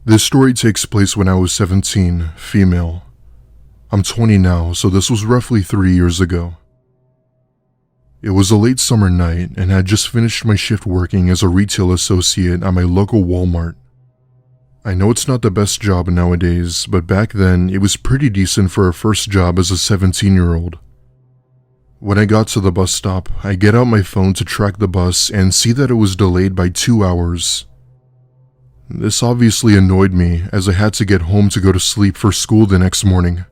This story takes place when I was 17, female. I'm 20 now, so this was roughly 3 years ago. It was a late summer night, and I had just finished my shift working as a retail associate at my local Walmart. I know it's not the best job nowadays, but back then it was pretty decent for a first job as a 17-year-old. When I got to the bus stop, I get out my phone to track the bus and see that it was delayed by 2 hours. This obviously annoyed me as I had to get home to go to sleep for school the next morning.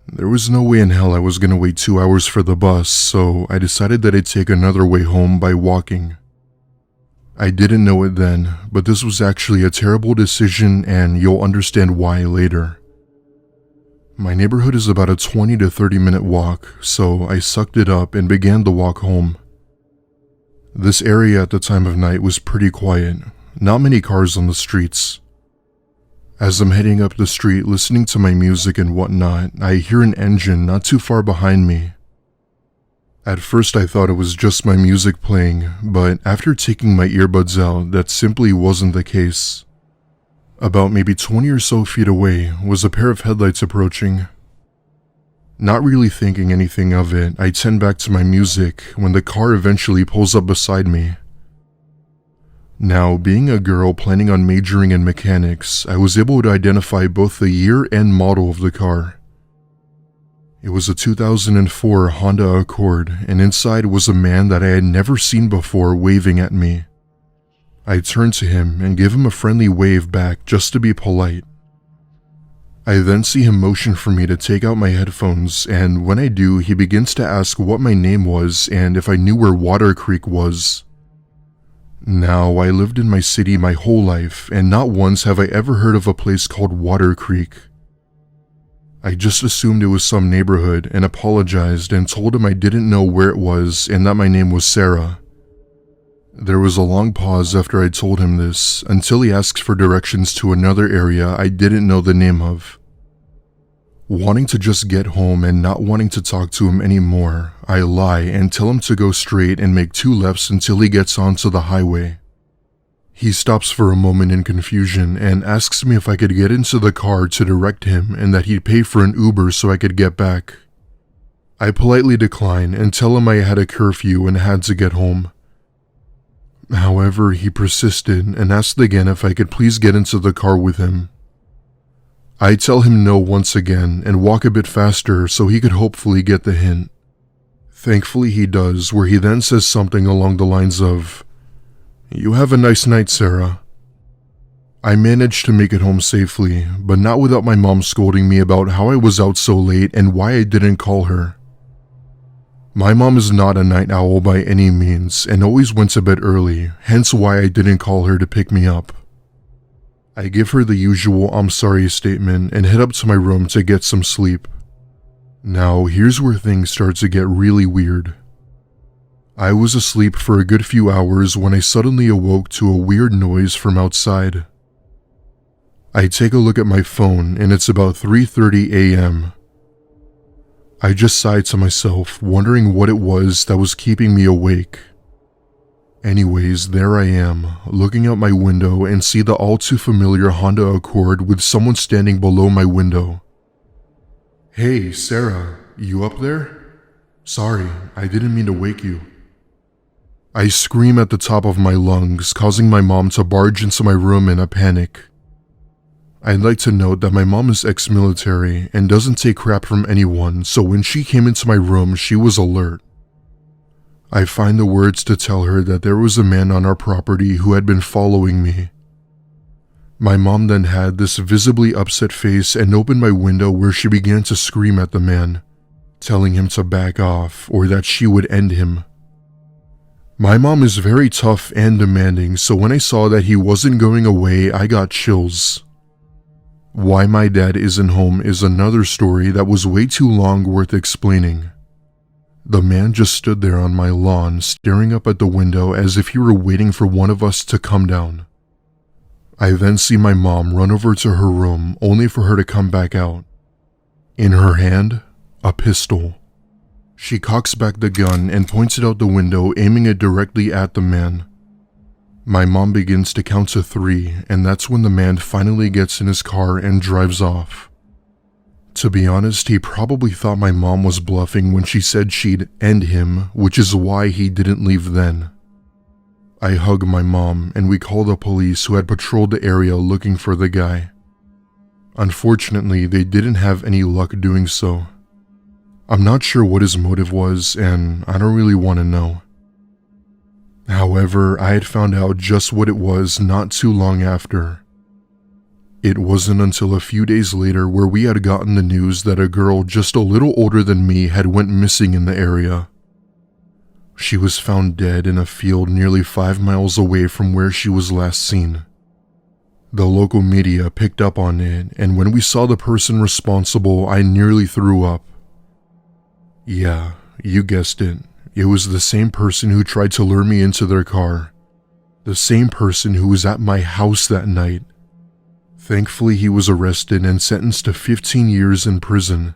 There was no way in hell I was going to wait 2 hours for the bus, so I decided that I'd take another way home by walking. I didn't know it then, but this was actually a terrible decision, and you'll understand why later. My neighborhood is about a 20 to 30 minute walk, so I sucked it up and began the walk home. This area at the time of night was pretty quiet, not many cars on the streets. As I'm heading up the street listening to my music and whatnot, I hear an engine not too far behind me. At first I thought it was just my music playing, but after taking my earbuds out, that simply wasn't the case. About maybe 20 or so feet away was a pair of headlights approaching. Not really thinking anything of it, I tend back to my music when the car eventually pulls up beside me. Now, being a girl planning on majoring in mechanics, I was able to identify both the year and model of the car. It was a 2004 Honda Accord, and inside was a man that I had never seen before waving at me. I turned to him and gave him a friendly wave back just to be polite. I then see him motion for me to take out my headphones, and when I do, he begins to ask what my name was and if I knew where Water Creek was. Now, I lived in my city my whole life, and not once have I ever heard of a place called Water Creek. I just assumed it was some neighborhood and apologized and told him I didn't know where it was and that my name was Sarah. There was a long pause after I told him this, until he asked for directions to another area I didn't know the name of. Wanting to just get home and not wanting to talk to him anymore, I lie and tell him to go straight and make 2 lefts until he gets onto the highway. He stops for a moment in confusion and asks me if I could get into the car to direct him and that he'd pay for an Uber so I could get back. I politely decline and tell him I had a curfew and had to get home. However, he persisted and asked again if I could please get into the car with him. I tell him no once again and walk a bit faster so he could hopefully get the hint. Thankfully he does, where he then says something along the lines of, "You have a nice night, Sarah." I managed to make it home safely, but not without my mom scolding me about how I was out so late and why I didn't call her. My mom is not a night owl by any means and always went to bed early, hence why I didn't call her to pick me up. I give her the usual "I'm sorry" statement and head up to my room to get some sleep. Now, here's where things start to get really weird. I was asleep for a good few hours when I suddenly awoke to a weird noise from outside. I take a look at my phone and it's about 3:30 a.m. I just sighed to myself, wondering what it was that was keeping me awake. Anyways, there I am, looking out my window and see the all too familiar Honda Accord with someone standing below my window. "Hey, Sarah, you up there? Sorry, I didn't mean to wake you." I scream at the top of my lungs, causing my mom to barge into my room in a panic. I'd like to note that my mom is ex-military and doesn't take crap from anyone, so when she came into my room, she was alert. I find the words to tell her that there was a man on our property who had been following me. My mom then had this visibly upset face and opened my window where she began to scream at the man, telling him to back off or that she would end him. My mom is very tough and demanding, so when I saw that he wasn't going away, I got chills. Why my dad isn't home is another story that was way too long worth explaining. The man just stood there on my lawn, staring up at the window as if he were waiting for one of us to come down. I then see my mom run over to her room, only for her to come back out. In her hand, a pistol. She cocks back the gun and points it out the window, aiming it directly at the man. My mom begins to count to 3, and that's when the man finally gets in his car and drives off. To be honest, he probably thought my mom was bluffing when she said she'd end him, which is why he didn't leave then. I hug my mom, and we call the police who had patrolled the area looking for the guy. Unfortunately, they didn't have any luck doing so. I'm not sure what his motive was, and I don't really want to know. However, I had found out just what it was not too long after. It wasn't until a few days later where we had gotten the news that a girl just a little older than me had went missing in the area. She was found dead in a field nearly 5 miles away from where she was last seen. The local media picked up on it, and when we saw the person responsible, I nearly threw up. Yeah, you guessed it. It was the same person who tried to lure me into their car. The same person who was at my house that night. Thankfully, he was arrested and sentenced to 15 years in prison.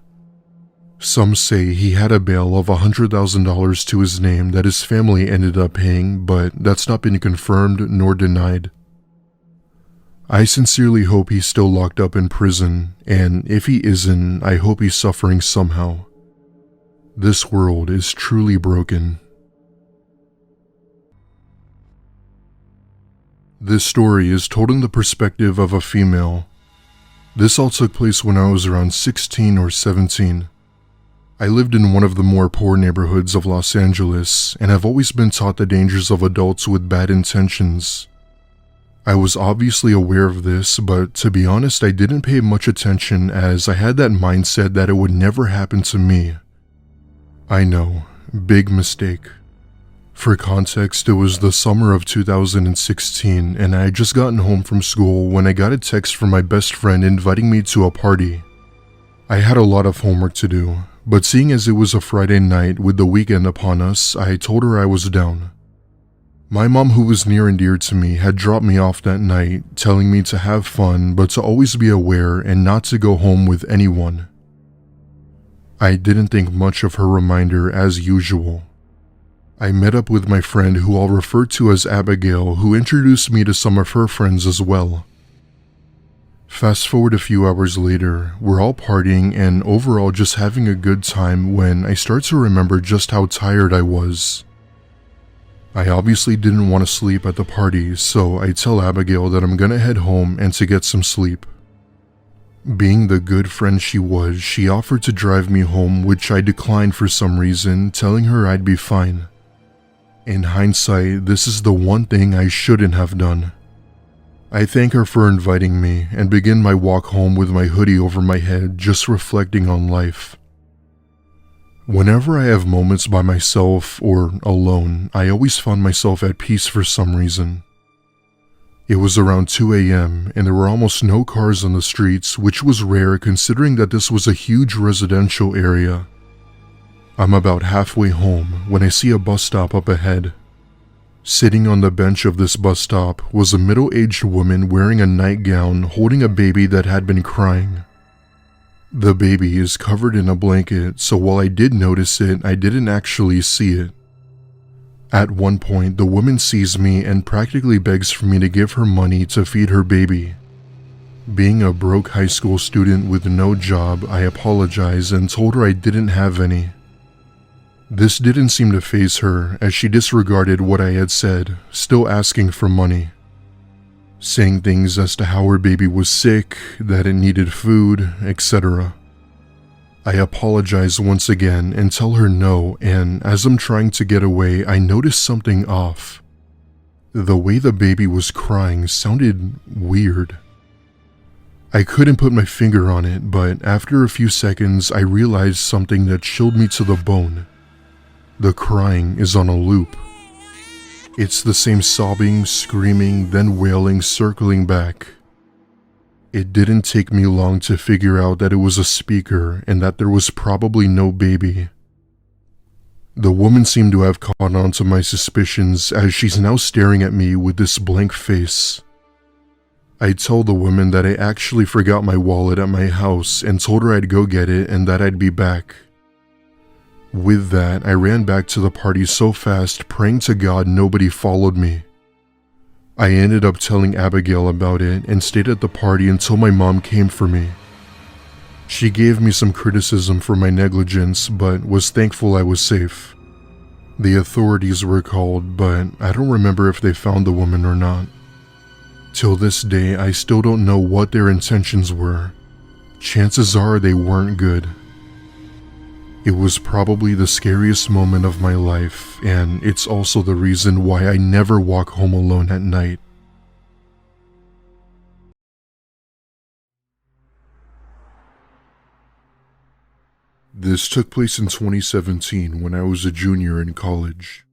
Some say he had a bail of $100,000 to his name that his family ended up paying, but that's not been confirmed nor denied. I sincerely hope he's still locked up in prison, and if he isn't, I hope he's suffering somehow. This world is truly broken. This story is told in the perspective of a female. This all took place when I was around 16 or 17. I lived in one of the more poor neighborhoods of Los Angeles and have always been taught the dangers of adults with bad intentions. I was obviously aware of this, but to be honest, I didn't pay much attention as I had that mindset that it would never happen to me. I know, big mistake. For context, it was the summer of 2016 and I had just gotten home from school when I got a text from my best friend inviting me to a party. I had a lot of homework to do, but seeing as it was a Friday night with the weekend upon us, I told her I was down. My mom, who was near and dear to me, had dropped me off that night, telling me to have fun but to always be aware and not to go home with anyone. I didn't think much of her reminder as usual. I met up with my friend, who I'll refer to as Abigail, who introduced me to some of her friends as well. Fast forward a few hours later, we're all partying and overall just having a good time when I start to remember just how tired I was. I obviously didn't want to sleep at the party, so I tell Abigail that I'm gonna head home and to get some sleep. Being the good friend she was, she offered to drive me home, which I declined for some reason, telling her I'd be fine. In hindsight, this is the one thing I shouldn't have done. I thank her for inviting me and begin my walk home with my hoodie over my head, just reflecting on life. Whenever I have moments by myself or alone, I always found myself at peace for some reason. It was around 2 a.m. and there were almost no cars on the streets, which was rare considering that this was a huge residential area. I'm about halfway home when I see a bus stop up ahead. Sitting on the bench of this bus stop was a middle-aged woman wearing a nightgown holding a baby that had been crying. The baby is covered in a blanket, so while I did notice it, I didn't actually see it. At one point, the woman sees me and practically begs for me to give her money to feed her baby. Being a broke high school student with no job, I apologized and told her I didn't have any. This didn't seem to faze her, as she disregarded what I had said, still asking for money. Saying things as to how her baby was sick, that it needed food, etc. I apologize once again and tell her no, and as I'm trying to get away, I notice something off. The way the baby was crying sounded weird. I couldn't put my finger on it, but after a few seconds, I realized something that chilled me to the bone. The crying is on a loop. It's the same sobbing, screaming, then wailing circling back. It didn't take me long to figure out that it was a speaker and that there was probably no baby. The woman seemed to have caught on to my suspicions as she's now staring at me with this blank face. I told the woman that I actually forgot my wallet at my house and told her I'd go get it and that I'd be back. With that, I ran back to the party so fast, praying to God nobody followed me. I ended up telling Abigail about it and stayed at the party until my mom came for me. She gave me some criticism for my negligence, but was thankful I was safe. The authorities were called, but I don't remember if they found the woman or not. Till this day, I still don't know what their intentions were. Chances are they weren't good. It was probably the scariest moment of my life, and it's also the reason why I never walk home alone at night. This took place in 2017 when I was a junior in college.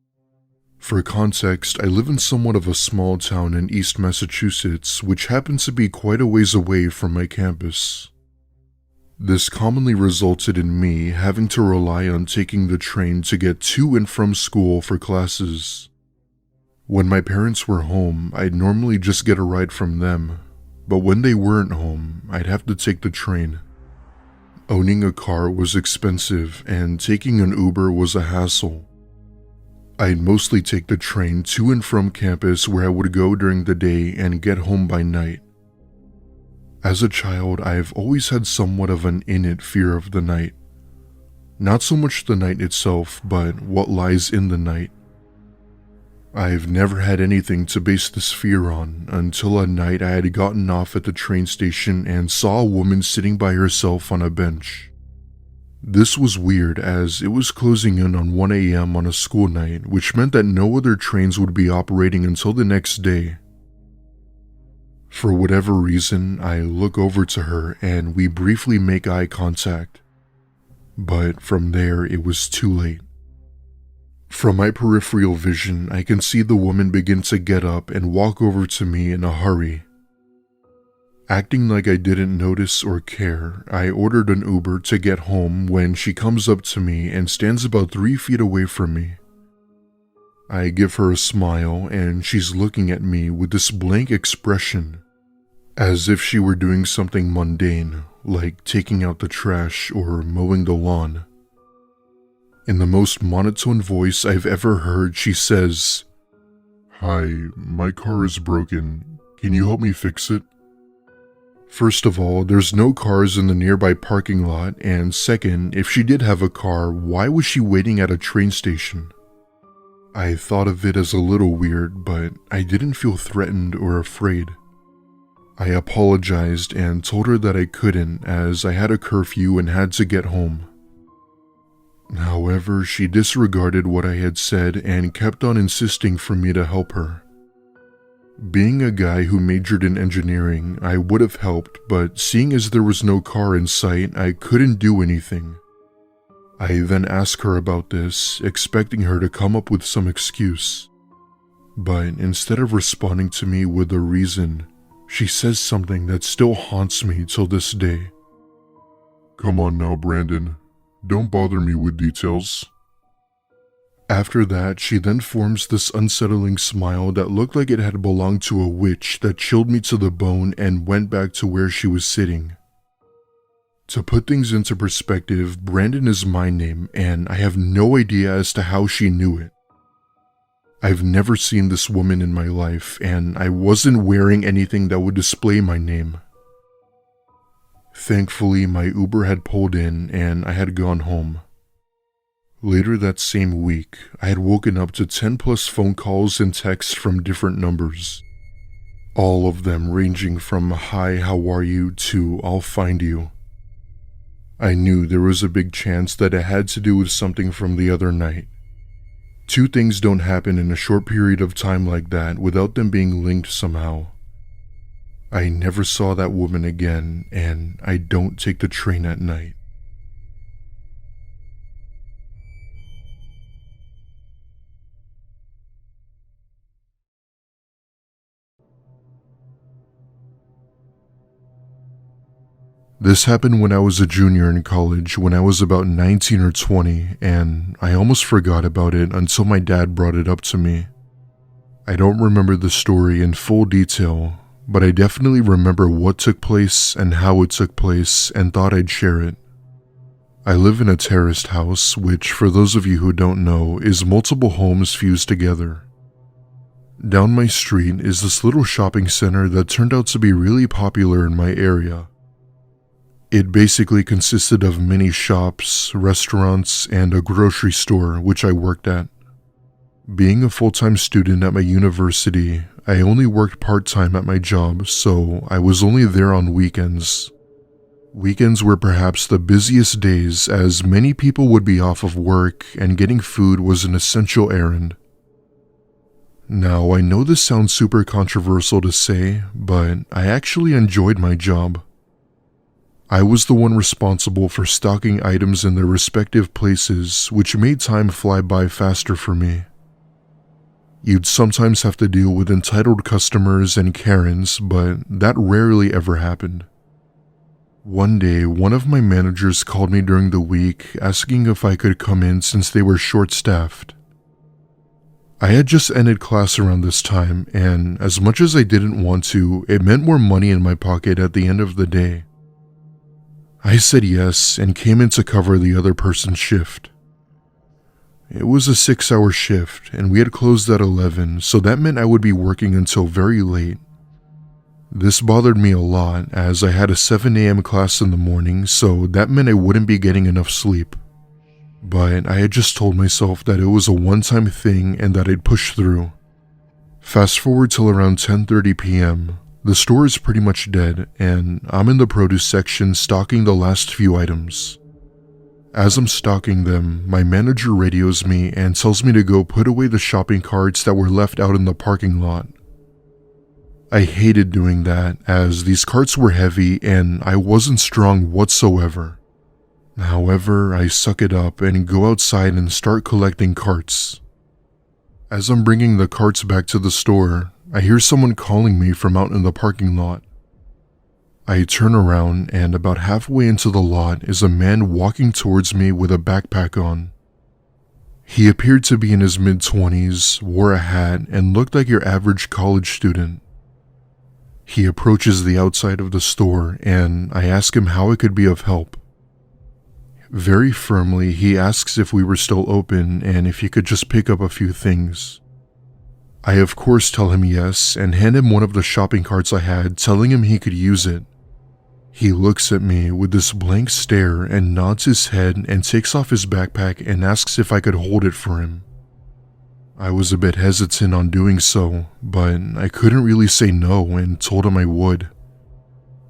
For context, I live in somewhat of a small town in East Massachusetts, which happens to be quite a ways away from my campus. This commonly resulted in me having to rely on taking the train to get to and from school for classes. When my parents were home, I'd normally just get a ride from them, but when they weren't home, I'd have to take the train. Owning a car was expensive, and taking an Uber was a hassle. I'd mostly take the train to and from campus where I would go during the day and get home by night. As a child, I've always had somewhat of an innate fear of the night. Not so much the night itself, but what lies in the night. I've never had anything to base this fear on until a night I had gotten off at the train station and saw a woman sitting by herself on a bench. This was weird as it was closing in on 1 a.m. on a school night, which meant that no other trains would be operating until the next day. For whatever reason, I look over to her and we briefly make eye contact. But from there, it was too late. From my peripheral vision, I can see the woman begin to get up and walk over to me in a hurry. Acting like I didn't notice or care, I ordered an Uber to get home when she comes up to me and stands about 3 feet away from me. I give her a smile and she's looking at me with this blank expression, as if she were doing something mundane, like taking out the trash or mowing the lawn. In the most monotone voice I've ever heard, she says, "Hi, my car is broken. Can you help me fix it?" First of all, there's no cars in the nearby parking lot, and second, if she did have a car, why was she waiting at a train station? I thought of it as a little weird, but I didn't feel threatened or afraid. I apologized and told her that I couldn't as I had a curfew and had to get home. However, she disregarded what I had said and kept on insisting for me to help her. Being a guy who majored in engineering, I would have helped, but seeing as there was no car in sight, I couldn't do anything. I then asked her about this, expecting her to come up with some excuse. But instead of responding to me with a reason, she says something that still haunts me till this day. "Come on now, Brandon. Don't bother me with details." After that, she then forms this unsettling smile that looked like it had belonged to a witch that chilled me to the bone and went back to where she was sitting. To put things into perspective, Brandon is my name, and I have no idea as to how she knew it. I've never seen this woman in my life, and I wasn't wearing anything that would display my name. Thankfully, my Uber had pulled in and I had gone home. Later that same week, I had woken up to 10 plus phone calls and texts from different numbers. All of them ranging from "Hi, how are you?" to "I'll find you." I knew there was a big chance that it had to do with something from the other night. Two things don't happen in a short period of time like that without them being linked somehow. I never saw that woman again, and I don't take the train at night. This happened when I was a junior in college when I was about 19 or 20, and I almost forgot about it until my dad brought it up to me. I don't remember the story in full detail, but I definitely remember what took place and how it took place and thought I'd share it. I live in a terraced house, which for those of you who don't know, is multiple homes fused together. Down my street is this little shopping center that turned out to be really popular in my area. It basically consisted of many shops, restaurants, and a grocery store, which I worked at. Being a full-time student at my university, I only worked part-time at my job, so I was only there on weekends. Weekends were perhaps the busiest days, as many people would be off of work and getting food was an essential errand. Now, I know this sounds super controversial to say, but I actually enjoyed my job. I was the one responsible for stocking items in their respective places, which made time fly by faster for me. You'd sometimes have to deal with entitled customers and Karens, but that rarely ever happened. One day, one of my managers called me during the week asking if I could come in since they were short-staffed. I had just ended class around this time, and as much as I didn't want to, it meant more money in my pocket at the end of the day. I said yes and came in to cover the other person's shift. It was a 6-hour shift, and we had closed at 11, so that meant I would be working until very late. This bothered me a lot as I had a 7 a.m. class in the morning, so that meant I wouldn't be getting enough sleep. But I had just told myself that it was a one-time thing and that I'd push through. Fast forward till around 10:30 p.m. The store is pretty much dead, and I'm in the produce section stocking the last few items. As I'm stocking them, my manager radios me and tells me to go put away the shopping carts that were left out in the parking lot. I hated doing that as these carts were heavy and I wasn't strong whatsoever. However, I suck it up and go outside and start collecting carts. As I'm bringing the carts back to the store, I hear someone calling me from out in the parking lot. I turn around and about halfway into the lot is a man walking towards me with a backpack on. He appeared to be in his mid-20s, wore a hat, and looked like your average college student. He approaches the outside of the store and I ask him how I could be of help. Very firmly, he asks if we were still open and if he could just pick up a few things. I of course tell him yes and hand him one of the shopping carts I had, telling him he could use it. He looks at me with this blank stare and nods his head and takes off his backpack and asks if I could hold it for him. I was a bit hesitant on doing so, but I couldn't really say no and told him I would.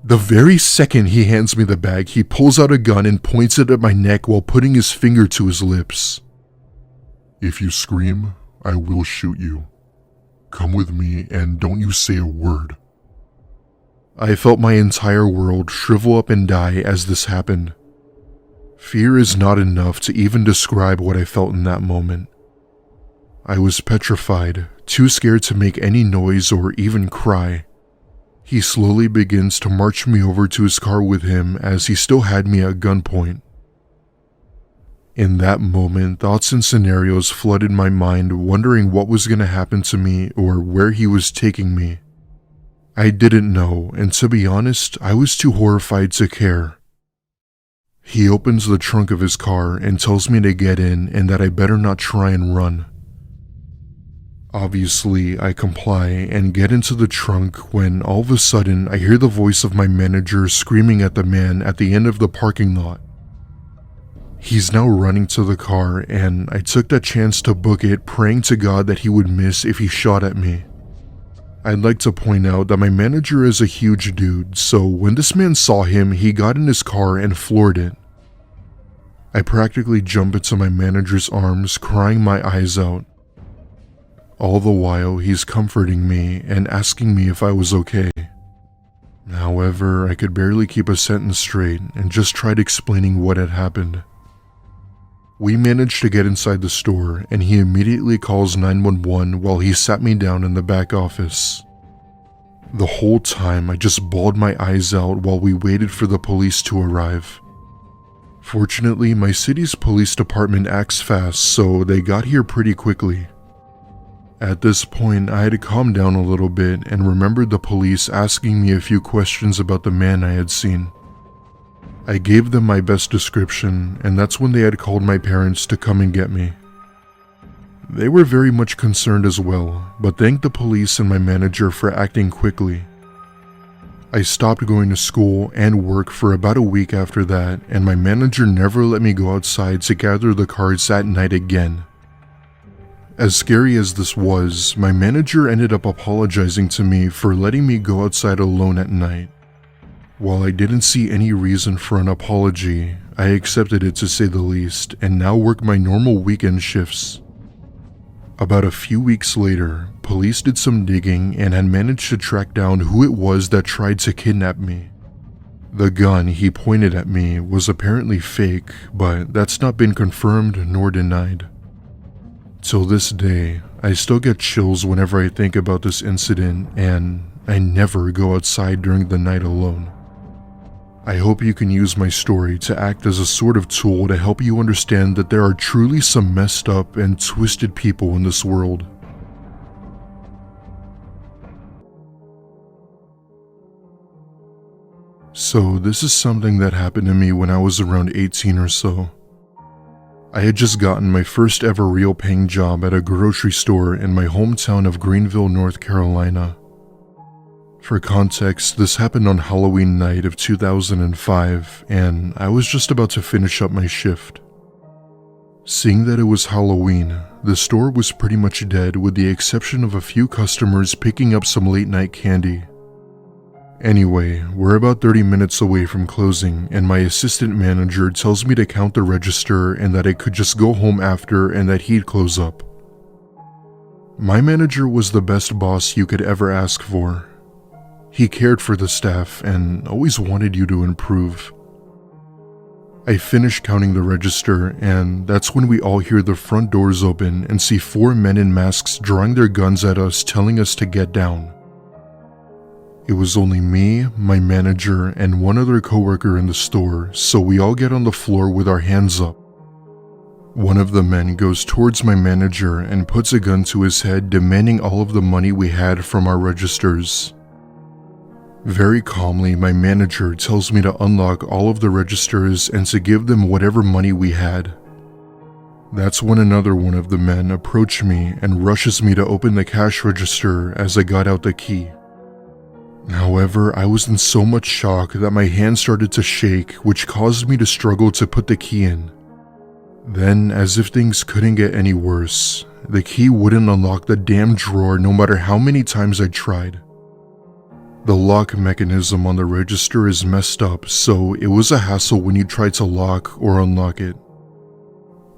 The very second he hands me the bag, he pulls out a gun and points it at my neck while putting his finger to his lips. "If you scream, I will shoot you. Come with me and don't you say a word." I felt my entire world shrivel up and die as this happened. Fear is not enough to even describe what I felt in that moment. I was petrified, too scared to make any noise or even cry. He slowly begins to march me over to his car with him as he still had me at gunpoint. In that moment, thoughts and scenarios flooded my mind, wondering what was going to happen to me or where he was taking me. I didn't know, and to be honest, I was too horrified to care. He opens the trunk of his car and tells me to get in and that I better not try and run. Obviously, I comply and get into the trunk when all of a sudden I hear the voice of my manager screaming at the man at the end of the parking lot. He's now running to the car and I took that chance to book it, praying to God that he would miss if he shot at me. I'd like to point out that my manager is a huge dude, so when this man saw him, he got in his car and floored it. I practically jump into my manager's arms, crying my eyes out. All the while, he's comforting me and asking me if I was okay. However, I could barely keep a sentence straight and just tried explaining what had happened. We managed to get inside the store and he immediately calls 911 while he sat me down in the back office. The whole time I just bawled my eyes out while we waited for the police to arrive. Fortunately, my city's police department acts fast, so they got here pretty quickly. At this point, I had calmed down a little bit and remembered the police asking me a few questions about the man I had seen. I gave them my best description, and that's when they had called my parents to come and get me. They were very much concerned as well, but thanked the police and my manager for acting quickly. I stopped going to school and work for about a week after that, and my manager never let me go outside to gather the cards at night again. As scary as this was, my manager ended up apologizing to me for letting me go outside alone at night. While I didn't see any reason for an apology, I accepted it to say the least, and now work my normal weekend shifts. About a few weeks later, police did some digging and had managed to track down who it was that tried to kidnap me. The gun he pointed at me was apparently fake, but that's not been confirmed nor denied. Till this day, I still get chills whenever I think about this incident, and I never go outside during the night alone. I hope you can use my story to act as a sort of tool to help you understand that there are truly some messed up and twisted people in this world. So this is something that happened to me when I was around 18 or so. I had just gotten my first ever real paying job at a grocery store in my hometown of Greenville, North Carolina. For context, this happened on Halloween night of 2005, and I was just about to finish up my shift. Seeing that it was Halloween, the store was pretty much dead with the exception of a few customers picking up some late night candy. Anyway, we're about 30 minutes away from closing, and my assistant manager tells me to count the register and that I could just go home after and that he'd close up. My manager was the best boss you could ever ask for. He cared for the staff and always wanted you to improve. I finish counting the register, and that's when we all hear the front doors open and see 4 men in masks drawing their guns at us, telling us to get down. It was only me, my manager, and one other coworker in the store, so we all get on the floor with our hands up. One of the men goes towards my manager and puts a gun to his head, demanding all of the money we had from our registers. Very calmly, my manager tells me to unlock all of the registers and to give them whatever money we had. That's when another one of the men approached me and rushes me to open the cash register as I got out the key. However, I was in so much shock that my hand started to shake, which caused me to struggle to put the key in. Then, as if things couldn't get any worse, the key wouldn't unlock the damn drawer no matter how many times I tried. The lock mechanism on the register is messed up, so it was a hassle when you tried to lock or unlock it.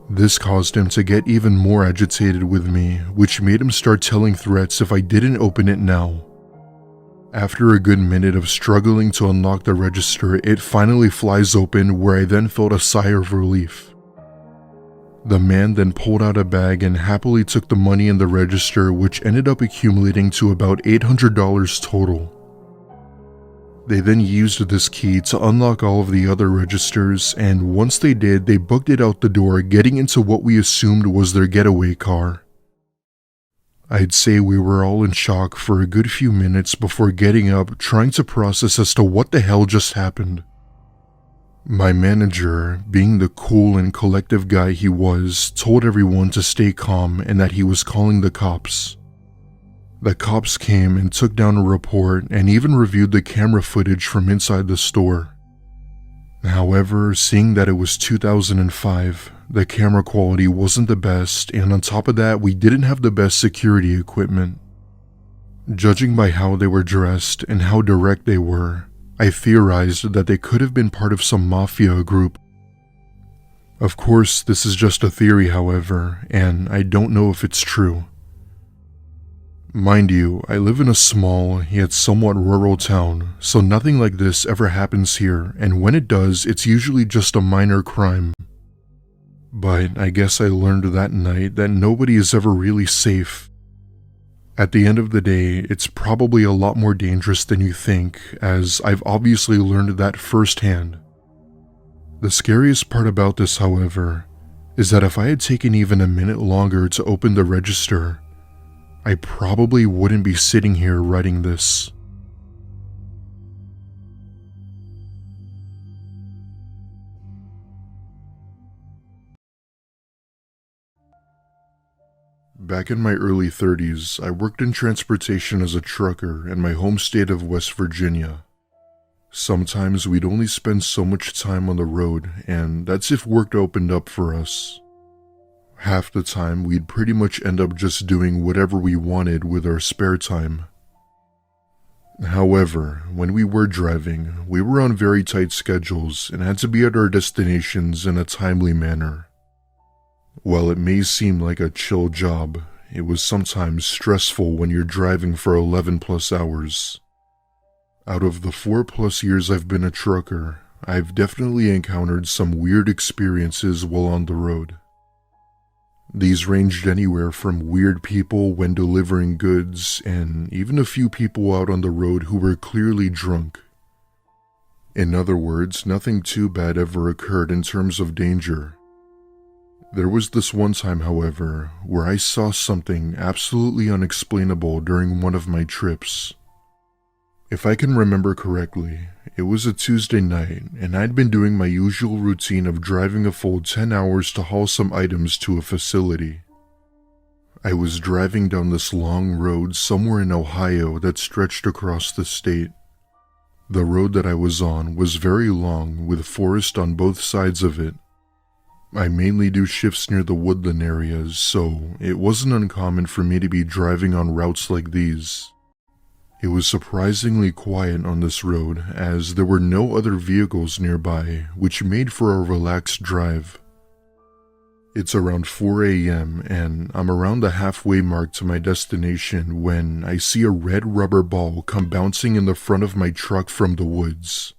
This caused him to get even more agitated with me, which made him start telling threats if I didn't open it now. After a good minute of struggling to unlock the register, it finally flies open, where I then felt a sigh of relief. The man then pulled out a bag and happily took the money in the register, which ended up accumulating to about $800 total. They then used this key to unlock all of the other registers, and once they did, they booked it out the door, getting into what we assumed was their getaway car. I'd say we were all in shock for a good few minutes before getting up, trying to process as to what the hell just happened. My manager, being the cool and collective guy he was, told everyone to stay calm and that he was calling the cops. The cops came and took down a report and even reviewed the camera footage from inside the store. However, seeing that it was 2005, the camera quality wasn't the best, and on top of that, we didn't have the best security equipment. Judging by how they were dressed and how direct they were, I theorized that they could have been part of some mafia group. Of course, this is just a theory, however, and I don't know if it's true. Mind you, I live in a small, yet somewhat rural town, so nothing like this ever happens here, and when it does, it's usually just a minor crime. But I guess I learned that night that nobody is ever really safe. At the end of the day, it's probably a lot more dangerous than you think, as I've obviously learned that firsthand. The scariest part about this, however, is that if I had taken even a minute longer to open the register, I probably wouldn't be sitting here writing this. Back in my early 30s, I worked in transportation as a trucker in my home state of West Virginia. Sometimes we'd only spend so much time on the road, and that's if work opened up for us. Half the time, we'd pretty much end up just doing whatever we wanted with our spare time. However, when we were driving, we were on very tight schedules and had to be at our destinations in a timely manner. While it may seem like a chill job, it was sometimes stressful when you're driving for 11 plus hours. Out of the 4+ years I've been a trucker, I've definitely encountered some weird experiences while on the road. These ranged anywhere from weird people when delivering goods and even a few people out on the road who were clearly drunk. In other words, nothing too bad ever occurred in terms of danger. There was this one time, however, where I saw something absolutely unexplainable during one of my trips. If I can remember correctly, it was a Tuesday night and I'd been doing my usual routine of driving a full 10 hours to haul some items to a facility. I was driving down this long road somewhere in Ohio that stretched across the state. The road that I was on was very long with forest on both sides of it. I mainly do shifts near the woodland areas, so it wasn't uncommon for me to be driving on routes like these. It was surprisingly quiet on this road as there were no other vehicles nearby, which made for a relaxed drive. It's around 4 a.m. and I'm around the halfway mark to my destination when I see a red rubber ball come bouncing in the front of my truck from the woods.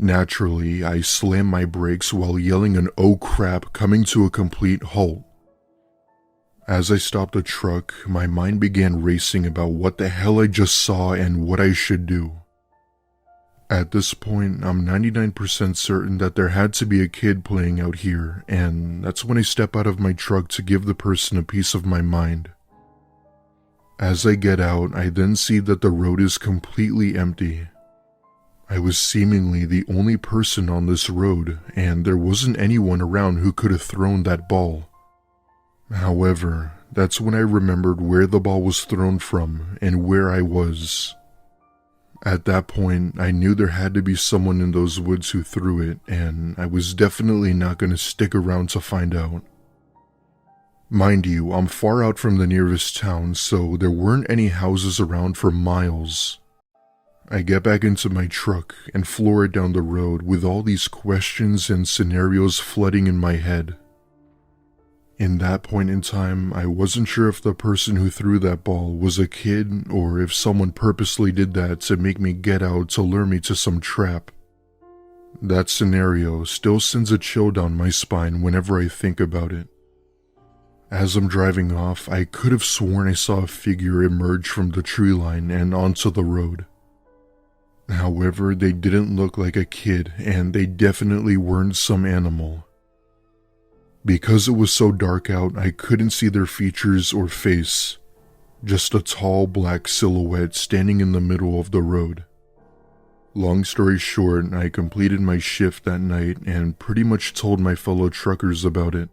Naturally, I slam my brakes while yelling an "oh crap" coming to a complete halt. As I stopped the truck, my mind began racing about what the hell I just saw and what I should do. At this point, I'm 99% certain that there had to be a kid playing out here, and that's when I step out of my truck to give the person a piece of my mind. As I get out, I then see that the road is completely empty. I was seemingly the only person on this road, and there wasn't anyone around who could have thrown that ball. However, that's when I remembered where the ball was thrown from and where I was. At that point, I knew there had to be someone in those woods who threw it, and I was definitely not going to stick around to find out. Mind you, I'm far out from the nearest town, so there weren't any houses around for miles. I get back into my truck and floor it down the road with all these questions and scenarios flooding in my head. In that point in time, I wasn't sure if the person who threw that ball was a kid or if someone purposely did that to make me get out to lure me to some trap. That scenario still sends a chill down my spine whenever I think about it. As I'm driving off, I could have sworn I saw a figure emerge from the tree line and onto the road. However, they didn't look like a kid and they definitely weren't some animal. Because it was so dark out, I couldn't see their features or face, just a tall black silhouette standing in the middle of the road. Long story short, I completed my shift that night and pretty much told my fellow truckers about it.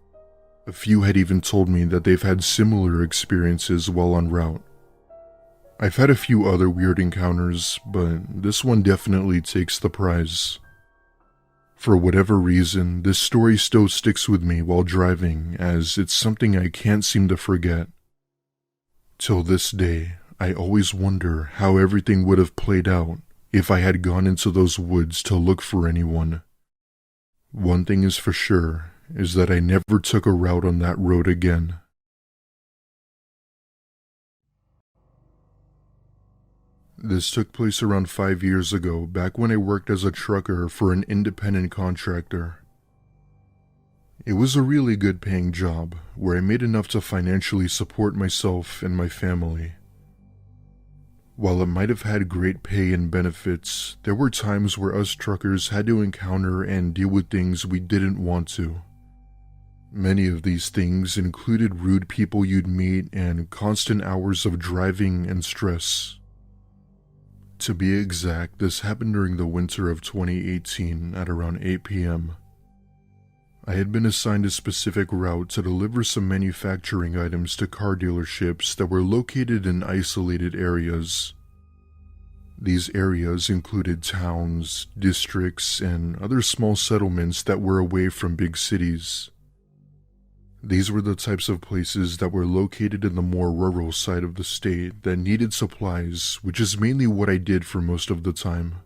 A few had even told me that they've had similar experiences while en route. I've had a few other weird encounters, but this one definitely takes the prize. For whatever reason, this story still sticks with me while driving, as it's something I can't seem to forget. Till this day, I always wonder how everything would have played out if I had gone into those woods to look for anyone. One thing is for sure, is that I never took a route on that road again. This took place around 5 years ago, back when I worked as a trucker for an independent contractor. It was a really good paying job, where I made enough to financially support myself and my family. While it might have had great pay and benefits, there were times where us truckers had to encounter and deal with things we didn't want to. Many of these things included rude people you'd meet and constant hours of driving and stress. To be exact, this happened during the winter of 2018 at around 8 p.m. I had been assigned a specific route to deliver some manufacturing items to car dealerships that were located in isolated areas. These areas included towns, districts, and other small settlements that were away from big cities. These were the types of places that were located in the more rural side of the state that needed supplies, which is mainly what I did for most of the time.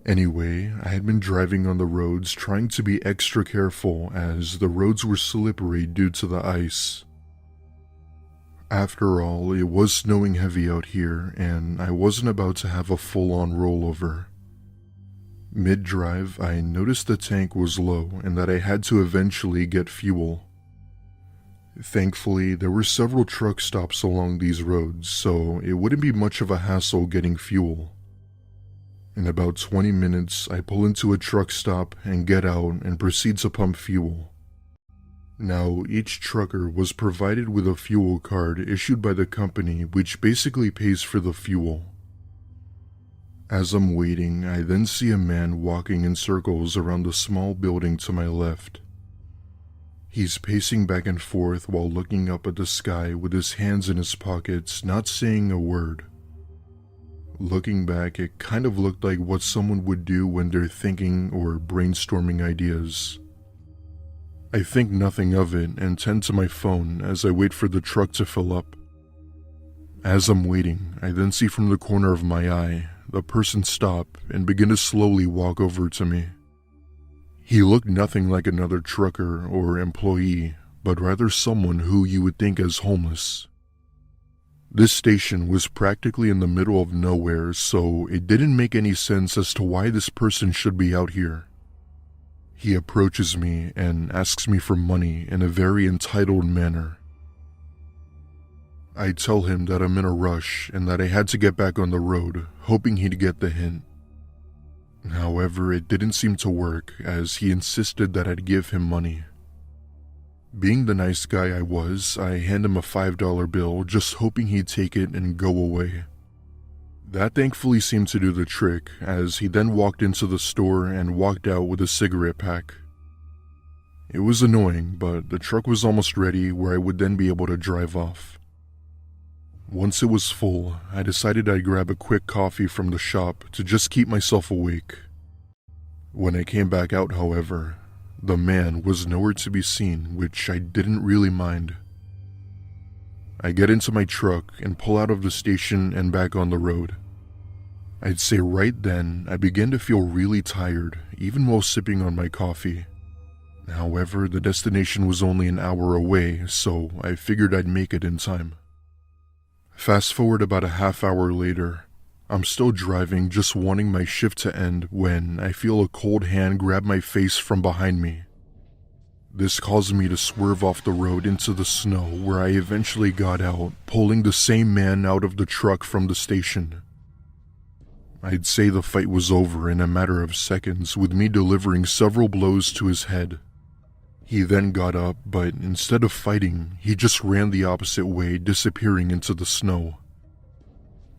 Anyway, I had been driving on the roads trying to be extra careful as the roads were slippery due to the ice. After all, it was snowing heavy out here and I wasn't about to have a full-on rollover. Mid-drive, I noticed the tank was low and that I had to eventually get fuel. Thankfully, there were several truck stops along these roads, so it wouldn't be much of a hassle getting fuel. In about 20 minutes, I pull into a truck stop and get out and proceed to pump fuel. Now, each trucker was provided with a fuel card issued by the company, which basically pays for the fuel. As I'm waiting, I then see a man walking in circles around the small building to my left. He's pacing back and forth while looking up at the sky with his hands in his pockets, not saying a word. Looking back, it kind of looked like what someone would do when they're thinking or brainstorming ideas. I think nothing of it and tend to my phone as I wait for the truck to fill up. As I'm waiting, I then see from the corner of my eye the person stop and begin to slowly walk over to me. He looked nothing like another trucker or employee, but rather someone who you would think as homeless. This station was practically in the middle of nowhere, so it didn't make any sense as to why this person should be out here. He approaches me and asks me for money in a very entitled manner. I tell him that I'm in a rush and that I had to get back on the road, hoping he'd get the hint. However, it didn't seem to work as he insisted that I'd give him money. Being the nice guy I was, I hand him a $5 bill, just hoping he'd take it and go away. That thankfully seemed to do the trick, as he then walked into the store and walked out with a cigarette pack. It was annoying, but the truck was almost ready where I would then be able to drive off. Once it was full, I decided I'd grab a quick coffee from the shop to just keep myself awake. When I came back out, however, the man was nowhere to be seen, which I didn't really mind. I get into my truck and pull out of the station and back on the road. I'd say right then I began to feel really tired, even while sipping on my coffee. However, the destination was only an hour away, so I figured I'd make it in time. Fast forward about a half hour later, I'm still driving, just wanting my shift to end when I feel a cold hand grab my face from behind me. This caused me to swerve off the road into the snow where I eventually got out, pulling the same man out of the truck from the station. I'd say the fight was over in a matter of seconds, with me delivering several blows to his head. He then got up, but instead of fighting, he just ran the opposite way, disappearing into the snow.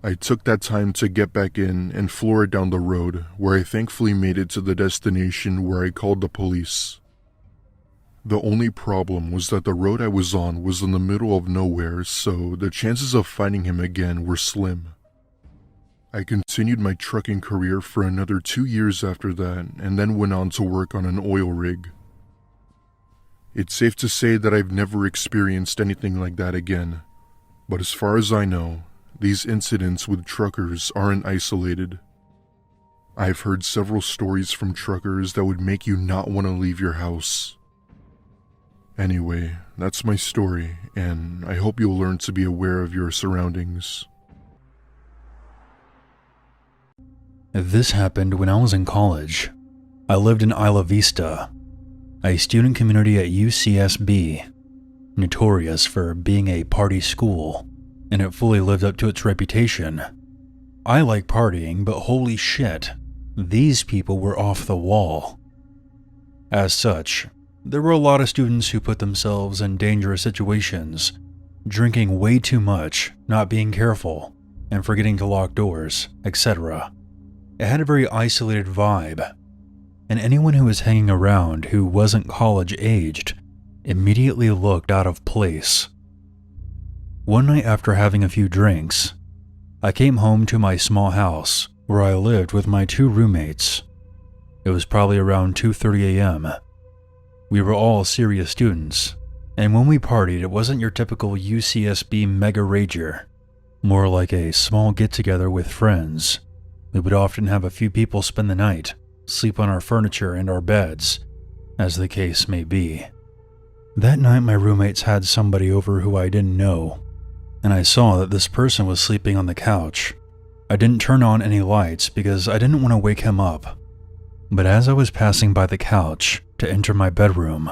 I took that time to get back in and floor it down the road, where I thankfully made it to the destination where I called the police. The only problem was that the road I was on was in the middle of nowhere, so the chances of finding him again were slim. I continued my trucking career for another 2 years after that, and then went on to work on an oil rig. It's safe to say that I've never experienced anything like that again, but as far as I know, these incidents with truckers aren't isolated. I've heard several stories from truckers that would make you not want to leave your house. Anyway, that's my story, and I hope you'll learn to be aware of your surroundings. This happened when I was in college. I lived in Isla Vista, a student community at UCSB, notorious for being a party school, and it fully lived up to its reputation. I like partying, but holy shit, these people were off the wall. As such, there were a lot of students who put themselves in dangerous situations, drinking way too much, not being careful, and forgetting to lock doors, etc. It had a very isolated vibe. and anyone who was hanging around who wasn't college-aged immediately looked out of place. One night after having a few drinks, I came home to my small house where I lived with my 2 roommates. It was probably around 2:30 a.m. We were all serious students, and when we partied, it wasn't your typical UCSB mega rager, more like a small get-together with friends. We would often have a few people spend the night, sleep on our furniture and our beds, as the case may be. That night, my roommates had somebody over who I didn't know, and I saw that this person was sleeping on the couch. I didn't turn on any lights because I didn't want to wake him up. But as I was passing by the couch to enter my bedroom,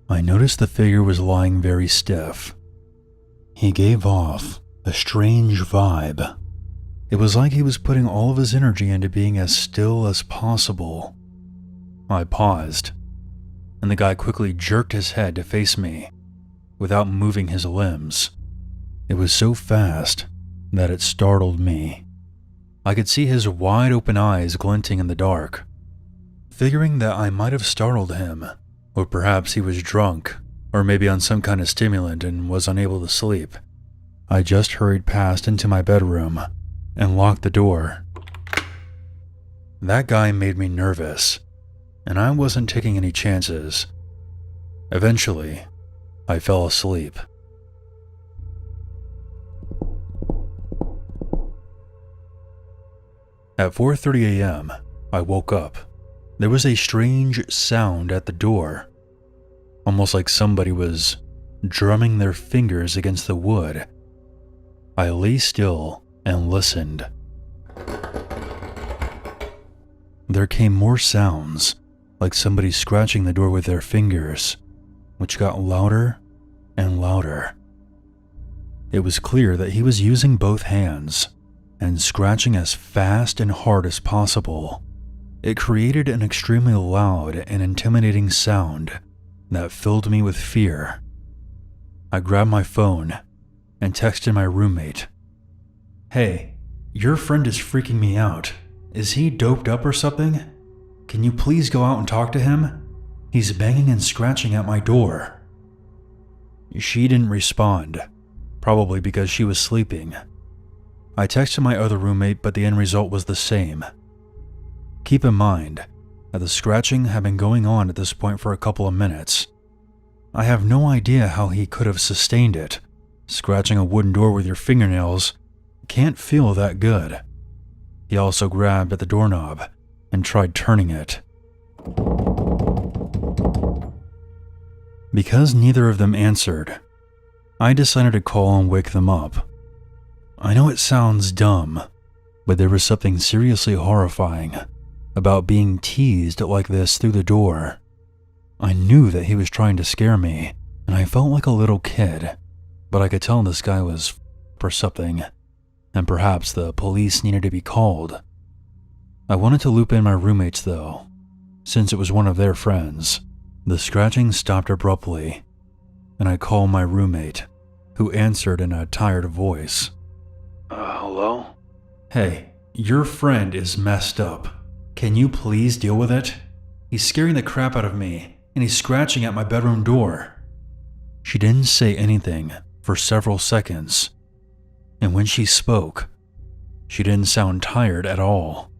I noticed the figure was lying very stiff. He gave off a strange vibe. It was like he was putting all of his energy into being as still as possible. I paused, and the guy quickly jerked his head to face me, without moving his limbs. It was so fast that it startled me. I could see his wide open eyes glinting in the dark. Figuring that I might have startled him, or perhaps he was drunk, or maybe on some kind of stimulant and was unable to sleep, I just hurried past into my bedroom and locked the door. That guy made me nervous, and I wasn't taking any chances. Eventually, I fell asleep. At 4:30 a.m., I woke up. There was a strange sound at the door, almost like somebody was drumming their fingers against the wood. I lay still and listened. There came more sounds, like somebody scratching the door with their fingers, which got louder and louder. It was clear that he was using both hands and scratching as fast and hard as possible. It created an extremely loud and intimidating sound that filled me with fear. I grabbed my phone and texted my roommate, "Hey, your friend is freaking me out. Is he doped up or something? Can you please go out and talk to him? He's banging and scratching at my door." She didn't respond, probably because she was sleeping. I texted my other roommate, but the end result was the same. Keep in mind that the scratching had been going on at this point for a couple of minutes. I have no idea how he could have sustained it. Scratching a wooden door with your fingernails can't feel that good. He also grabbed at the doorknob and tried turning it. Because neither of them answered, I decided to call and wake them up. I know it sounds dumb, but there was something seriously horrifying about being teased like this through the door. I knew that he was trying to scare me, and I felt like a little kid, but I could tell this guy was for something, and perhaps the police needed to be called. I wanted to loop in my roommates though, since it was one of their friends. The scratching stopped abruptly, and I called my roommate, who answered in a tired voice. Hello? Hey, your friend is messed up. Can you please deal with it? He's scaring the crap out of me, and he's scratching at my bedroom door. She didn't say anything for several seconds, and when she spoke, she didn't sound tired at all.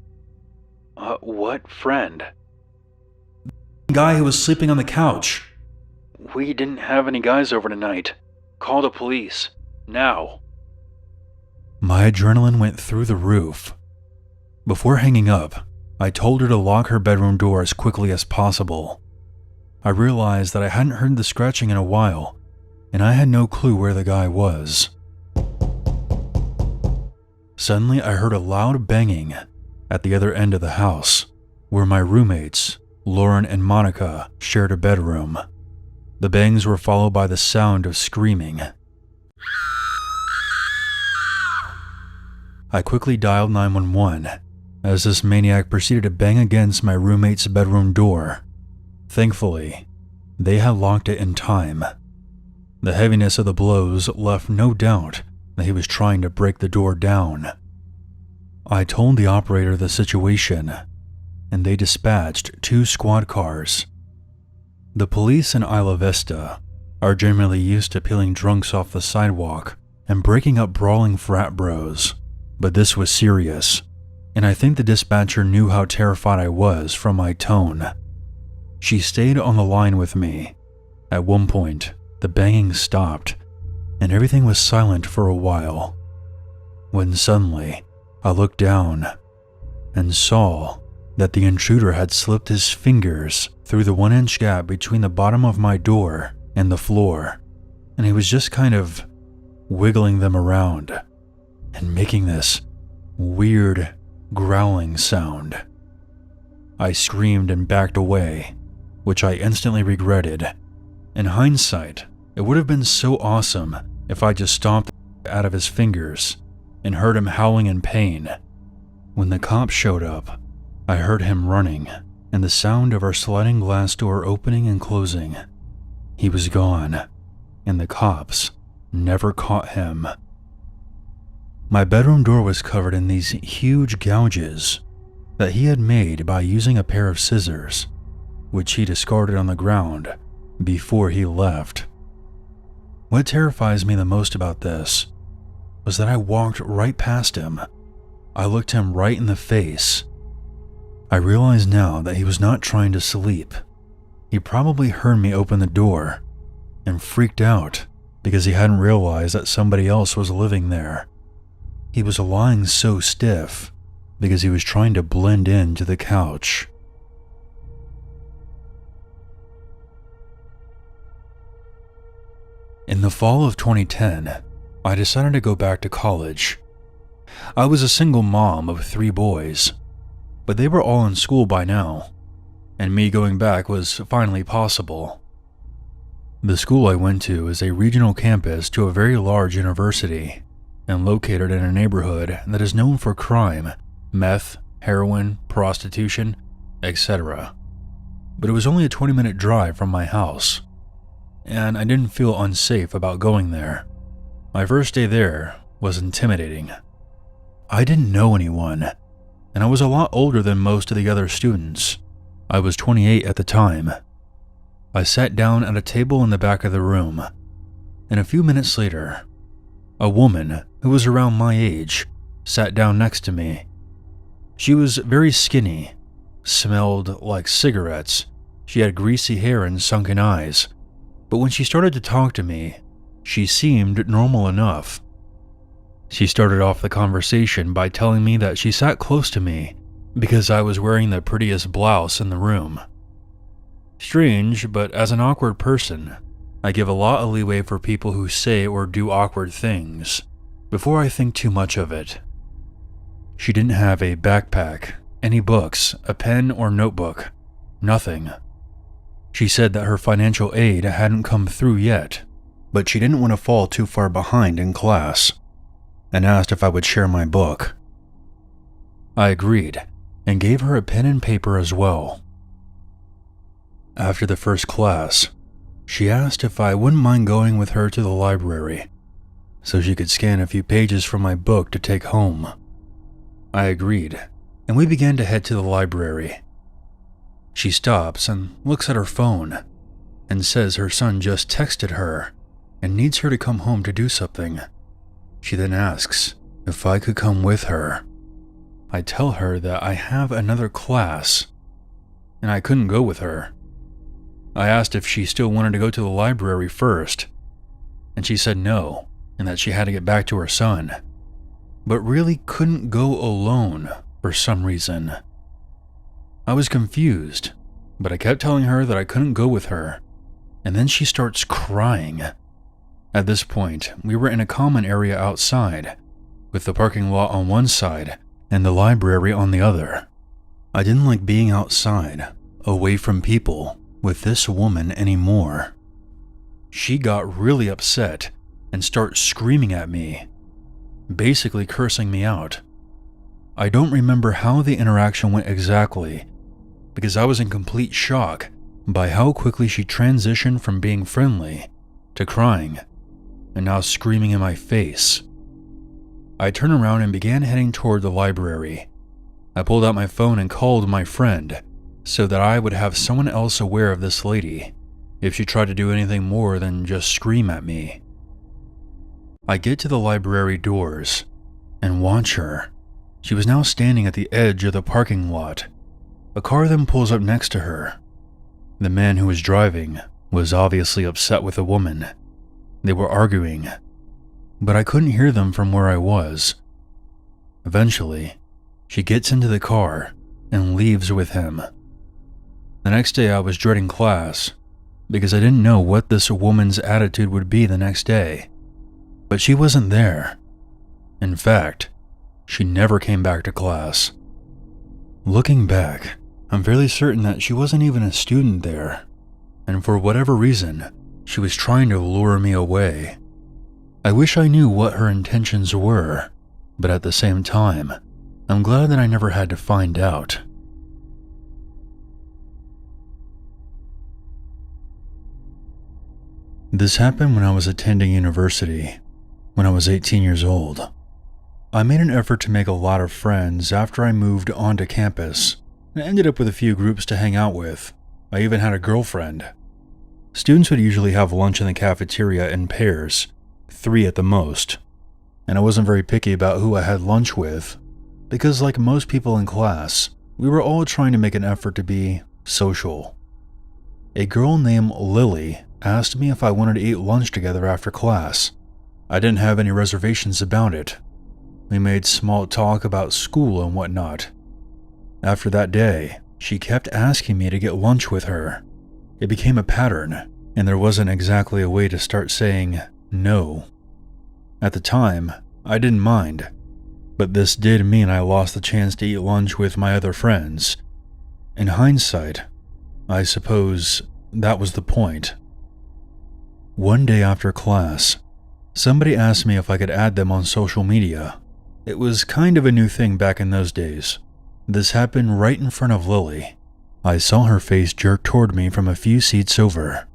What friend? The guy who was sleeping on the couch. We didn't have any guys over tonight. Call the police, now. My adrenaline went through the roof. Before hanging up, I told her to lock her bedroom door as quickly as possible. I realized that I hadn't heard the scratching in a while, and I had no clue where the guy was. Suddenly, I heard a loud banging at the other end of the house, where my roommates, Lauren and Monica, shared a bedroom. The bangs were followed by the sound of screaming. I quickly dialed 911 as this maniac proceeded to bang against my roommate's bedroom door. Thankfully, they had locked it in time. The heaviness of the blows left no doubt that he was trying to break the door down. I told the operator the situation, and they dispatched 2 squad cars. The police in Isla Vista are generally used to peeling drunks off the sidewalk and breaking up brawling frat bros, but this was serious, and I think the dispatcher knew how terrified I was from my tone. She stayed on the line with me. At one point, the banging stopped, and everything was silent for a while, when suddenly I looked down and saw that the intruder had slipped his fingers through the 1-inch gap between the bottom of my door and the floor, and he was just kind of wiggling them around and making this weird growling sound. I screamed and backed away, which I instantly regretted. In hindsight, it would have been so awesome if I just stomped out of his fingers and heard him howling in pain. When the cops showed up, I heard him running and the sound of our sliding glass door opening and closing. He was gone, and the cops never caught him. My bedroom door was covered in these huge gouges that he had made by using a pair of scissors, which he discarded on the ground before he left. What terrifies me the most about this was that I walked right past him. I looked him right in the face. I realize now that he was not trying to sleep. He probably heard me open the door and freaked out because he hadn't realized that somebody else was living there. He was lying so stiff because he was trying to blend into the couch. In the fall of 2010, I decided to go back to college. I was a single mom of 3 boys, but they were all in school by now, and me going back was finally possible. The school I went to is a regional campus to a very large university, and located in a neighborhood that is known for crime, meth, heroin, prostitution, etc. But it was only a 20-minute drive from my house, and I didn't feel unsafe about going there. My first day there was intimidating. I didn't know anyone, and I was a lot older than most of the other students. I was 28 at the time. I sat down at a table in the back of the room, and a few minutes later, a woman who was around my age sat down next to me. She was very skinny, smelled like cigarettes, she had greasy hair and sunken eyes, but when she started to talk to me, she seemed normal enough. She started off the conversation by telling me that she sat close to me because I was wearing the prettiest blouse in the room. Strange, but as an awkward person, I give a lot of leeway for people who say or do awkward things before I think too much of it. She didn't have a backpack, any books, a pen or notebook, nothing. She said that her financial aid hadn't come through yet, but she didn't want to fall too far behind in class, and asked if I would share my book. I agreed, and gave her a pen and paper as well. After the first class, she asked if I wouldn't mind going with her to the library, so she could scan a few pages from my book to take home. I agreed, and we began to head to the library. She stops and looks at her phone, and says her son just texted her and needs her to come home to do something. She then asks if I could come with her. I tell her that I have another class, and I couldn't go with her. I asked if she still wanted to go to the library first, and she said no, and that she had to get back to her son, but really couldn't go alone for some reason. I was confused, but I kept telling her that I couldn't go with her, and then she starts crying. At this point, we were in a common area outside, with the parking lot on one side and the library on the other. I didn't like being outside, away from people, with this woman anymore. She got really upset and started screaming at me, basically cursing me out. I don't remember how the interaction went exactly, because I was in complete shock by how quickly she transitioned from being friendly to crying, and now screaming in my face. I turned around and began heading toward the library. I pulled out my phone and called my friend so that I would have someone else aware of this lady if she tried to do anything more than just scream at me. I get to the library doors and watch her. She was now standing at the edge of the parking lot. A car then pulls up next to her. The man who was driving was obviously upset with the woman. They were arguing, but I couldn't hear them from where I was. Eventually, she gets into the car and leaves with him. The next day I was dreading class because I didn't know what this woman's attitude would be the next day. But she wasn't there. In fact, she never came back to class. Looking back, I'm fairly certain that she wasn't even a student there, and for whatever reason, she was trying to lure me away. I wish I knew what her intentions were, but at the same time, I'm glad that I never had to find out. This happened when I was attending university, when I was 18 years old. I made an effort to make a lot of friends after I moved onto campus, and ended up with a few groups to hang out with. I even had a girlfriend. Students would usually have lunch in the cafeteria in pairs, 3 at the most, and I wasn't very picky about who I had lunch with, because like most people in class, we were all trying to make an effort to be social. A girl named Lily asked me if I wanted to eat lunch together after class. I didn't have any reservations about it. We made small talk about school and whatnot. After that day, she kept asking me to get lunch with her. It became a pattern, and there wasn't exactly a way to start saying no. At the time, I didn't mind, but this did mean I lost the chance to eat lunch with my other friends. In hindsight, I suppose that was the point. One day after class, somebody asked me if I could add them on social media. It was kind of a new thing back in those days. This happened right in front of Lily. I saw her face jerk toward me from a few seats over.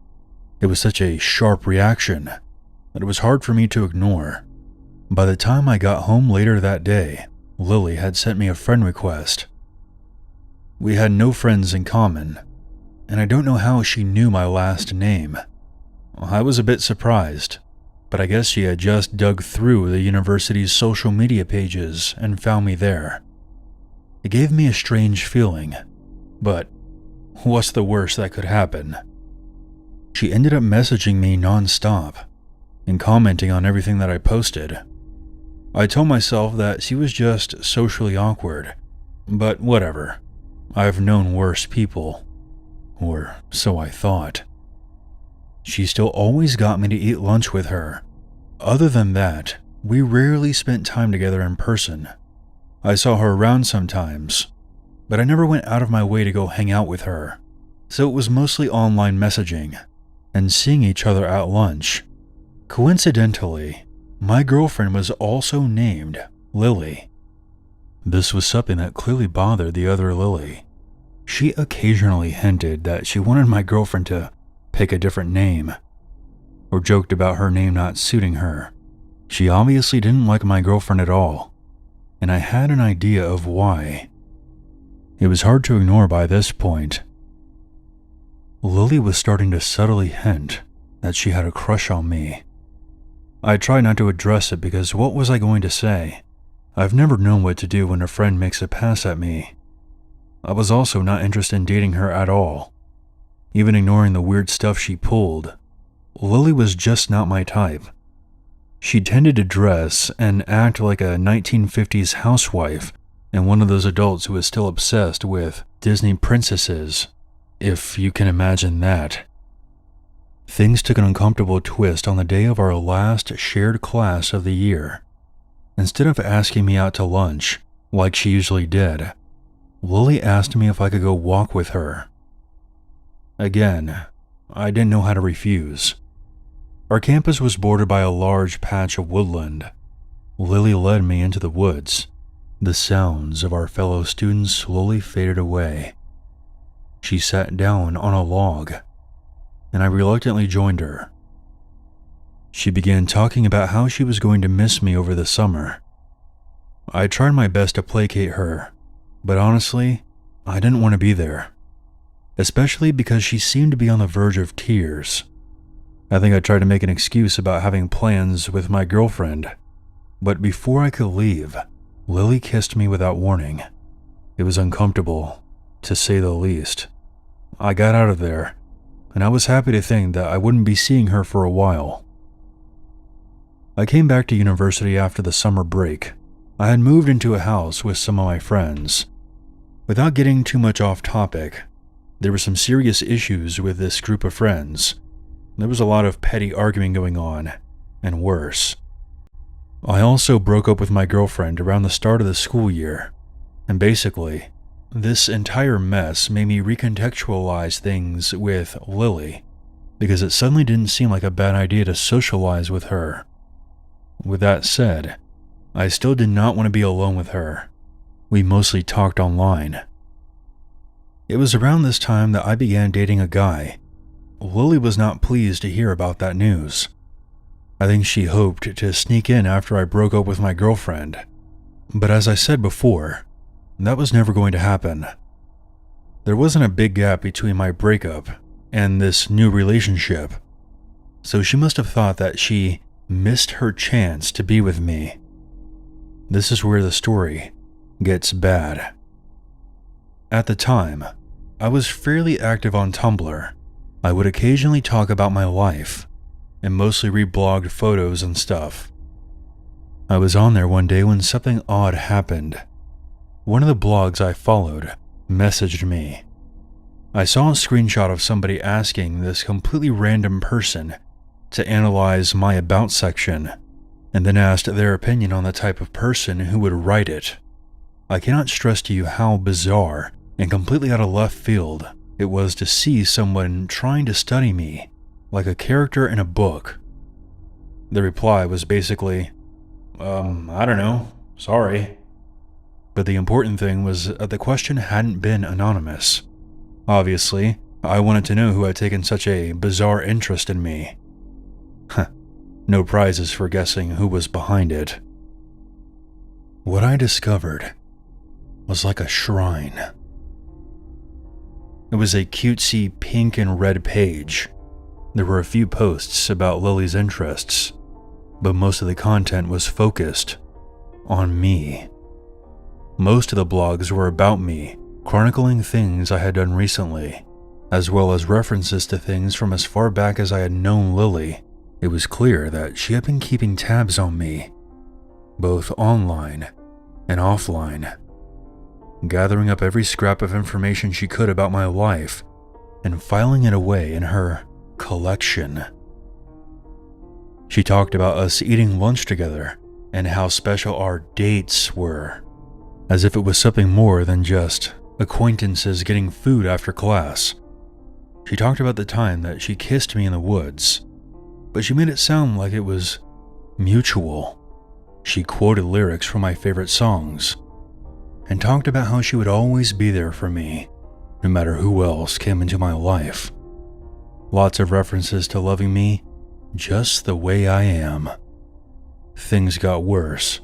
It was such a sharp reaction that it was hard for me to ignore. By the time I got home later that day, Lily had sent me a friend request. We had no friends in common, and I don't know how she knew my last name. I was a bit surprised, but I guess she had just dug through the university's social media pages and found me there. It gave me a strange feeling, but what's the worst that could happen? She ended up messaging me non-stop and commenting on everything that I posted. I told myself that she was just socially awkward, but whatever. I've known worse people, or so I thought. She still always got me to eat lunch with her. Other than that, we rarely spent time together in person. I saw her around sometimes, but I never went out of my way to go hang out with her, so it was mostly online messaging and seeing each other at lunch. Coincidentally, my girlfriend was also named Lily. This was something that clearly bothered the other Lily. She occasionally hinted that she wanted my girlfriend to pick a different name, or joked about her name not suiting her. She obviously didn't like my girlfriend at all, and I had an idea of why. It was hard to ignore by this point. Lily was starting to subtly hint that she had a crush on me. I tried not to address it because what was I going to say? I've never known what to do when a friend makes a pass at me. I was also not interested in dating her at all. Even ignoring the weird stuff she pulled, Lily was just not my type. She tended to dress and act like a 1950s housewife and one of those adults who is still obsessed with Disney princesses, if you can imagine that. Things took an uncomfortable twist on the day of our last shared class of the year. Instead of asking me out to lunch, like she usually did, Lily asked me if I could go walk with her. Again, I didn't know how to refuse. Our campus was bordered by a large patch of woodland. Lily led me into the woods. The sounds of our fellow students slowly faded away. She sat down on a log, and I reluctantly joined her. She began talking about how she was going to miss me over the summer. I tried my best to placate her, But honestly, I didn't want to be there, especially because she seemed to be on the verge of tears. I think I tried to make an excuse about having plans with my girlfriend, but before I could leave, Lily kissed me without warning. It was uncomfortable, to say the least. I got out of there, and I was happy to think that I wouldn't be seeing her for a while. I came back to university after the summer break. I had moved into a house with some of my friends. Without getting too much off topic, there were some serious issues with this group of friends. There was a lot of petty arguing going on, and worse. I also broke up with my girlfriend around the start of the school year, and basically, this entire mess made me recontextualize things with Lily, because it suddenly didn't seem like a bad idea to socialize with her. With that said, I still did not want to be alone with her. We mostly talked online. It was around this time that I began dating a guy. Lily was not pleased to hear about that news. I think she hoped to sneak in after I broke up with my girlfriend. But as I said before, that was never going to happen. There wasn't a big gap between my breakup and this new relationship, so she must have thought that she missed her chance to be with me. This is where the story gets bad. At the time, I was fairly active on Tumblr. I would occasionally talk about my life, and mostly reblogged photos and stuff. I was on there one day when something odd happened. One of the blogs I followed messaged me. I saw a screenshot of somebody asking this completely random person to analyze my about section, and then asked their opinion on the type of person who would write it. I cannot stress to you how bizarre and completely out of left field it was to see someone trying to study me like a character in a book. The reply was basically, I don't know, sorry. But the important thing was that the question hadn't been anonymous. Obviously, I wanted to know who had taken such a bizarre interest in me. No prizes for guessing who was behind it. What I discovered was like a shrine. It was a cutesy pink and red page. There were a few posts about Lily's interests, but most of the content was focused on me. Most of the blogs were about me, chronicling things I had done recently, as well as references to things from as far back as I had known Lily. It was clear that she had been keeping tabs on me, both online and offline, gathering up every scrap of information she could about my life and filing it away in her collection. She talked about us eating lunch together and how special our dates were, as if it was something more than just acquaintances getting food after class. She talked about the time that she kissed me in the woods, but she made it sound like it was mutual. She quoted lyrics from my favorite songs and talked about how she would always be there for me, no matter who else came into my life. Lots of references to loving me just the way I am. Things got worse.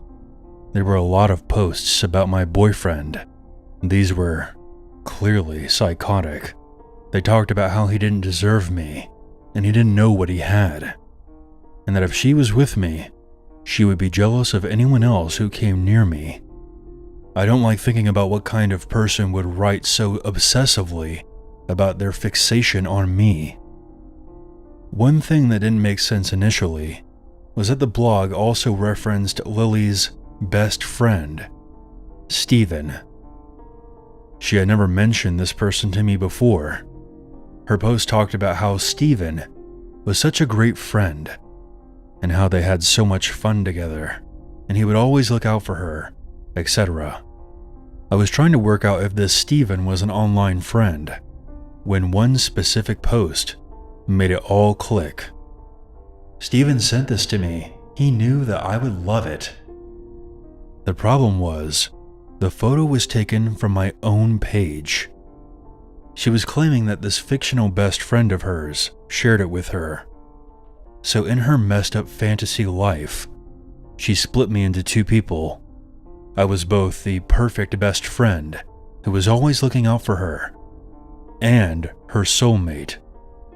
There were a lot of posts about my boyfriend. These were clearly psychotic. They talked about how he didn't deserve me, and he didn't know what he had, and that if she was with me, she would be jealous of anyone else who came near me. I don't like thinking about what kind of person would write so obsessively about their fixation on me. One thing that didn't make sense initially was that the blog also referenced Lily's best friend, Steven. She had never mentioned this person to me before. Her post talked about how Steven was such a great friend and how they had so much fun together, and he would always look out for her, etc. I was trying to work out if this Steven was an online friend, when one specific post made it all click. Steven sent this to me. He knew that I would love it. The problem was, the photo was taken from my own page. She was claiming that this fictional best friend of hers shared it with her. So in her messed up fantasy life, she split me into two people. I was both the perfect best friend who was always looking out for her, and her soulmate,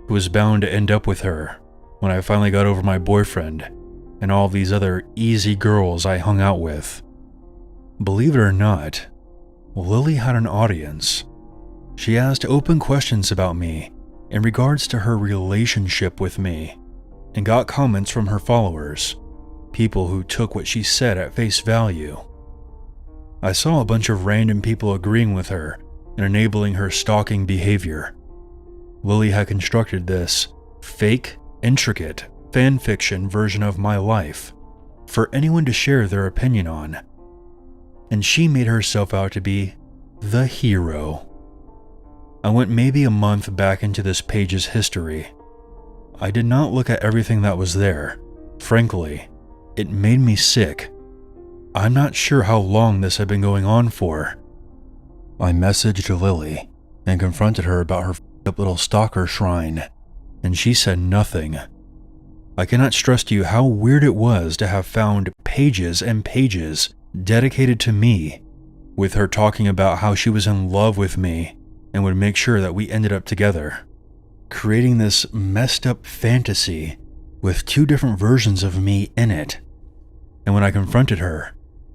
who was bound to end up with her when I finally got over my boyfriend and all these other easy girls I hung out with. Believe it or not, Lily had an audience. She asked open questions about me in regards to her relationship with me, and got comments from her followers, people who took what she said at face value. I saw a bunch of random people agreeing with her and enabling her stalking behavior. Lily had constructed this fake, intricate fanfiction version of my life for anyone to share their opinion on, and she made herself out to be the hero. I went maybe a month back into this page's history. I did not look at everything that was there. Frankly, it made me sick. I'm not sure how long this had been going on for. I messaged Lily and confronted her about her f***ed-up little stalker shrine, and she said nothing. I cannot stress to you how weird it was to have found pages and pages dedicated to me, with her talking about how she was in love with me and would make sure that we ended up together, creating this messed up fantasy with two different versions of me in it. And when I confronted her,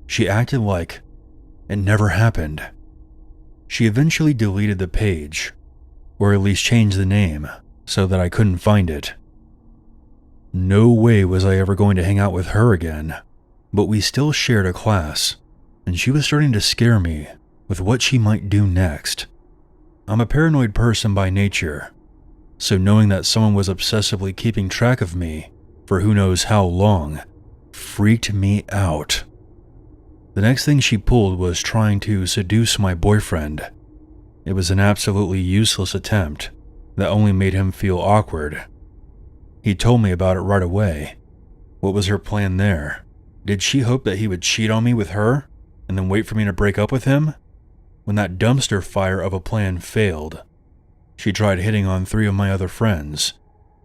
she acted like it never happened. She eventually deleted the page, or at least changed the name so that I couldn't find it. No way was I ever going to hang out with her again, but we still shared a class, and she was starting to scare me with what she might do next. I'm a paranoid person by nature, so knowing that someone was obsessively keeping track of me for who knows how long freaked me out. The next thing she pulled was trying to seduce my boyfriend. It was an absolutely useless attempt that only made him feel awkward. He told me about it right away. What was her plan there? Did she hope that he would cheat on me with her and then wait for me to break up with him? When that dumpster fire of a plan failed, she tried hitting on 3 of my other friends.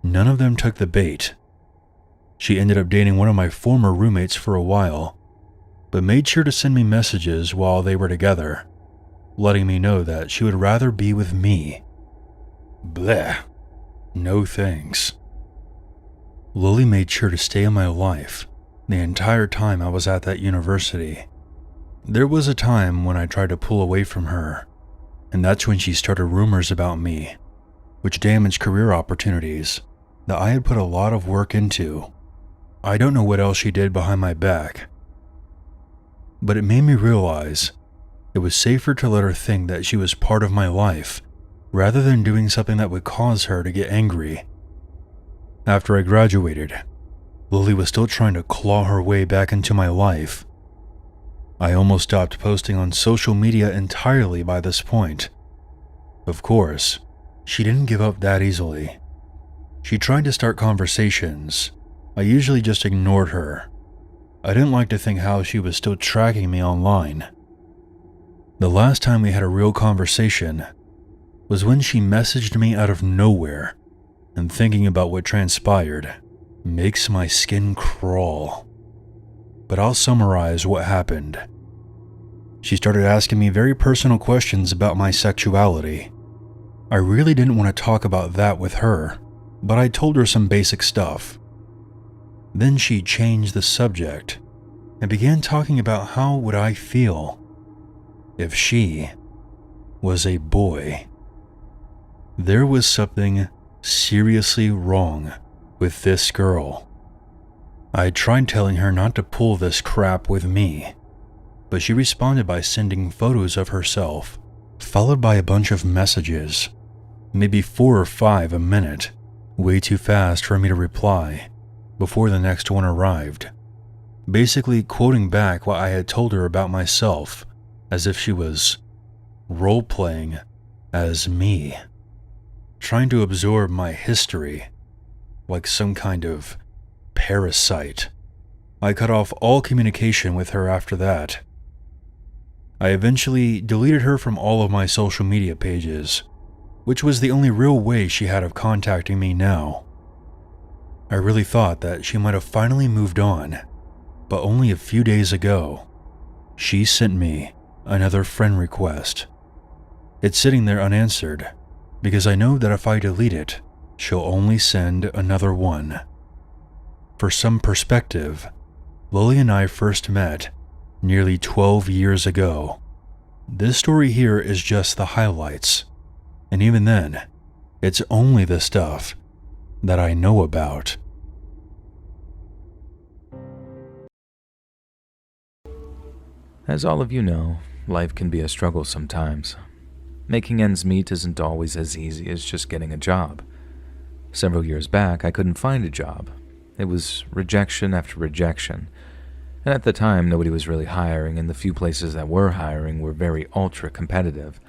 None of them took the bait. She ended up dating one of my former roommates for a while, but made sure to send me messages while they were together, letting me know that she would rather be with me. Bleh. No thanks. Lily made sure to stay in my life the entire time I was at that university. There was a time when I tried to pull away from her, and that's when she started rumors about me, which damaged career opportunities that I had put a lot of work into. I don't know what else she did behind my back, but it made me realize it was safer to let her think that she was part of my life rather than doing something that would cause her to get angry. After I graduated, Lily was still trying to claw her way back into my life. I almost stopped posting on social media entirely by this point. Of course, she didn't give up that easily. She tried to start conversations. I usually just ignored her. I didn't like to think how she was still tracking me online. The last time we had a real conversation was when she messaged me out of nowhere, and thinking about what transpired makes my skin crawl. But I'll summarize what happened. She started asking me very personal questions about my sexuality. I really didn't want to talk about that with her, but I told her some basic stuff. Then she changed the subject and began talking about how would I feel if she was a boy. There was something seriously wrong with this girl. I tried telling her not to pull this crap with me, but she responded by sending photos of herself, followed by a bunch of messages, maybe 4 or 5 a minute, way too fast for me to reply before the next one arrived, basically quoting back what I had told her about myself as if she was role-playing as me, trying to absorb my history like some kind of parasite. I cut off all communication with her after that. I eventually deleted her from all of my social media pages, which was the only real way she had of contacting me now. I really thought that she might have finally moved on, but only a few days ago, she sent me another friend request It's sitting there unanswered because I know that if I delete it, she'll only send another one. For some perspective, Lily and I first met nearly 12 years ago. This story here is just the highlights, and even then, it's only the stuff that I know about. As all of you know, life can be a struggle sometimes. Making ends meet isn't always as easy as just getting a job. Several years back, I couldn't find a job. It was rejection after rejection. And at the time, nobody was really hiring, and the few places that were hiring were very ultra-competitive.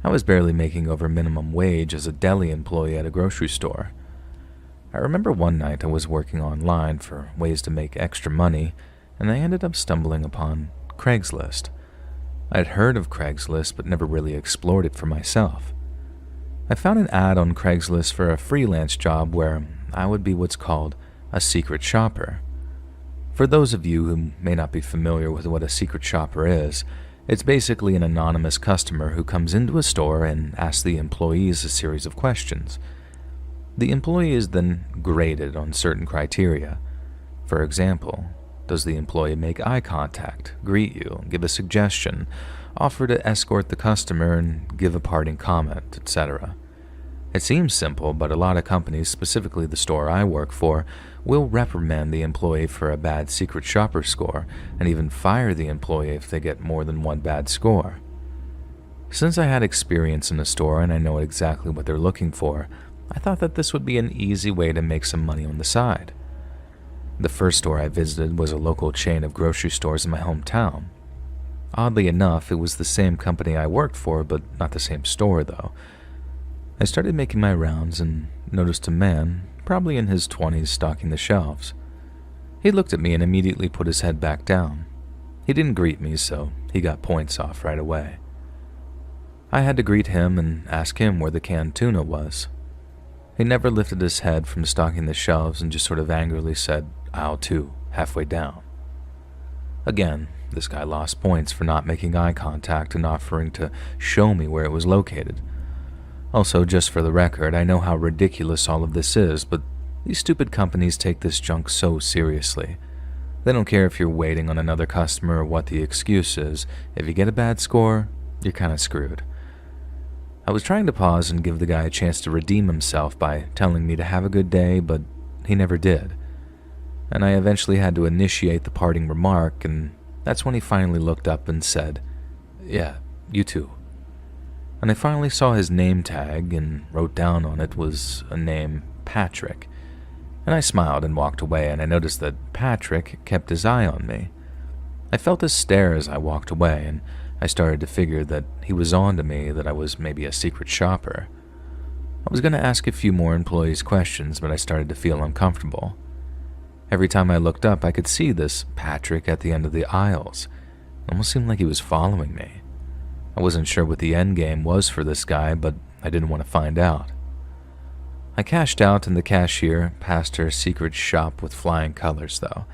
I was barely making over minimum wage as a deli employee at a grocery store. I remember one night I was working online for ways to make extra money, and I ended up stumbling upon Craigslist. I'd heard of Craigslist but never really explored it for myself. I found an ad on Craigslist for a freelance job where I would be what's called a secret shopper. For those of you who may not be familiar with what a secret shopper is, it's basically an anonymous customer who comes into a store and asks the employees a series of questions. The employee is then graded on certain criteria. For example, does the employee make eye contact, greet you, give a suggestion, offer to escort the customer, and give a parting comment, etc.? It seems simple, but a lot of companies, specifically the store I work for, will reprimand the employee for a bad secret shopper score and even fire the employee if they get more than one bad score. Since I had experience in a store and I know exactly what they're looking for, I thought that this would be an easy way to make some money on the side. The first store I visited was a local chain of grocery stores in my hometown. Oddly enough, it was the same company I worked for, but not the same store though. I started making my rounds and noticed a man, probably in his 20s, stocking the shelves. He looked at me and immediately put his head back down. He didn't greet me, so he got points off right away. I had to greet him and ask him where the canned tuna was. He never lifted his head from stocking the shelves and just sort of angrily said, "Aisle 2, halfway down." Again, this guy lost points for not making eye contact and offering to show me where it was located. Also, just for the record, I know how ridiculous all of this is, but these stupid companies take this junk so seriously. They don't care if you're waiting on another customer or what the excuse is. If you get a bad score, you're kind of screwed. I was trying to pause and give the guy a chance to redeem himself by telling me to have a good day, but he never did. And I eventually had to initiate the parting remark, and that's when he finally looked up and said, "Yeah, you too." And I finally saw his name tag and wrote down on it was a name, Patrick. And I smiled and walked away, and I noticed that Patrick kept his eye on me. I felt his stare as I walked away, and I started to figure that he was on to me, that I was maybe a secret shopper. I was going to ask a few more employees questions, but I started to feel uncomfortable. Every time I looked up, I could see this Patrick at the end of the aisles. It almost seemed like he was following me. I wasn't sure what the end game was for this guy, but I didn't want to find out. I cashed out, and the cashier passed her secret shop with flying colors, though.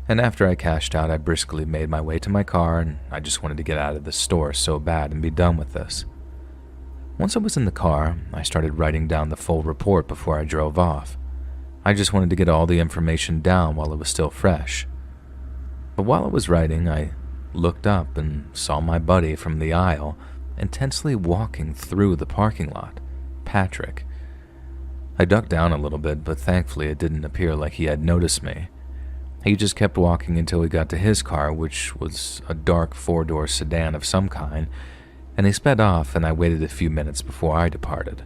And after I cashed out, I briskly made my way to my car, and I just wanted to get out of the store so bad and be done with this. Once I was in the car, I started writing down the full report before I drove off. I just wanted to get all the information down while it was still fresh. But while I was writing, I looked up and saw my buddy from the aisle intensely walking through the parking lot, Patrick. I ducked down a little bit, but thankfully it didn't appear like he had noticed me. He just kept walking until he got to his car, which was a dark 4-door sedan of some kind, and he sped off, and I waited a few minutes before I departed.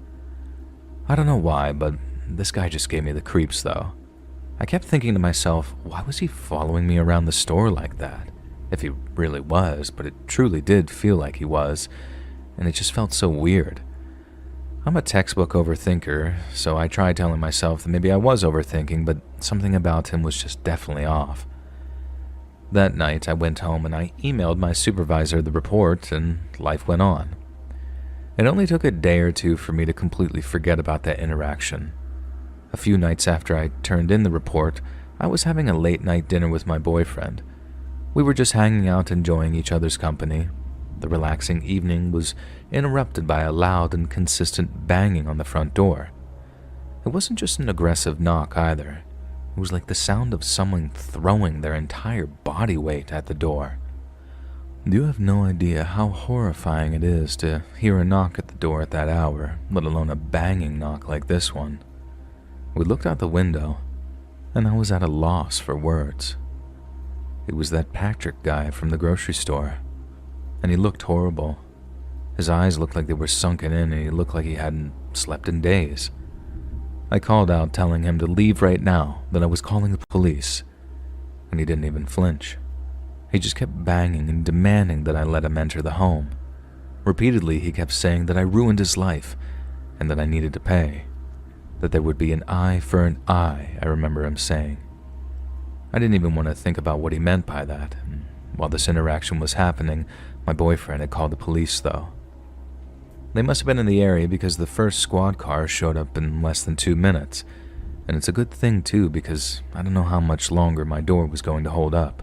I don't know why, but this guy just gave me the creeps though. I kept thinking to myself, why was he following me around the store like that? If he really was, but it truly did feel like he was, and it just felt so weird. I'm a textbook overthinker, so I tried telling myself that maybe I was overthinking, but something about him was just definitely off. That night, I went home and I emailed my supervisor the report, and life went on. It only took a day or two for me to completely forget about that interaction. A few nights after I turned in the report, I was having a late-night dinner with my boyfriend. We were just hanging out, enjoying each other's company. The relaxing evening was interrupted by a loud and consistent banging on the front door. It wasn't just an aggressive knock either. It was like the sound of someone throwing their entire body weight at the door. You have no idea how horrifying it is to hear a knock at the door at that hour, let alone a banging knock like this one. We looked out the window, and I was at a loss for words. It was that Patrick guy from the grocery store, and he looked horrible. His eyes looked like they were sunken in, and he looked like he hadn't slept in days. I called out telling him to leave right now, that I was calling the police, and he didn't even flinch. He just kept banging and demanding that I let him enter the home. Repeatedly, he kept saying that I ruined his life and that I needed to pay, that there would be an eye for an eye, I remember him saying. I didn't even want to think about what he meant by that. While this interaction was happening, my boyfriend had called the police, though. They must have been in the area because the first squad car showed up in less than 2 minutes, and it's a good thing too because I don't know how much longer my door was going to hold up.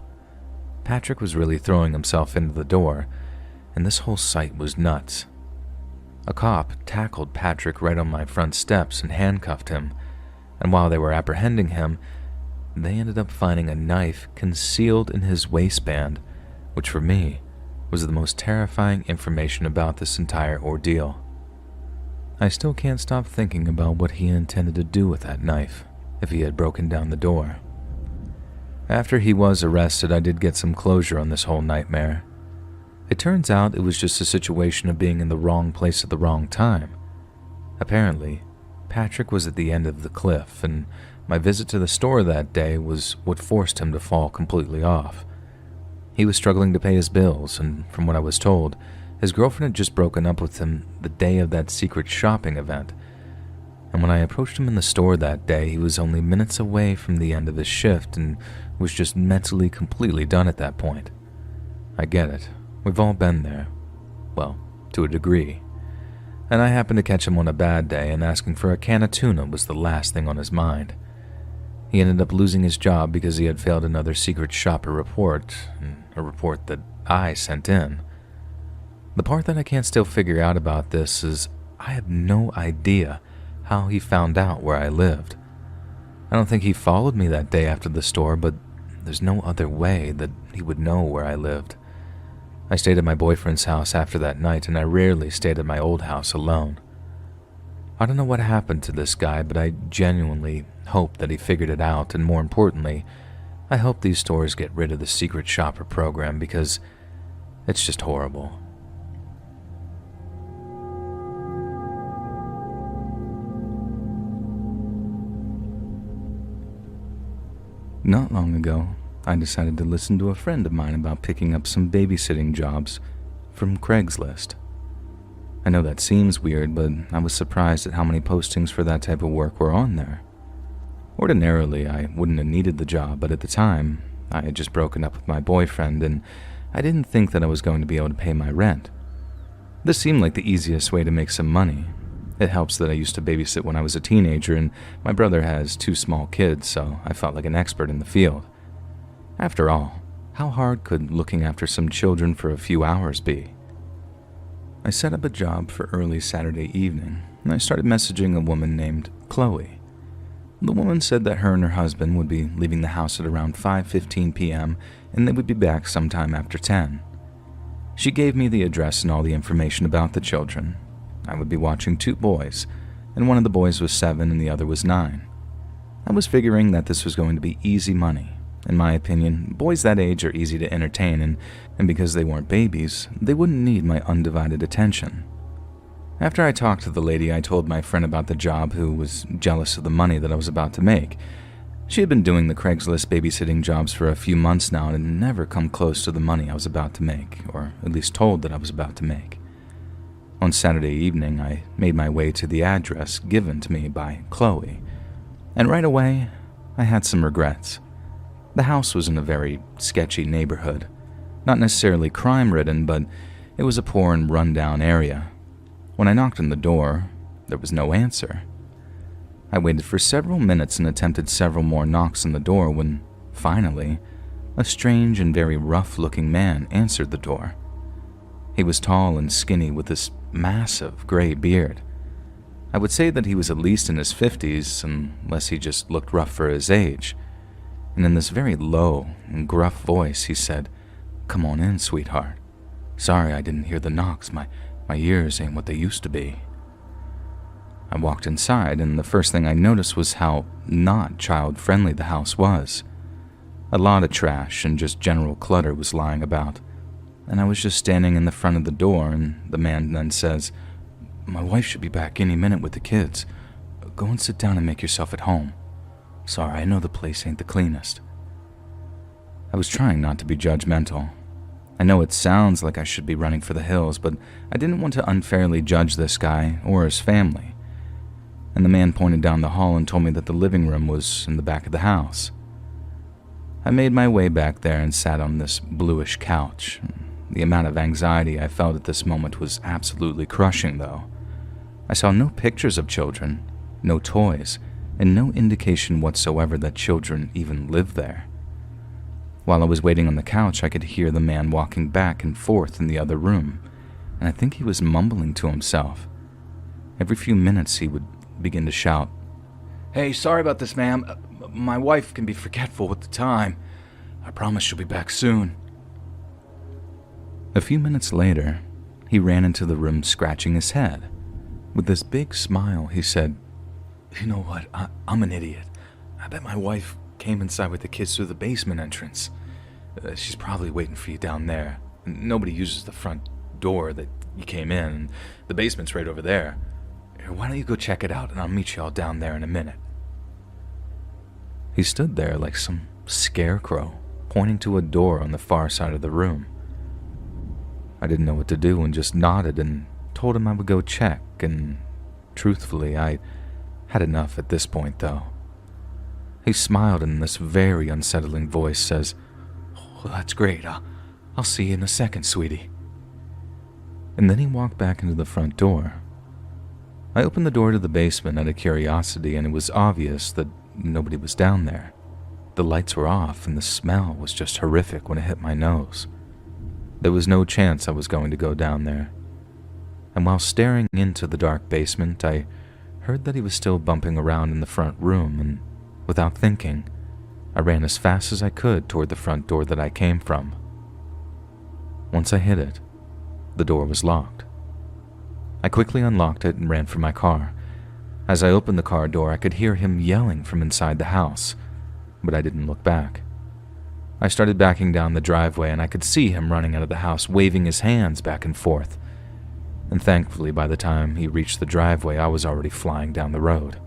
Patrick was really throwing himself into the door, and this whole sight was nuts. A cop tackled Patrick right on my front steps and handcuffed him, and while they were apprehending him, they ended up finding a knife concealed in his waistband, which for me was the most terrifying information about this entire ordeal. I still can't stop thinking about what he intended to do with that knife if he had broken down the door. After he was arrested, I did get some closure on this whole nightmare. It turns out it was just a situation of being in the wrong place at the wrong time. Apparently, Patrick was at the end of the cliff, and my visit to the store that day was what forced him to fall completely off. He was struggling to pay his bills, and from what I was told, his girlfriend had just broken up with him the day of that secret shopping event. And when I approached him in the store that day, he was only minutes away from the end of his shift and was just mentally completely done at that point. I get it. We've all been there. Well, to a degree. And I happened to catch him on a bad day, and asking for a can of tuna was the last thing on his mind. He ended up losing his job because he had failed another secret shopper report, a report that I sent in. The part that I can't still figure out about this is I have no idea how he found out where I lived. I don't think he followed me that day after the store, but there's no other way that he would know where I lived. I stayed at my boyfriend's house after that night, and I rarely stayed at my old house alone. I don't know what happened to this guy, but I genuinely hope that he figured it out, and more importantly, I hope these stores get rid of the secret shopper program because it's just horrible. Not long ago, I decided to listen to a friend of mine about picking up some babysitting jobs from Craigslist. I know that seems weird, but I was surprised at how many postings for that type of work were on there. Ordinarily, I wouldn't have needed the job, but at the time, I had just broken up with my boyfriend, and I didn't think that I was going to be able to pay my rent. This seemed like the easiest way to make some money. It helps that I used to babysit when I was a teenager, and my brother has 2 small kids, so I felt like an expert in the field. After all, how hard could looking after some children for a few hours be? I set up a job for early Saturday evening, and I started messaging a woman named Chloe. The woman said that her and her husband would be leaving the house at around 5:15 p.m. and they would be back sometime after 10. She gave me the address and all the information about the children. I would be watching 2 boys, and one of the boys was 7 and the other was 9. I was figuring that this was going to be easy money. In my opinion, boys that age are easy to entertain, and because they weren't babies, they wouldn't need my undivided attention. After I talked to the lady, I told my friend about the job, who was jealous of the money that I was about to make. She had been doing the Craigslist babysitting jobs for a few months now and had never come close to the money I was about to make, or at least told that I was about to make. On Saturday evening, I made my way to the address given to me by Chloe, and right away, I had some regrets. The house was in a very sketchy neighborhood. Not necessarily crime-ridden, but it was a poor and run-down area. When I knocked on the door, there was no answer. I waited for several minutes and attempted several more knocks on the door when, finally, a strange and very rough-looking man answered the door. He was tall and skinny with this massive gray beard. I would say that he was at least in his 50s, unless he just looked rough for his age. And in this very low and gruff voice, he said, "Come on in, sweetheart. Sorry I didn't hear the knocks. My ears ain't what they used to be." I walked inside, and the first thing I noticed was how not child-friendly the house was. A lot of trash and just general clutter was lying about, and I was just standing in the front of the door, and the man then says, "My wife should be back any minute with the kids. Go and sit down and make yourself at home. Sorry, I know the place ain't the cleanest." I was trying not to be judgmental. I know it sounds like I should be running for the hills, but I didn't want to unfairly judge this guy or his family. And the man pointed down the hall and told me that the living room was in the back of the house. I made my way back there and sat on this bluish couch. The amount of anxiety I felt at this moment was absolutely crushing, though. I saw no pictures of children, no toys, and no indication whatsoever that children even lived there. While I was waiting on the couch, I could hear the man walking back and forth in the other room, and I think he was mumbling to himself. Every few minutes he would begin to shout, "Hey, sorry about this, ma'am. My wife can be forgetful with the time. I promise she'll be back soon." A few minutes later, he ran into the room scratching his head. With this big smile, he said, "You know what? I'm an idiot. I bet my wife came inside with the kids through the basement entrance. She's probably waiting for you down there. Nobody uses the front door that you came in, and the basement's right over there. Why don't you go check it out, and I'll meet you all down there in a minute." He stood there like some scarecrow, pointing to a door on the far side of the room. I didn't know what to do and just nodded and told him I would go check, and truthfully, I had enough at this point, though. He smiled and in this very unsettling voice says, "Oh, that's great. I'll see you in a second, sweetie." And then he walked back into the front door. I opened the door to the basement out of curiosity, and it was obvious that nobody was down there. The lights were off, and the smell was just horrific when it hit my nose. There was no chance I was going to go down there. And while staring into the dark basement, I heard that he was still bumping around in the front room, and without thinking, I ran as fast as I could toward the front door that I came from. Once I hit it, the door was locked. I quickly unlocked it and ran for my car. As I opened the car door, I could hear him yelling from inside the house, but I didn't look back. I started backing down the driveway, and I could see him running out of the house, waving his hands back and forth. And thankfully, by the time he reached the driveway, I was already flying down the road.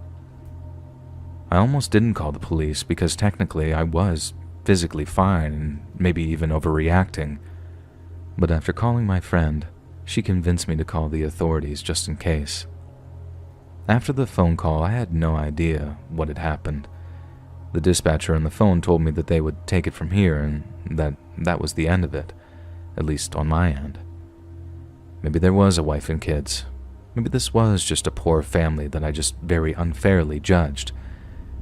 I almost didn't call the police because technically I was physically fine and maybe even overreacting. But after calling my friend, she convinced me to call the authorities just in case. After the phone call, I had no idea what had happened. The dispatcher on the phone told me that they would take it from here and that was the end of it, at least on my end. Maybe there was a wife and kids. Maybe this was just a poor family that I just very unfairly judged.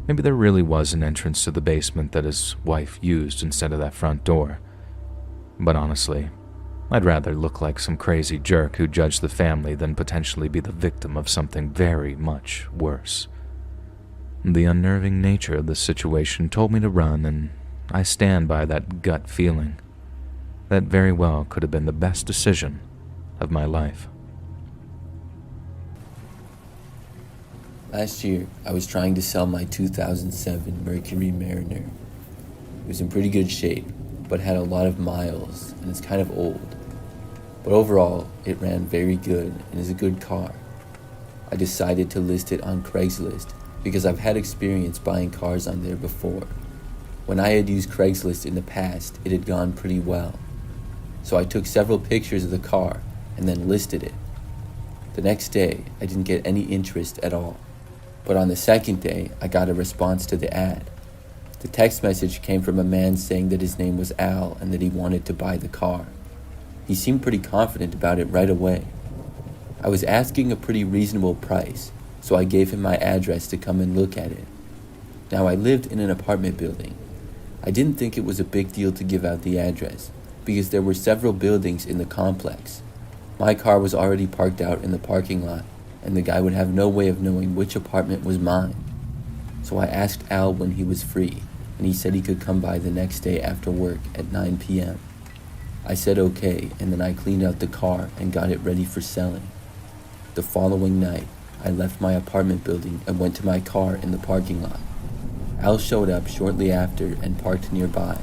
Maybe there really was an entrance to the basement that his wife used instead of that front door. But honestly, I'd rather look like some crazy jerk who judged the family than potentially be the victim of something very much worse. The unnerving nature of the situation told me to run, and I stand by that gut feeling. That very well could have been the best decision of my life. Last year, I was trying to sell my 2007 Mercury Mariner. It was in pretty good shape, but had a lot of miles, and it's kind of old. But overall, it ran very good and is a good car. I decided to list it on Craigslist because I've had experience buying cars on there before. When I had used Craigslist in the past, it had gone pretty well. So I took several pictures of the car and then listed it. The next day, I didn't get any interest at all. But on the second day, I got a response to the ad. The text message came from a man saying that his name was Al and that he wanted to buy the car. He seemed pretty confident about it right away. I was asking a pretty reasonable price, so I gave him my address to come and look at it. Now, I lived in an apartment building. I didn't think it was a big deal to give out the address, because there were several buildings in the complex, My car was already parked out in the parking lot, and the guy would have no way of knowing which apartment was mine. So I asked Al when he was free, and he said he could come by the next day after work at 9 p.m. I said okay, and then I cleaned out the car and got it ready for selling. The following night, I left my apartment building and went to my car in the parking lot. Al showed up shortly after and parked nearby.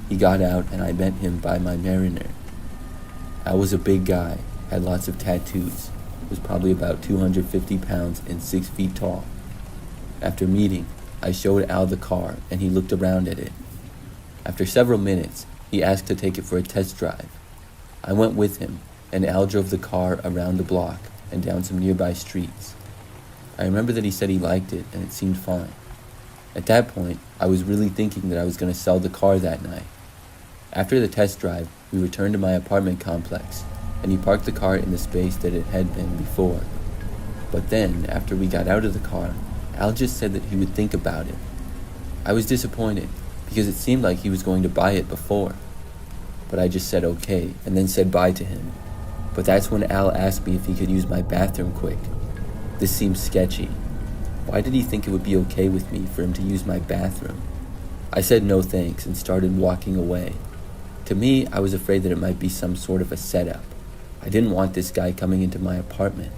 He got out and I met him by my Mariner. Al was a big guy, had lots of tattoos, was probably about 250 pounds and 6 feet tall. After meeting, I showed Al the car and he looked around at it. After several minutes, he asked to take it for a test drive. I went with him, and Al drove the car around the block and down some nearby streets. I remember that he said he liked it and it seemed fine. At that point, I was really thinking that I was going to sell the car that night. After the test drive, we returned to my apartment complex, and he parked the car in the space that it had been before. But then, after we got out of the car, Al just said that he would think about it. I was disappointed, because it seemed like he was going to buy it before. But I just said okay, and then said bye to him. But that's when Al asked me if he could use my bathroom quick. This seemed sketchy. Why did he think it would be okay with me for him to use my bathroom? I said no thanks and started walking away. To me, I was afraid that it might be some sort of a setup. I didn't want this guy coming into my apartment.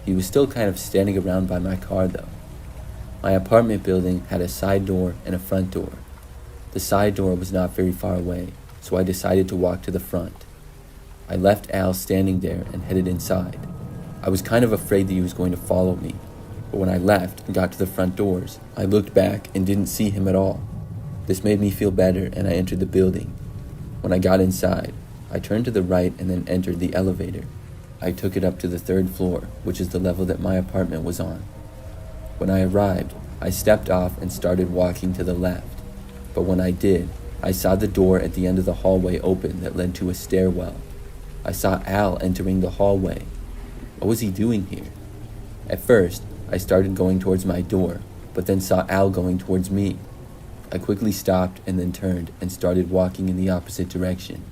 He was still kind of standing around by my car though. My apartment building had a side door and a front door. The side door was not very far away, so I decided to walk to the front. I left Al standing there and headed inside. I was kind of afraid that he was going to follow me, but when I left and got to the front doors, I looked back and didn't see him at all. This made me feel better and I entered the building. When I got inside, I turned to the right and then entered the elevator. I took it up to the 3rd floor, which is the level that my apartment was on. When I arrived, I stepped off and started walking to the left. But when I did, I saw the door at the end of the hallway open that led to a stairwell. I saw Al entering the hallway. What was he doing here? At first, I started going towards my door, but then saw Al going towards me. I quickly stopped and then turned and started walking in the opposite direction.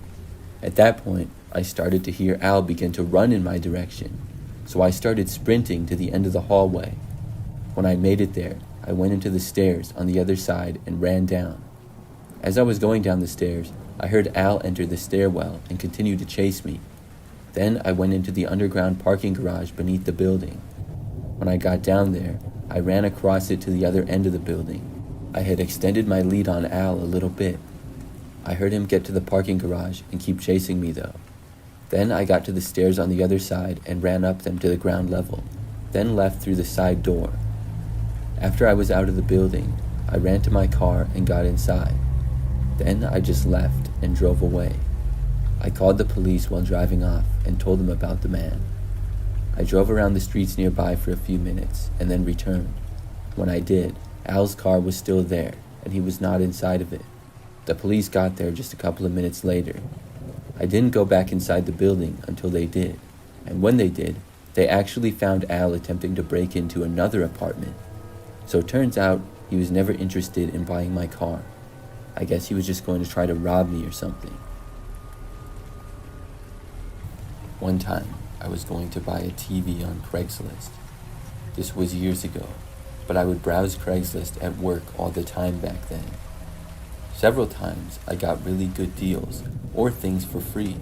At that point, I started to hear Al begin to run in my direction, so I started sprinting to the end of the hallway. When I made it there, I went into the stairs on the other side and ran down. As I was going down the stairs, I heard Al enter the stairwell and continue to chase me. Then I went into the underground parking garage beneath the building. When I got down there, I ran across it to the other end of the building. I had extended my lead on Al a little bit. I heard him get to the parking garage and keep chasing me though. Then I got to the stairs on the other side and ran up them to the ground level, then left through the side door. After I was out of the building, I ran to my car and got inside. Then I just left and drove away. I called the police while driving off and told them about the man. I drove around the streets nearby for a few minutes and then returned. When I did, Al's car was still there and he was not inside of it. The police got there just a couple of minutes later. I didn't go back inside the building until they did, and when they did, they actually found Al attempting to break into another apartment. So it turns out he was never interested in buying my car. I guess he was just going to try to rob me or something. One time, I was going to buy a TV on Craigslist. This was years ago, but I would browse Craigslist at work all the time back then. Several times, I got really good deals or things for free.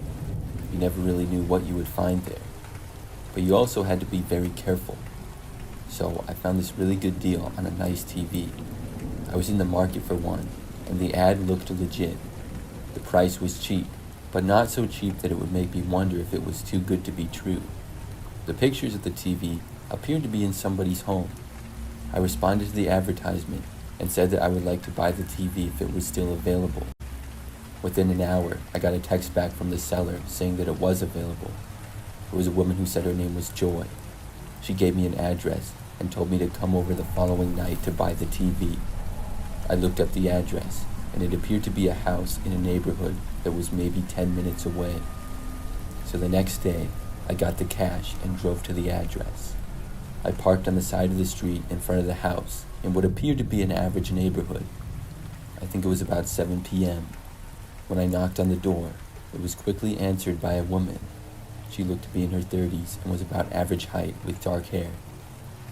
You never really knew what you would find there. But you also had to be very careful. So I found this really good deal on a nice TV. I was in the market for one, and the ad looked legit. The price was cheap, but not so cheap that it would make me wonder if it was too good to be true. The pictures of the TV appeared to be in somebody's home. I responded to the advertisement and said that I would like to buy the TV if it was still available. Within an hour, I got a text back from the seller saying that it was available. It was a woman who said her name was Joy. She gave me an address and told me to come over the following night to buy the TV. I looked up the address, and it appeared to be a house in a neighborhood that was maybe 10 minutes away. So the next day, I got the cash and drove to the address. I parked on the side of the street in front of the house in what appeared to be an average neighborhood. I think it was about 7 p.m. When I knocked on the door, it was quickly answered by a woman. She looked to be in her 30s and was about average height with dark hair.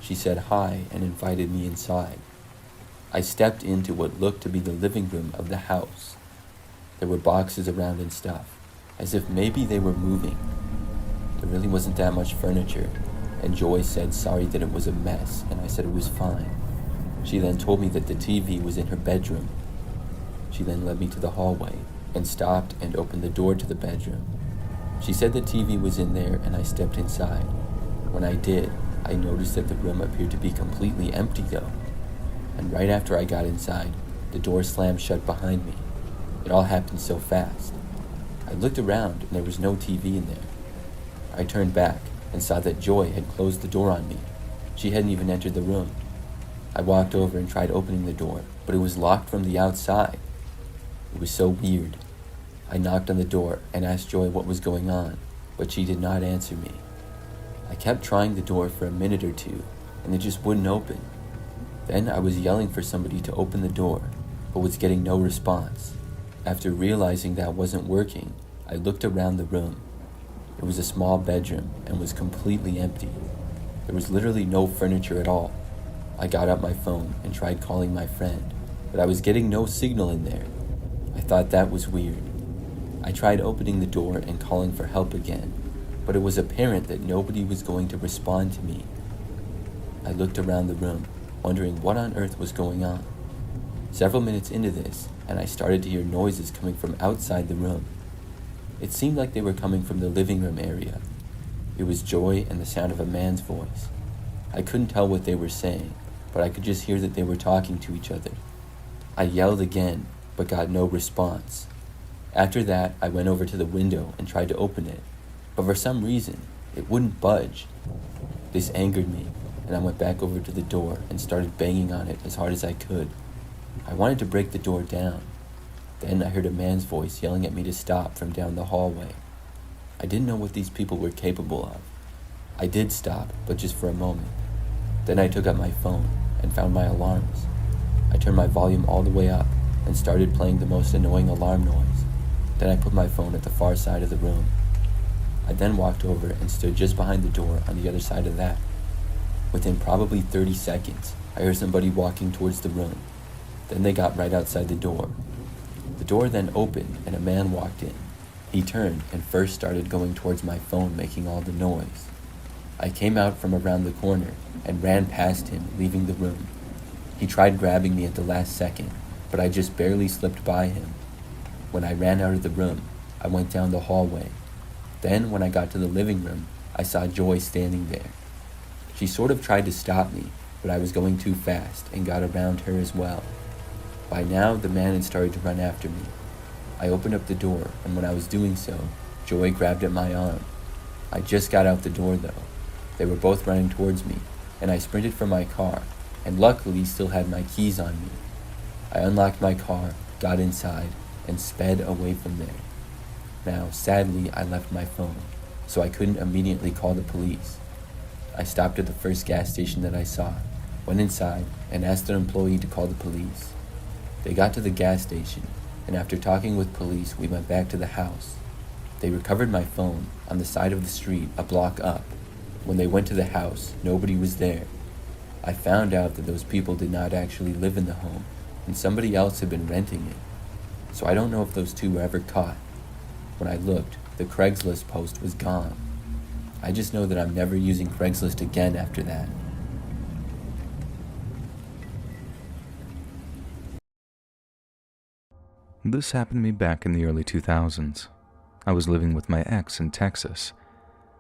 She said hi and invited me inside. I stepped into what looked to be the living room of the house. There were boxes around and stuff, as if maybe they were moving. There really wasn't that much furniture, and Joy said sorry that it was a mess, and I said it was fine. She then told me that the TV was in her bedroom. She then led me to the hallway and stopped and opened the door to the bedroom. She said the TV was in there and I stepped inside. When I did, I noticed that the room appeared to be completely empty though. And right after I got inside, the door slammed shut behind me. It all happened so fast. I looked around and there was no TV in there. I turned back and saw that Joy had closed the door on me. She hadn't even entered the room. I walked over and tried opening the door, but it was locked from the outside. It was so weird. I knocked on the door and asked Joy what was going on, but she did not answer me. I kept trying the door for a minute or two, and it just wouldn't open. Then I was yelling for somebody to open the door, but was getting no response. After realizing that wasn't working, I looked around the room. It was a small bedroom and was completely empty. There was literally no furniture at all. I got out my phone and tried calling my friend, but I was getting no signal in there. I thought that was weird. I tried opening the door and calling for help again, but it was apparent that nobody was going to respond to me. I looked around the room, wondering what on earth was going on. Several minutes into this, and I started to hear noises coming from outside the room. It seemed like they were coming from the living room area. It was Joy and the sound of a man's voice. I couldn't tell what they were saying, but I could just hear that they were talking to each other. I yelled again, but got no response. After that, I went over to the window and tried to open it, but for some reason, it wouldn't budge. This angered me, and I went back over to the door and started banging on it as hard as I could. I wanted to break the door down. Then I heard a man's voice yelling at me to stop from down the hallway. I didn't know what these people were capable of. I did stop, but just for a moment. Then I took out my phone and found my alarms. I turned my volume all the way up and started playing the most annoying alarm noise. Then I put my phone at the far side of the room. I then walked over and stood just behind the door on the other side of that. Within probably 30 seconds, I heard somebody walking towards the room. Then they got right outside the door. The door then opened and a man walked in. He turned and first started going towards my phone, making all the noise. I came out from around the corner and ran past him, leaving the room. He tried grabbing me at the last second, but I just barely slipped by him. When I ran out of the room, I went down the hallway. Then, when I got to the living room, I saw Joy standing there. She sort of tried to stop me, but I was going too fast and got around her as well. By now, the man had started to run after me. I opened up the door, and when I was doing so, Joy grabbed at my arm. I just got out the door though. They were both running towards me, and I sprinted for my car, and luckily still had my keys on me. I unlocked my car, got inside, and sped away from there. Now, sadly, I left my phone, so I couldn't immediately call the police. I stopped at the first gas station that I saw, went inside, and asked an employee to call the police. They got to the gas station, and after talking with police, we went back to the house. They recovered my phone on the side of the street a block up. When they went to the house, nobody was there. I found out that those people did not actually live in the home, and somebody else had been renting it. So I don't know if those two were ever caught. When I looked, the Craigslist post was gone. I just know that I'm never using Craigslist again after that. This happened to me back in the early 2000s. I was living with my ex in Texas.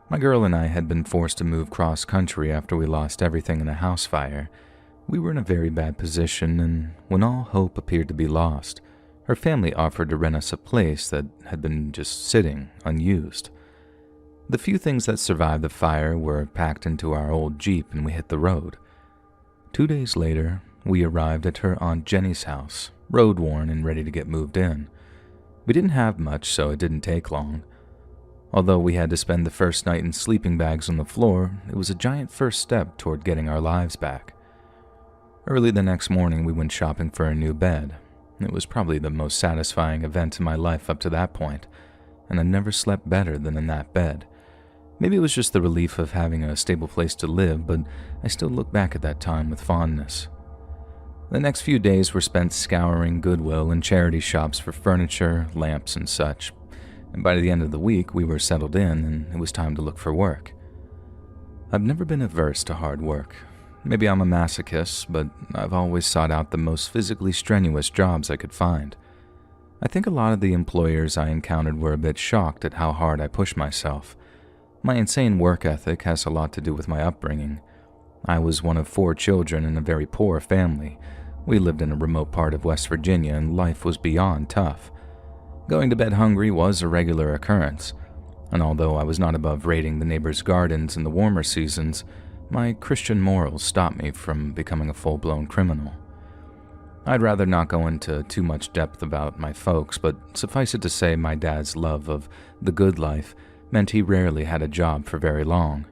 My girl and I had been forced to move cross-country after we lost everything in a house fire. We were in a very bad position, and when all hope appeared to be lost, her family offered to rent us a place that had been just sitting, unused. The few things that survived the fire were packed into our old Jeep and we hit the road. 2 days later, we arrived at her Aunt Jenny's house, road-worn and ready to get moved in. We didn't have much, so it didn't take long. Although we had to spend the first night in sleeping bags on the floor, it was a giant first step toward getting our lives back. Early the next morning, we went shopping for a new bed. It was probably the most satisfying event in my life up to that point, and I never slept better than in that bed. Maybe it was just the relief of having a stable place to live, but I still look back at that time with fondness. The next few days were spent scouring Goodwill and charity shops for furniture, lamps, and such, and by the end of the week we were settled in and it was time to look for work. I've never been averse to hard work. Maybe I'm a masochist, but I've always sought out the most physically strenuous jobs I could find. I think a lot of the employers I encountered were a bit shocked at how hard I pushed myself. My insane work ethic has a lot to do with my upbringing. I was one of 4 children in a very poor family. We lived in a remote part of West Virginia and life was beyond tough. Going to bed hungry was a regular occurrence, and although I was not above raiding the neighbors' gardens in the warmer seasons, my Christian morals stopped me from becoming a full-blown criminal. I'd rather not go into too much depth about my folks, but suffice it to say my dad's love of the good life meant he rarely had a job for very long.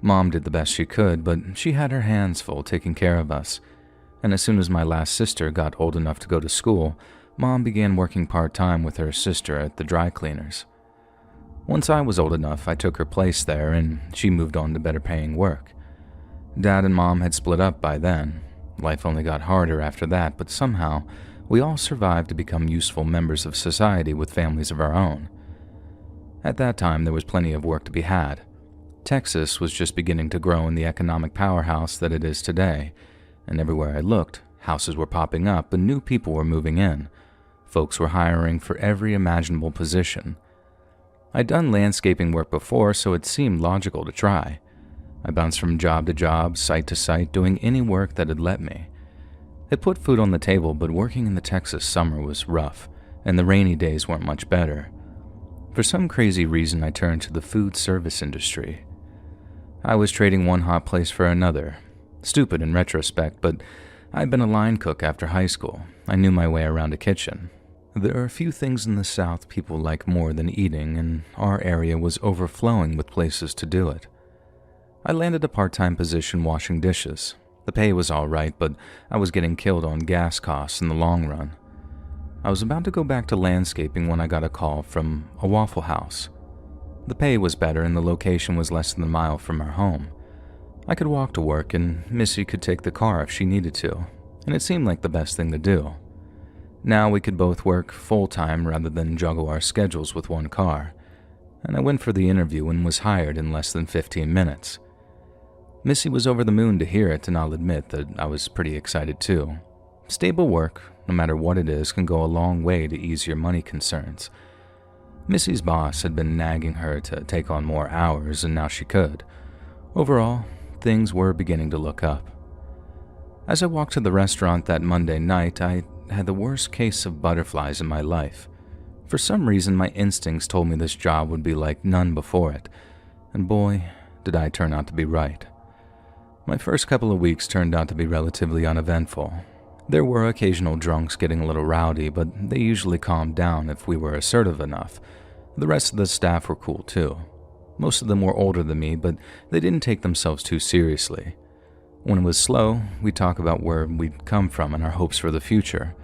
Mom did the best she could, but she had her hands full taking care of us, and as soon as my last sister got old enough to go to school, Mom began working part-time with her sister at the dry cleaners. Once I was old enough, I took her place there, and she moved on to better-paying work. Dad and Mom had split up by then. Life only got harder after that, but somehow, we all survived to become useful members of society with families of our own. At that time, there was plenty of work to be had. Texas was just beginning to grow in the economic powerhouse that it is today, and everywhere I looked, houses were popping up and new people were moving in. Folks were hiring for every imaginable position. I'd done landscaping work before, so it seemed logical to try. I bounced from job to job, site to site, doing any work that had let me. It put food on the table, but working in the Texas summer was rough, and the rainy days weren't much better. For some crazy reason, I turned to the food service industry. I was trading one hot place for another. Stupid in retrospect, but I'd been a line cook after high school. I knew my way around a kitchen. There are a few things in the South people like more than eating, and our area was overflowing with places to do it. I landed a part-time position washing dishes. The pay was all right, but I was getting killed on gas costs in the long run. I was about to go back to landscaping when I got a call from a Waffle House. The pay was better and the location was less than a mile from our home. I could walk to work and Missy could take the car if she needed to, and it seemed like the best thing to do. Now we could both work full-time rather than juggle our schedules with one car, and I went for the interview and was hired in less than 15 minutes. Missy was over the moon to hear it, and I'll admit that I was pretty excited too. Stable work, no matter what it is, can go a long way to ease your money concerns. Missy's boss had been nagging her to take on more hours, and now she could. Overall, things were beginning to look up. As I walked to the restaurant that Monday night, I had the worst case of butterflies in my life. For some reason, my instincts told me this job would be like none before it, and boy, did I turn out to be right. My first couple of weeks turned out to be relatively uneventful. There were occasional drunks getting a little rowdy, but they usually calmed down if we were assertive enough. The rest of the staff were cool too. Most of them were older than me, but they didn't take themselves too seriously. When it was slow, we'd talk about where we'd come from and our hopes for the future.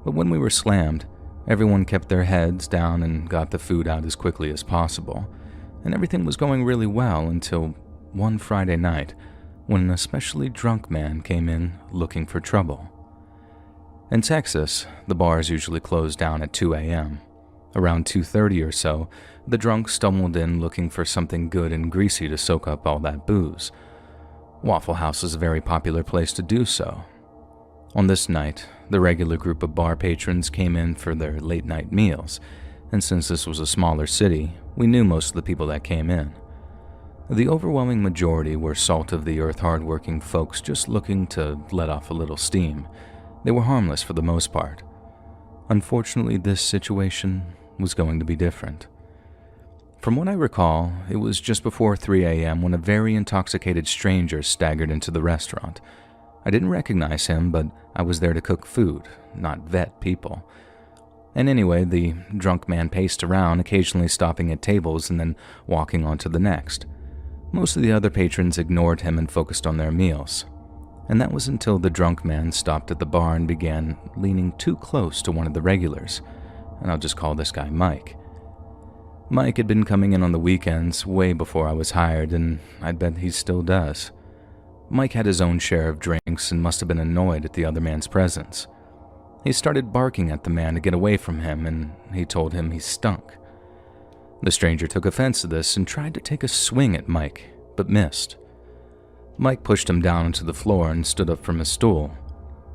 But when we were slammed, everyone kept their heads down and got the food out as quickly as possible. And everything was going really well until one Friday night, when an especially drunk man came in looking for trouble. In Texas, the bars usually closed down at 2 a.m. Around 2:30 or so, the drunk stumbled in looking for something good and greasy to soak up all that booze. Waffle House is a very popular place to do so. On this night, the regular group of bar patrons came in for their late-night meals, and since this was a smaller city, we knew most of the people that came in. The overwhelming majority were salt-of-the-earth hard-working folks just looking to let off a little steam. They were harmless for the most part. Unfortunately, this situation was going to be different. From what I recall, it was just before 3 a.m. when a very intoxicated stranger staggered into the restaurant. I didn't recognize him, but I was there to cook food, not vet people. And anyway, the drunk man paced around, occasionally stopping at tables and then walking on to the next. Most of the other patrons ignored him and focused on their meals. And that was until the drunk man stopped at the bar and began leaning too close to one of the regulars, and I'll just call this guy Mike. Mike had been coming in on the weekends way before I was hired, and I'd bet he still does. Mike had his own share of drinks and must have been annoyed at the other man's presence. He started barking at the man to get away from him, and he told him he stunk. The stranger took offense to this and tried to take a swing at Mike, but missed. Mike pushed him down onto the floor and stood up from his stool.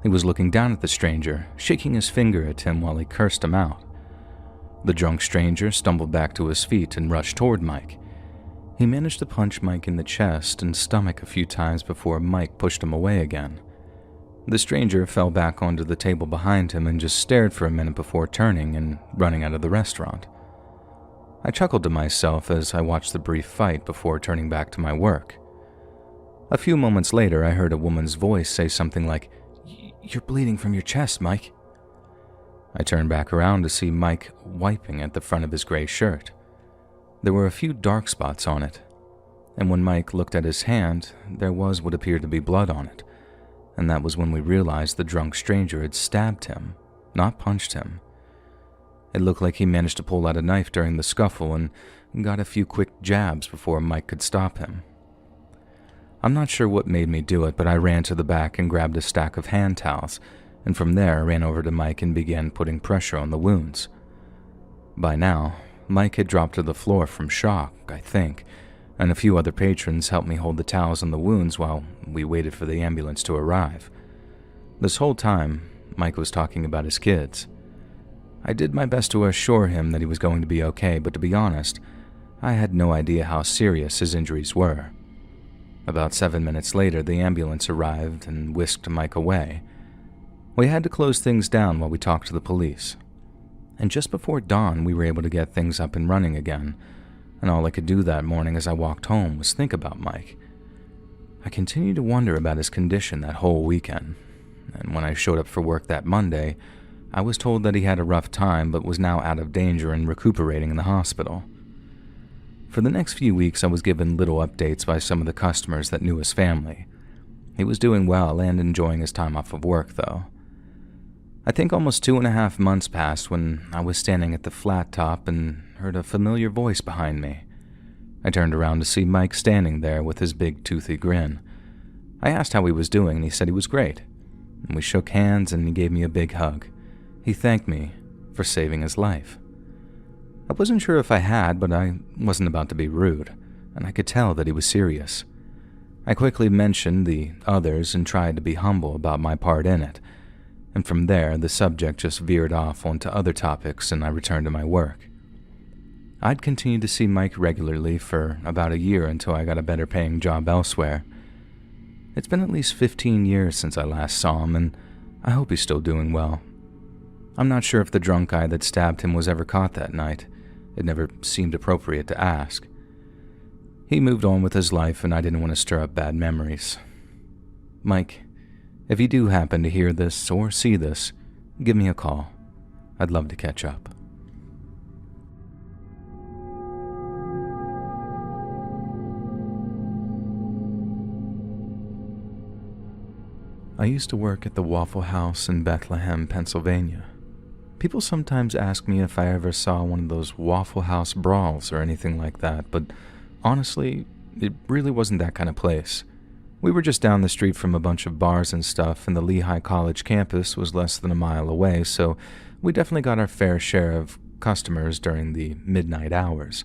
He was looking down at the stranger, shaking his finger at him while he cursed him out. The drunk stranger stumbled back to his feet and rushed toward Mike. He managed to punch Mike in the chest and stomach a few times before Mike pushed him away again. The stranger fell back onto the table behind him and just stared for a minute before turning and running out of the restaurant. I chuckled to myself as I watched the brief fight before turning back to my work. A few moments later, I heard a woman's voice say something like, "You're bleeding from your chest, Mike." I turned back around to see Mike wiping at the front of his gray shirt. There were a few dark spots on it, and when Mike looked at his hand, there was what appeared to be blood on it, and that was when we realized the drunk stranger had stabbed him, not punched him. It looked like he managed to pull out a knife during the scuffle and got a few quick jabs before Mike could stop him. I'm not sure what made me do it, but I ran to the back and grabbed a stack of hand towels, and from there I ran over to Mike and began putting pressure on the wounds. By now, Mike had dropped to the floor from shock, I think, and a few other patrons helped me hold the towels on the wounds while we waited for the ambulance to arrive. This whole time, Mike was talking about his kids. I did my best to assure him that he was going to be okay, but to be honest, I had no idea how serious his injuries were. About 7 minutes later, the ambulance arrived and whisked Mike away. We had to close things down while we talked to the police. And just before dawn, we were able to get things up and running again, and all I could do that morning as I walked home was think about Mike. I continued to wonder about his condition that whole weekend, and when I showed up for work that Monday, I was told that he had a rough time but was now out of danger and recuperating in the hospital. For the next few weeks, I was given little updates by some of the customers that knew his family. He was doing well and enjoying his time off of work, though. I think almost 2.5 months passed when I was standing at the flat top and heard a familiar voice behind me. I turned around to see Mike standing there with his big toothy grin. I asked how he was doing, and he said he was great. And we shook hands and he gave me a big hug. He thanked me for saving his life. I wasn't sure if I had, but I wasn't about to be rude, and I could tell that he was serious. I quickly mentioned the others and tried to be humble about my part in it, and from there the subject just veered off onto other topics and I returned to my work. I'd continued to see Mike regularly for about a year until I got a better paying job elsewhere. It's been at least 15 years since I last saw him, and I hope he's still doing well. I'm not sure if the drunk guy that stabbed him was ever caught that night. It never seemed appropriate to ask. He moved on with his life, and I didn't want to stir up bad memories. Mike, if you do happen to hear this or see this, give me a call. I'd love to catch up. I used to work at the Waffle House in Bethlehem, Pennsylvania. People sometimes ask me if I ever saw one of those Waffle House brawls or anything like that, but honestly, it really wasn't that kind of place. We were just down the street from a bunch of bars and stuff, and the Lehigh College campus was less than a mile away, so we definitely got our fair share of customers during the midnight hours.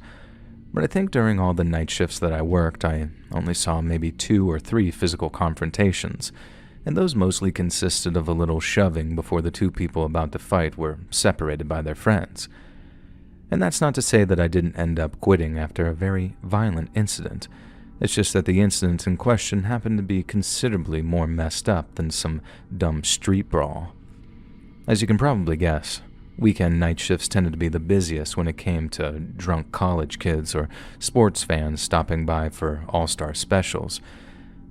But I think during all the night shifts that I worked, I only saw maybe 2 or 3 physical confrontations, and those mostly consisted of a little shoving before the 2 people about to fight were separated by their friends. And that's not to say that I didn't end up quitting after a very violent incident. It's just that the incident in question happened to be considerably more messed up than some dumb street brawl. As you can probably guess, weekend night shifts tended to be the busiest when it came to drunk college kids or sports fans stopping by for all-star specials.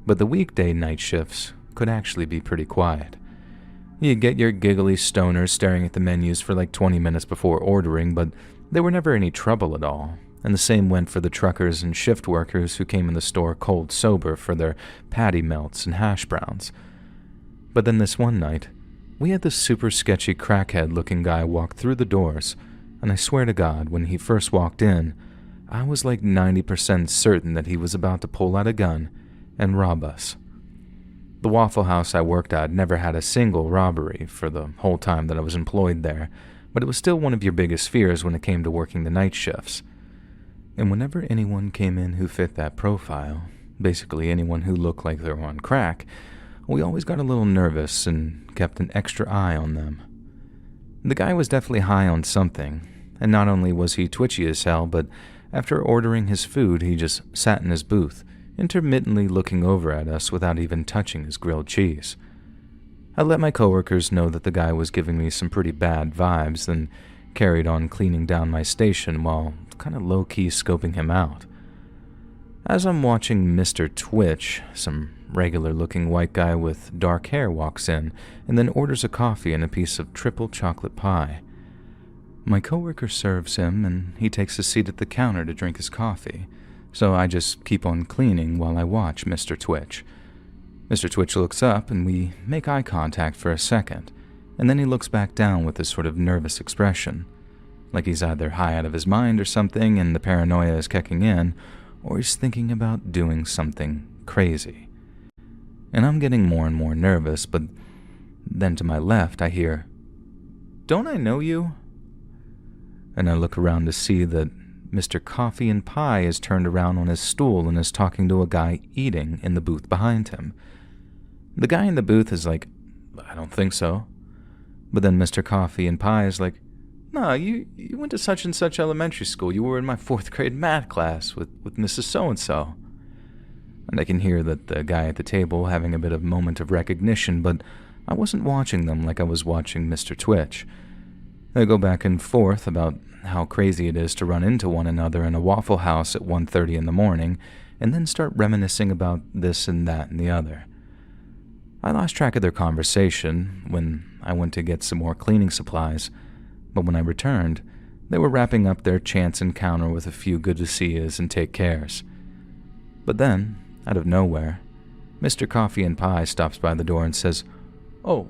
But the weekday night shifts could actually be pretty quiet. You'd get your giggly stoners staring at the menus for like 20 minutes before ordering, but there were never any trouble at all. And the same went for the truckers and shift workers who came in the store cold sober for their patty melts and hash browns. But then this one night, we had this super sketchy crackhead-looking guy walk through the doors, and I swear to God, when he first walked in, I was like 90% certain that he was about to pull out a gun and rob us. The Waffle House I worked at never had a single robbery for the whole time that I was employed there, but it was still one of your biggest fears when it came to working the night shifts. And whenever anyone came in who fit that profile, basically anyone who looked like they were on crack, we always got a little nervous and kept an extra eye on them. The guy was definitely high on something, and not only was he twitchy as hell, but after ordering his food, he just sat in his booth, intermittently looking over at us without even touching his grilled cheese. I let my coworkers know that the guy was giving me some pretty bad vibes, then carried on cleaning down my station while kind of low-key scoping him out. As I'm watching Mr. Twitch, some regular-looking white guy with dark hair walks in and then orders a coffee and a piece of triple chocolate pie. My coworker serves him, and he takes a seat at the counter to drink his coffee, so I just keep on cleaning while I watch Mr. Twitch. Mr. Twitch looks up, and we make eye contact for a second, and then he looks back down with this sort of nervous expression, like he's either high out of his mind or something and the paranoia is kicking in, or he's thinking about doing something crazy. And I'm getting more and more nervous, but then to my left I hear, "Don't I know you?" And I look around to see that Mr. Coffee and Pie is turned around on his stool and is talking to a guy eating in the booth behind him. The guy in the booth is like, "I don't think so." But then Mr. Coffee and Pie is like, "No, you went to such and such elementary school. You were in my 4th grade math class with Mrs. So-and-so." And I can hear that the guy at the table having a bit of moment of recognition, but I wasn't watching them like I was watching Mr. Twitch. They go back and forth about how crazy it is to run into one another in a Waffle House at 1:30 in the morning, and then start reminiscing about this and that and the other. I lost track of their conversation when I went to get some more cleaning supplies, but when I returned, they were wrapping up their chance encounter with a few good to see yous and take cares. But then, out of nowhere, Mr. Coffee and Pie stops by the door and says, "Oh,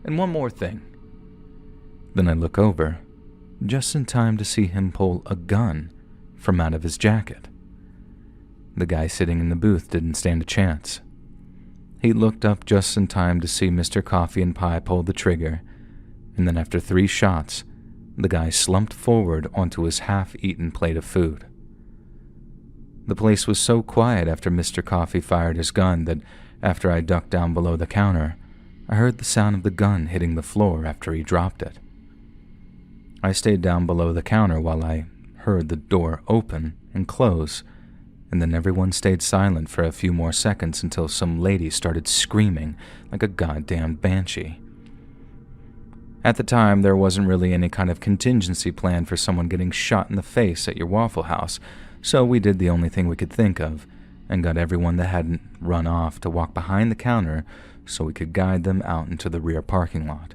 and one more thing." Then I look over, just in time to see him pull a gun from out of his jacket. The guy sitting in the booth didn't stand a chance. He looked up just in time to see Mr. Coffee and Pie pull the trigger, and then after 3 shots, the guy slumped forward onto his half-eaten plate of food. The place was so quiet after Mr. Coffee fired his gun that after I ducked down below the counter, I heard the sound of the gun hitting the floor after he dropped it. I stayed down below the counter while I heard the door open and close, and then everyone stayed silent for a few more seconds until some lady started screaming like a goddamn banshee. At the time, there wasn't really any kind of contingency plan for someone getting shot in the face at your Waffle House, so we did the only thing we could think of, and got everyone that hadn't run off to walk behind the counter so we could guide them out into the rear parking lot.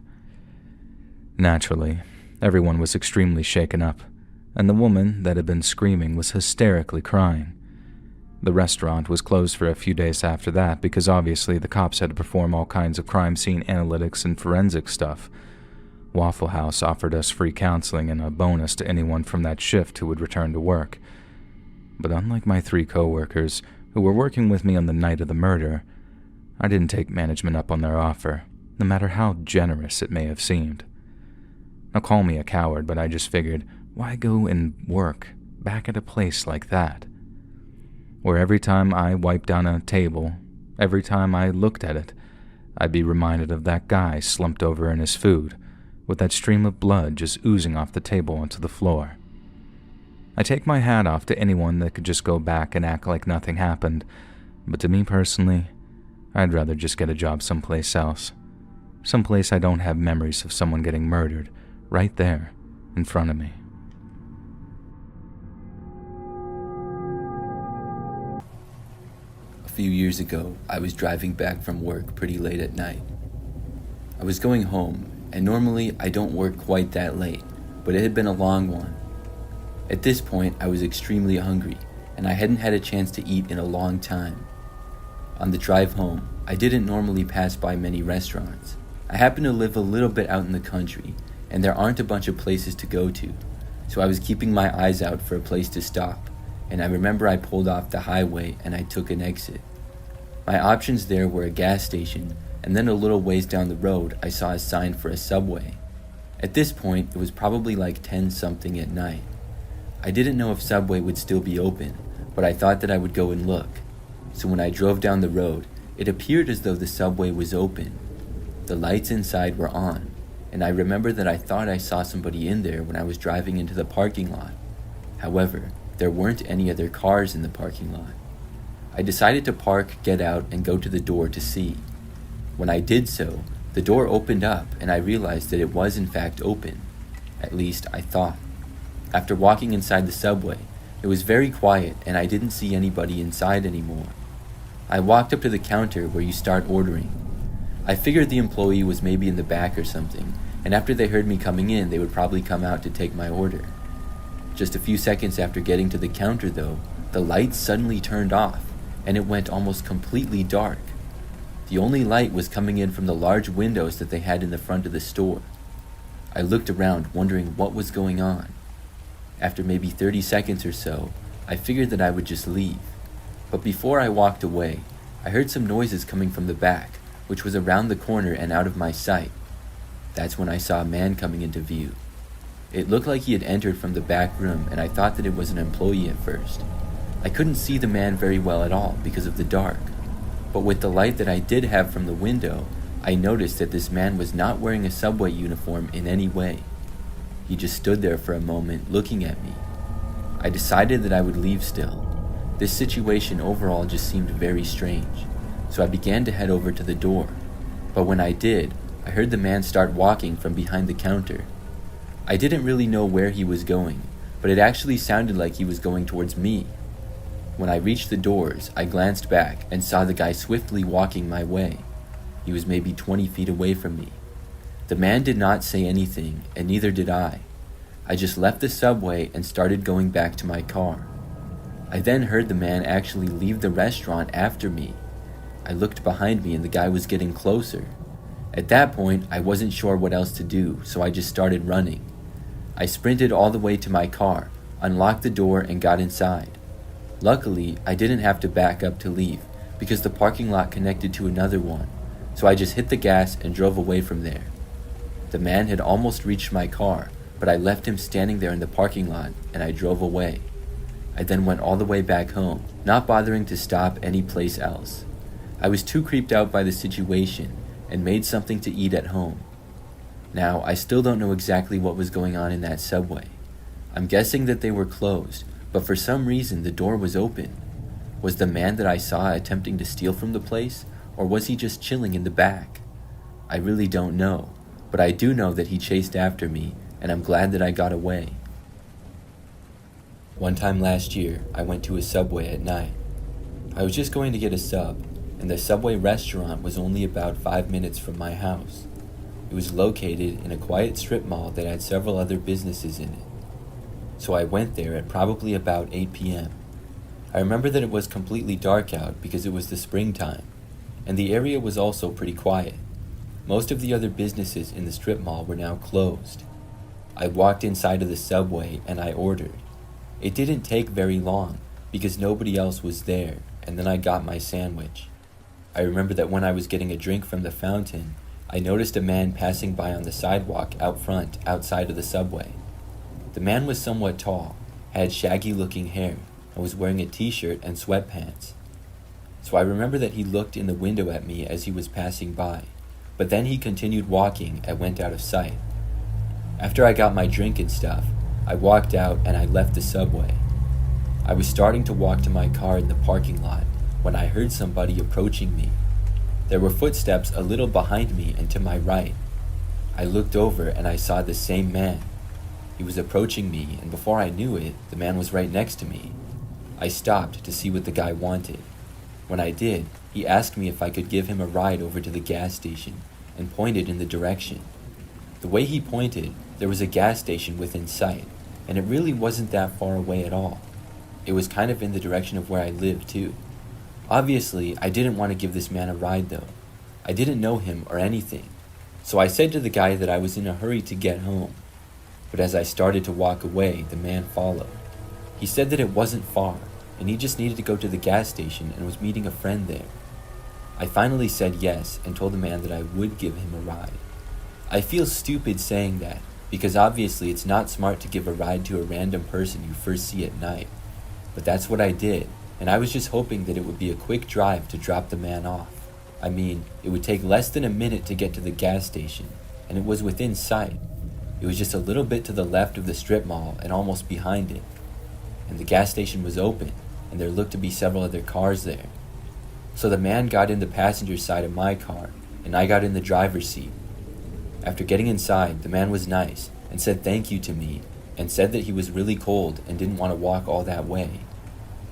Naturally, everyone was extremely shaken up, and the woman that had been screaming was hysterically crying. The restaurant was closed for a few days after that because obviously the cops had to perform all kinds of crime scene analytics and forensic stuff. Waffle House offered us free counseling and a bonus to anyone from that shift who would return to work. But unlike my 3 coworkers who were working with me on the night of the murder, I didn't take management up on their offer, no matter how generous it may have seemed. Now call me a coward, but I just figured, why go and work back at a place like that? Where every time I wiped down a table, every time I looked at it, I'd be reminded of that guy slumped over in his food, with that stream of blood just oozing off the table onto the floor. I take my hat off to anyone that could just go back and act like nothing happened, but to me personally, I'd rather just get a job someplace else. Someplace I don't have memories of someone getting murdered right there in front of me. A few years ago, I was driving back from work pretty late at night. I was going home, and normally I don't work quite that late, but it had been a long one. At this point, I was extremely hungry, and I hadn't had a chance to eat in a long time. On the drive home, I didn't normally pass by many restaurants. I happen to live a little bit out in the country, and there aren't a bunch of places to go to, so I was keeping my eyes out for a place to stop, and I remember I pulled off the highway and I took an exit. My options there were a gas station, and then a little ways down the road I saw a sign for a Subway. At this point, it was probably like 10 something at night. I didn't know if Subway would still be open, but I thought that I would go and look. So when I drove down the road, it appeared as though the Subway was open. The lights inside were on, and I remember that I thought I saw somebody in there when I was driving into the parking lot. However, there weren't any other cars in the parking lot. I decided to park, get out, and go to the door to see. When I did so, the door opened up and I realized that it was in fact open. At least I thought. After walking inside the Subway, it was very quiet and I didn't see anybody inside anymore. I walked up to the counter where you start ordering. I figured the employee was maybe in the back or something, and after they heard me coming in, they would probably come out to take my order. Just a few seconds after getting to the counter though, the lights suddenly turned off and it went almost completely dark. The only light was coming in from the large windows that they had in the front of the store. I looked around wondering what was going on. After maybe 30 seconds or so, I figured that I would just leave. But before I walked away, I heard some noises coming from the back, which was around the corner and out of my sight. That's when I saw a man coming into view. It looked like he had entered from the back room, and I thought that it was an employee at first. I couldn't see the man very well at all because of the dark. But with the light that I did have from the window, I noticed that this man was not wearing a Subway uniform in any way. He just stood there for a moment looking at me. I decided that I would leave still. This situation overall just seemed very strange, so I began to head over to the door. But when I did, I heard the man start walking from behind the counter. I didn't really know where he was going, but it actually sounded like he was going towards me. When I reached the doors, I glanced back and saw the guy swiftly walking my way. He was maybe 20 feet away from me. The man did not say anything, and neither did I. I just left the Subway and started going back to my car. I then heard the man actually leave the restaurant after me. I looked behind me and the guy was getting closer. At that point, I wasn't sure what else to do, so I just started running. I sprinted all the way to my car, unlocked the door, and got inside. Luckily, I didn't have to back up to leave because the parking lot connected to another one, so I just hit the gas and drove away from there. The man had almost reached my car, but I left him standing there in the parking lot and I drove away. I then went all the way back home, not bothering to stop any place else. I was too creeped out by the situation and made something to eat at home. Now, I still don't know exactly what was going on in that Subway. I'm guessing that they were closed, but for some reason the door was open. Was the man that I saw attempting to steal from the place, or was he just chilling in the back? I really don't know, but I do know that he chased after me, and I'm glad that I got away. One time last year, I went to a Subway at night. I was just going to get a sub, and the Subway restaurant was only about 5 minutes from my house. It was located in a quiet strip mall that had several other businesses in it. So I went there at probably about 8 p.m. I remember that it was completely dark out because it was the springtime, and the area was also pretty quiet. Most of the other businesses in the strip mall were now closed. I walked inside of the Subway and I ordered. It didn't take very long because nobody else was there, and then I got my sandwich. I remember that when I was getting a drink from the fountain, I noticed a man passing by on the sidewalk out front outside of the Subway. The man was somewhat tall, had shaggy-looking hair, and was wearing a t-shirt and sweatpants. So I remember that he looked in the window at me as he was passing by, but then he continued walking and went out of sight. After I got my drink and stuff, I walked out and I left the Subway. I was starting to walk to my car in the parking lot when I heard somebody approaching me. There were footsteps a little behind me and to my right. I looked over and I saw the same man. He was approaching me, and before I knew it, the man was right next to me. I stopped to see what the guy wanted. When I did, he asked me if I could give him a ride over to the gas station and pointed in the direction. The way he pointed, there was a gas station within sight, and it really wasn't that far away at all. It was kind of in the direction of where I lived too. Obviously, I didn't want to give this man a ride though. I didn't know him or anything, so I said to the guy that I was in a hurry to get home. but as I started to walk away, the man followed. He said that it wasn't far, and he just needed to go to the gas station and was meeting a friend there. I finally said yes and told the man that I would give him a ride. I feel stupid saying that, because obviously it's not smart to give a ride to a random person you first see at night. But that's what I did, and I was just hoping that it would be a quick drive to drop the man off. I mean, it would take less than a minute to get to the gas station, and it was within sight. It was just a little bit to the left of the strip mall and almost behind it. And the gas station was open, and there looked to be several other cars there. So the man got in the passenger side of my car, and I got in the driver's seat. After getting inside, the man was nice and said thank you to me, and said that he was really cold and didn't want to walk all that way.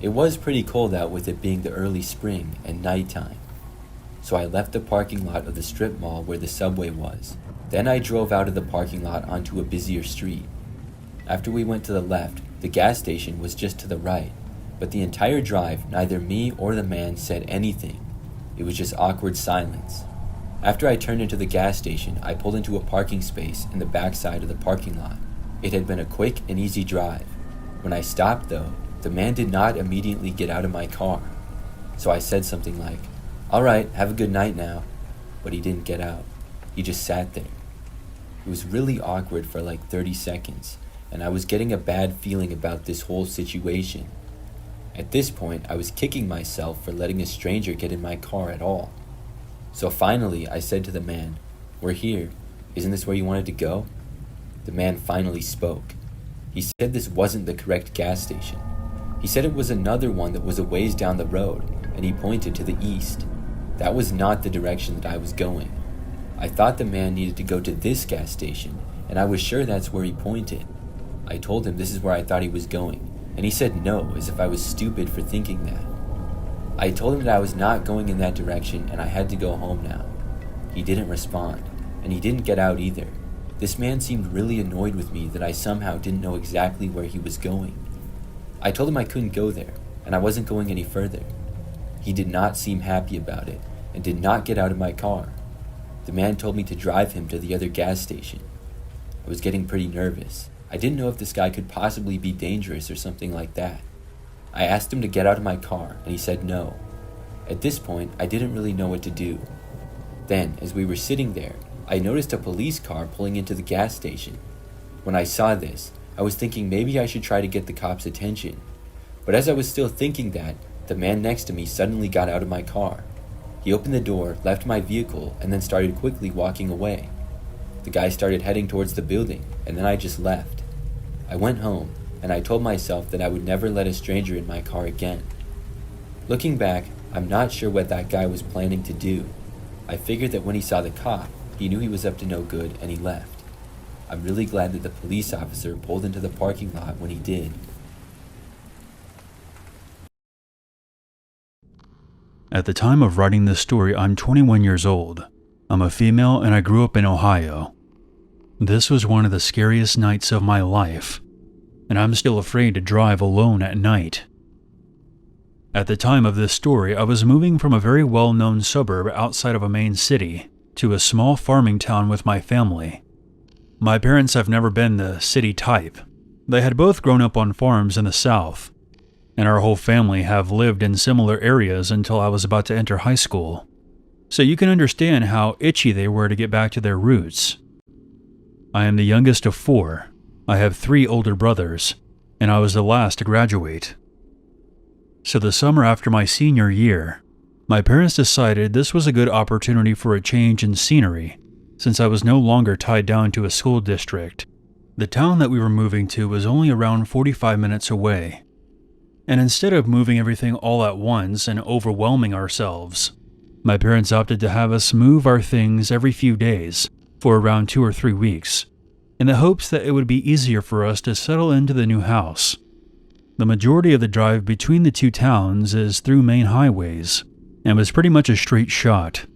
It was pretty cold out with it being the early spring and nighttime. So I left the parking lot of the strip mall where the subway was. Then I drove out of the parking lot onto a busier street. After we went to the left, the gas station was just to the right, but the entire drive, neither me or the man said anything. It was just awkward silence. After I turned into the gas station, I pulled into a parking space in the back side of the parking lot. It had been a quick and easy drive. When I stopped though, the man did not immediately get out of my car. So I said something like, "All right, have a good night now." But he didn't get out. He just sat there. It was really awkward for like 30 seconds, and I was getting a bad feeling about this whole situation. At this point, I was kicking myself for letting a stranger get in my car at all. So finally, I said to the man, "We're here. Isn't this where you wanted to go?" The man finally spoke. He said this wasn't the correct gas station. He said it was another one that was a ways down the road, and he pointed to the east. That was not the direction that I was going. I thought the man needed to go to this gas station, and I was sure that's where he pointed. I told him this is where I thought he was going, and he said no, as if I was stupid for thinking that. I told him that I was not going in that direction and I had to go home now. He didn't respond, and he didn't get out either. This man seemed really annoyed with me that I somehow didn't know exactly where he was going. I told him I couldn't go there, and I wasn't going any further. He did not seem happy about it, and did not get out of my car. The man told me to drive him to the other gas station. I was getting pretty nervous. I didn't know if this guy could possibly be dangerous or something like that. I asked him to get out of my car, and he said no. At this point, I didn't really know what to do. Then, as we were sitting there, I noticed a police car pulling into the gas station. When I saw this, I was thinking maybe I should try to get the cops' attention. But as I was still thinking that, the man next to me suddenly got out of my car. He opened the door, left my vehicle, and then started quickly walking away. The guy started heading towards the building, and then I just left. I went home, and I told myself that I would never let a stranger in my car again. Looking back, I'm not sure what that guy was planning to do. I figured that when he saw the cop, he knew he was up to no good, and he left. I'm really glad that the police officer pulled into the parking lot when he did. At the time of writing this story, I'm 21 years old. I'm a female and I grew up in Ohio. This was one of the scariest nights of my life, and I'm still afraid to drive alone at night. At the time of this story, I was moving from a very well-known suburb outside of a main city to a small farming town with my family. My parents have never been the city type. They had both grown up on farms in the South, and our whole family have lived in similar areas until I was about to enter high school. So you can understand how itchy they were to get back to their roots. I am the youngest of 4. I have 3 older brothers, and I was the last to graduate. So the summer after my senior year, my parents decided this was a good opportunity for a change in scenery, since I was no longer tied down to a school district. The town that we were moving to was only around 45 minutes away. And instead of moving everything all at once and overwhelming ourselves, my parents opted to have us move our things every few days for around 2 or 3 weeks, in the hopes that it would be easier for us to settle into the new house. The majority of the drive between the 2 towns is through main highways, and was pretty much a straight shot.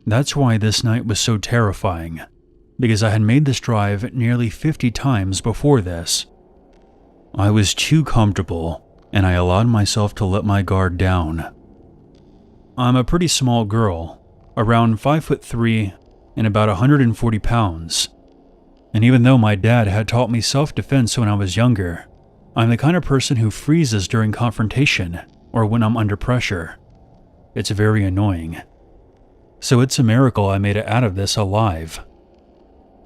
That's why this night was so terrifying, because I had made this drive nearly 50 times before this. I was too comfortable, and I allowed myself to let my guard down. I'm a pretty small girl, around 5'3" and about 140 pounds. And even though my dad had taught me self-defense when I was younger, I'm the kind of person who freezes during confrontation or when I'm under pressure. It's very annoying. So it's a miracle I made it out of this alive.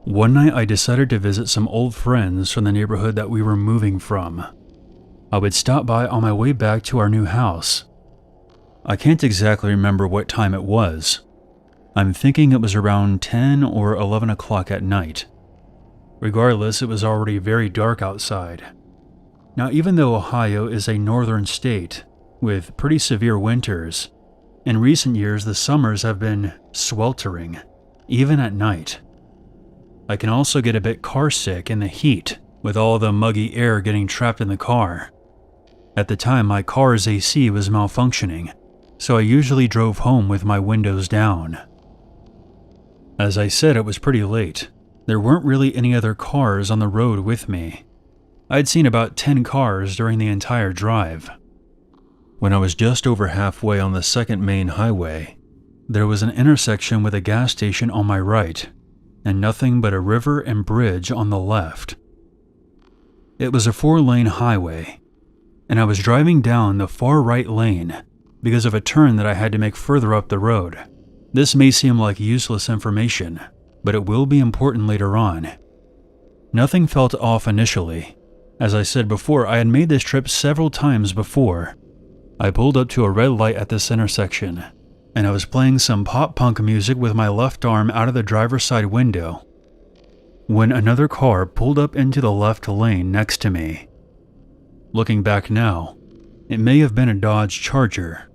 One night I decided to visit some old friends from the neighborhood that we were moving from. I would stop by on my way back to our new house. I can't exactly remember what time it was. I'm thinking it was around 10 or 11 o'clock at night. Regardless, it was already very dark outside. Now, even though Ohio is a northern state with pretty severe winters, in recent years the summers have been sweltering, even at night. I can also get a bit car sick in the heat with all the muggy air getting trapped in the car. At the time, my car's AC was malfunctioning, so I usually drove home with my windows down. As I said, it was pretty late. There weren't really any other cars on the road with me. I'd seen about 10 cars during the entire drive. When I was just over halfway on the second main highway, there was an intersection with a gas station on my right, and nothing but a river and bridge on the left. It was a 4-lane highway, and I was driving down the far right lane because of a turn that I had to make further up the road. This may seem like useless information, but it will be important later on. Nothing felt off initially. As I said before, I had made this trip several times before. I pulled up to a red light at this intersection, and I was playing some pop-punk music with my left arm out of the driver's side window when another car pulled up into the left lane next to me. Looking back now, it may have been a Dodge Charger,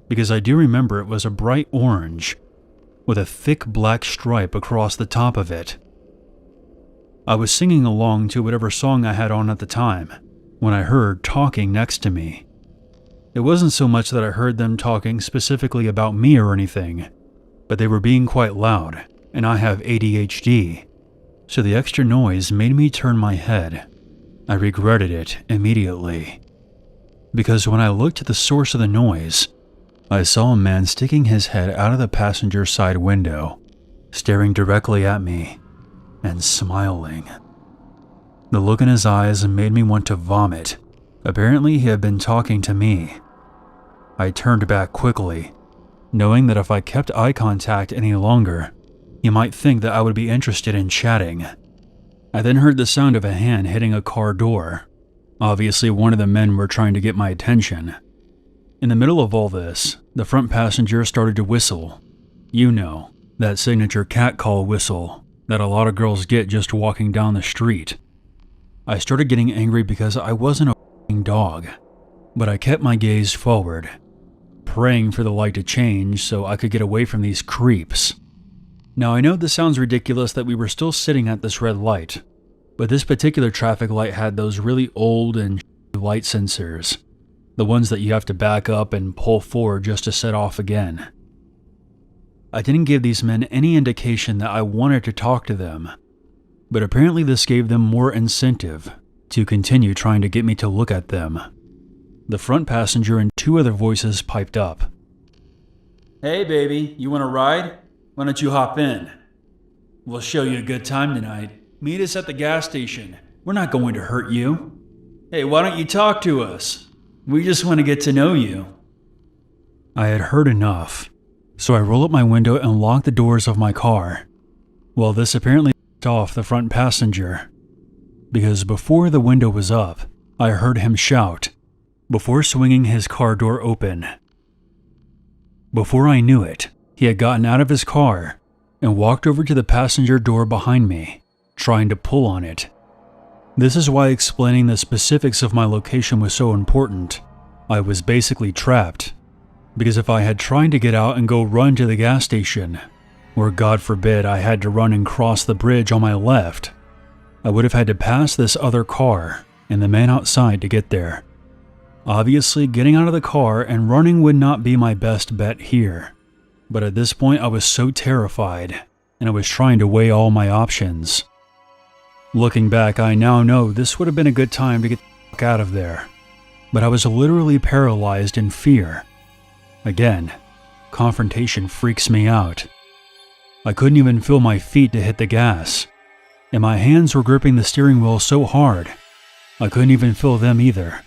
because I do remember it was a bright orange with a thick black stripe across the top of it. I was singing along to whatever song I had on at the time when I heard talking next to me. It wasn't so much that I heard them talking specifically about me or anything, but they were being quite loud, and I have ADHD, so the extra noise made me turn my head. I regretted it immediately, because when I looked at the source of the noise, I saw a man sticking his head out of the passenger side window, staring directly at me, and smiling. The look in his eyes made me want to vomit. Apparently he had been talking to me. I turned back quickly, knowing that if I kept eye contact any longer, he might think that I would be interested in chatting. I then heard the sound of a hand hitting a car door. Obviously, one of the men were trying to get my attention. In the middle of all this, the front passenger started to whistle. You know, that signature cat call whistle that a lot of girls get just walking down the street. I started getting angry because I wasn't a f***ing dog, but I kept my gaze forward, praying for the light to change so I could get away from these creeps. Now I know this sounds ridiculous that we were still sitting at this red light, but this particular traffic light had those really old and light sensors, the ones that you have to back up and pull forward just to set off again. I didn't give these men any indication that I wanted to talk to them, but apparently this gave them more incentive to continue trying to get me to look at them. The front passenger and 2 other voices piped up. "Hey baby, you want a ride? Why don't you hop in? We'll show you a good time tonight. Meet us at the gas station. We're not going to hurt you. Hey, why don't you talk to us? We just want to get to know you." I had heard enough, so I rolled up my window and locked the doors of my car. Well, this apparently pissed off the front passenger, because before the window was up, I heard him shout, before swinging his car door open. Before I knew it, he had gotten out of his car and walked over to the passenger door behind me, trying to pull on it. This is why explaining the specifics of my location was so important. I was basically trapped, because if I had tried to get out and go run to the gas station, or God forbid I had to run and cross the bridge on my left, I would have had to pass this other car and the man outside to get there. Obviously, getting out of the car and running would not be my best bet here, but at this point I was so terrified, and I was trying to weigh all my options. Looking back, I now know this would have been a good time to get the fuck out of there, but I was literally paralyzed in fear. Again, confrontation freaks me out. I couldn't even feel my feet to hit the gas. and my hands were gripping the steering wheel so hard, I couldn't even feel them either.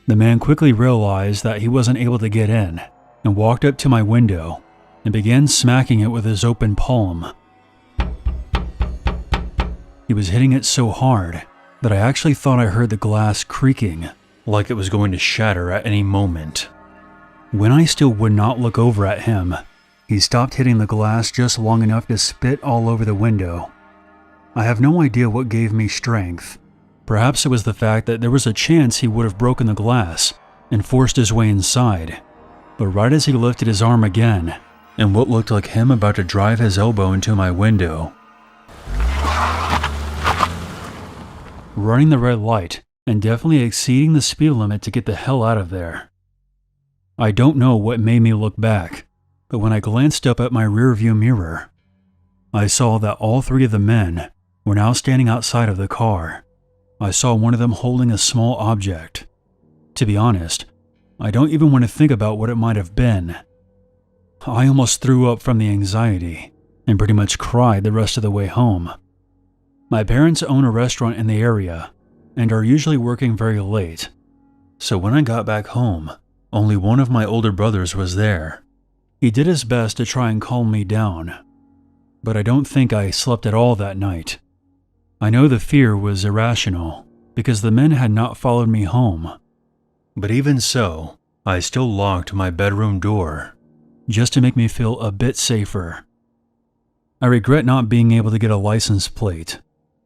The man quickly realized that he wasn't able to get in and walked up to my window and began smacking it with his open palm. He was hitting it so hard that I actually thought I heard the glass creaking like it was going to shatter at any moment. When I still would not look over at him, he stopped hitting the glass just long enough to spit all over the window. I have no idea what gave me strength. Perhaps it was the fact that there was a chance he would have broken the glass and forced his way inside. But right as he lifted his arm again, and what looked like him about to drive his elbow into my window, running the red light and definitely exceeding the speed limit to get the hell out of there. I don't know what made me look back, but when I glanced up at my rearview mirror, I saw that all three of the men were now standing outside of the car. I saw one of them holding a small object. To be honest, I don't even want to think about what it might have been. I almost threw up from the anxiety and pretty much cried the rest of the way home. My parents own a restaurant in the area and are usually working very late, so when I got back home, only one of my older brothers was there. He did his best to try and calm me down, but I don't think I slept at all that night. I know the fear was irrational because the men had not followed me home, but even so, I still locked my bedroom door just to make me feel a bit safer. I regret not being able to get a license plate,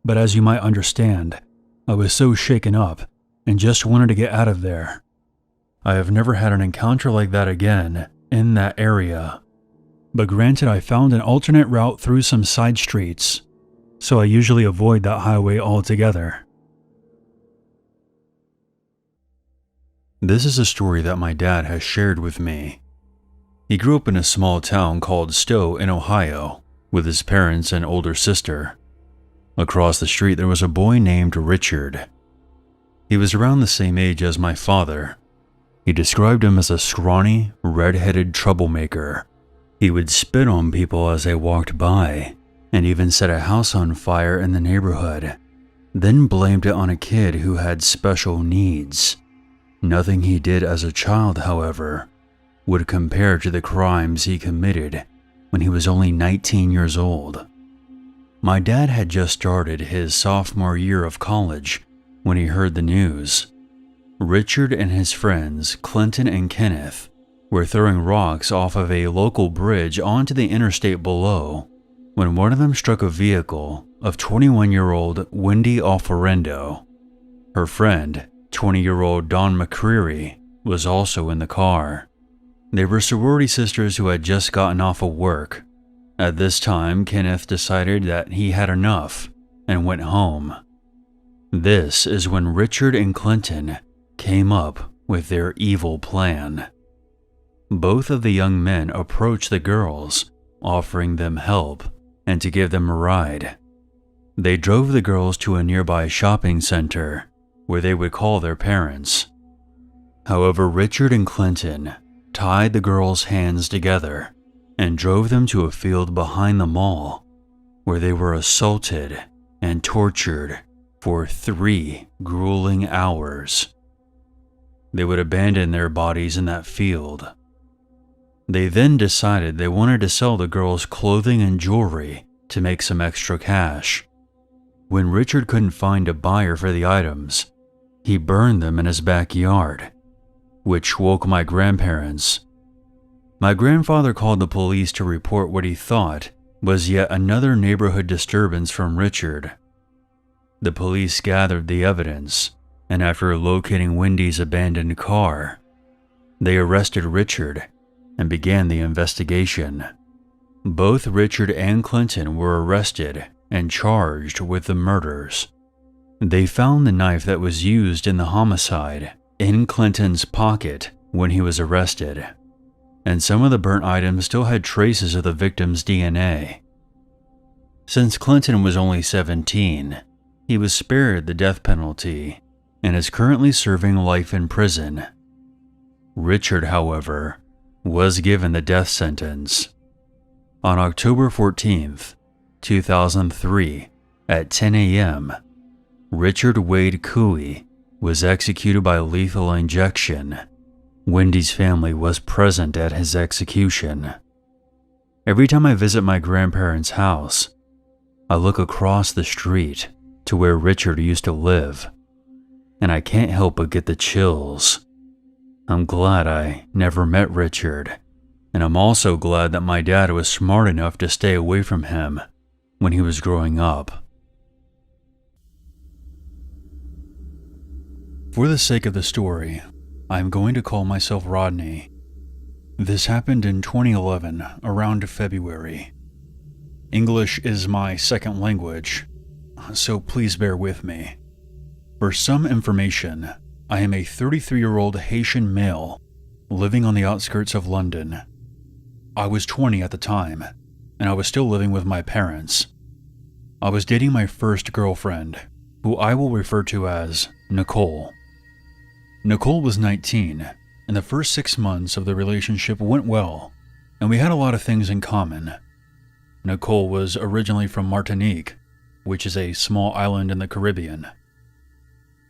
but as you might understand, I was so shaken up and just wanted to get out of there. I have never had an encounter like that again in that area, but granted I found an alternate route through some side streets, so I usually avoid that highway altogether. This is a story that my dad has shared with me. He grew up in a small town called Stowe in Ohio with his parents and older sister. Across the street there was a boy named Richard. He was around the same age as my father. He described him as a scrawny, red-headed troublemaker. He would spit on people as they walked by, and even set a house on fire in the neighborhood, then blamed it on a kid who had special needs. Nothing he did as a child, however, would compare to the crimes he committed when he was only 19 years old. My dad had just started his sophomore year of college when he heard the news. Richard and his friends, Clinton and Kenneth, were throwing rocks off of a local bridge onto the interstate below when one of them struck a vehicle of 21-year-old Wendy Alferendo. Her friend, 20-year-old Dawn McCreary, was also in the car. They were sorority sisters who had just gotten off of work. At this time, Kenneth decided that he had enough and went home. This is when Richard and Clinton came up with their evil plan. Both of the young men approached the girls, offering them help and to give them a ride. They drove the girls to a nearby shopping center where they would call their parents. However, Richard and Clinton tied the girls' hands together and drove them to a field behind the mall where they were assaulted and tortured for 3 grueling hours. They would abandon their bodies in that field. They then decided they wanted to sell the girls' clothing and jewelry to make some extra cash. When Richard couldn't find a buyer for the items, he burned them in his backyard, which woke my grandparents. My grandfather called the police to report what he thought was yet another neighborhood disturbance from Richard. The police gathered the evidence, and after locating Wendy's abandoned car, they arrested Richard and began the investigation. Both Richard and Clinton were arrested and charged with the murders. They found the knife that was used in the homicide in Clinton's pocket when he was arrested, and some of the burnt items still had traces of the victim's DNA. Since Clinton was only 17, he was spared the death penalty and is currently serving life in prison. Richard, however, was given the death sentence. On October 14th, 2003, At 10 a.m., Richard Wade Cooey was executed by lethal injection. Wendy's family was present at his execution. Every time I visit my grandparents' house, I look across the street to where Richard used to live, and I can't help but get the chills. I'm glad I never met Richard, and I'm also glad that my dad was smart enough to stay away from him when he was growing up. For the sake of the story, I'm going to call myself Rodney. This happened in 2011, around February. English is my second language, so please bear with me. For some information, I am a 33-year-old Haitian male living on the outskirts of London. I was 20 at the time, and I was still living with my parents. I was dating my first girlfriend, who I will refer to as Nicole. Nicole was 19, and the first 6 months of the relationship went well, and we had a lot of things in common. Nicole was originally from Martinique, which is a small island in the Caribbean.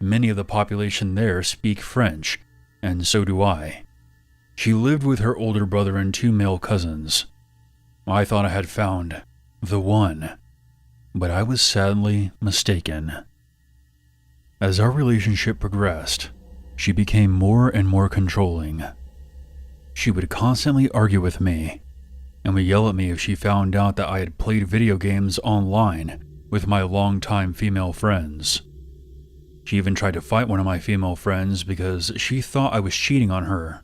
Many of the population there speak French, and so do I. She lived with her older brother and 2 male cousins. I thought I had found the one, but I was sadly mistaken. As our relationship progressed, she became more and more controlling. She would constantly argue with me, and would yell at me if she found out that I had played video games online with my longtime female friends. She even tried to fight one of my female friends because she thought I was cheating on her.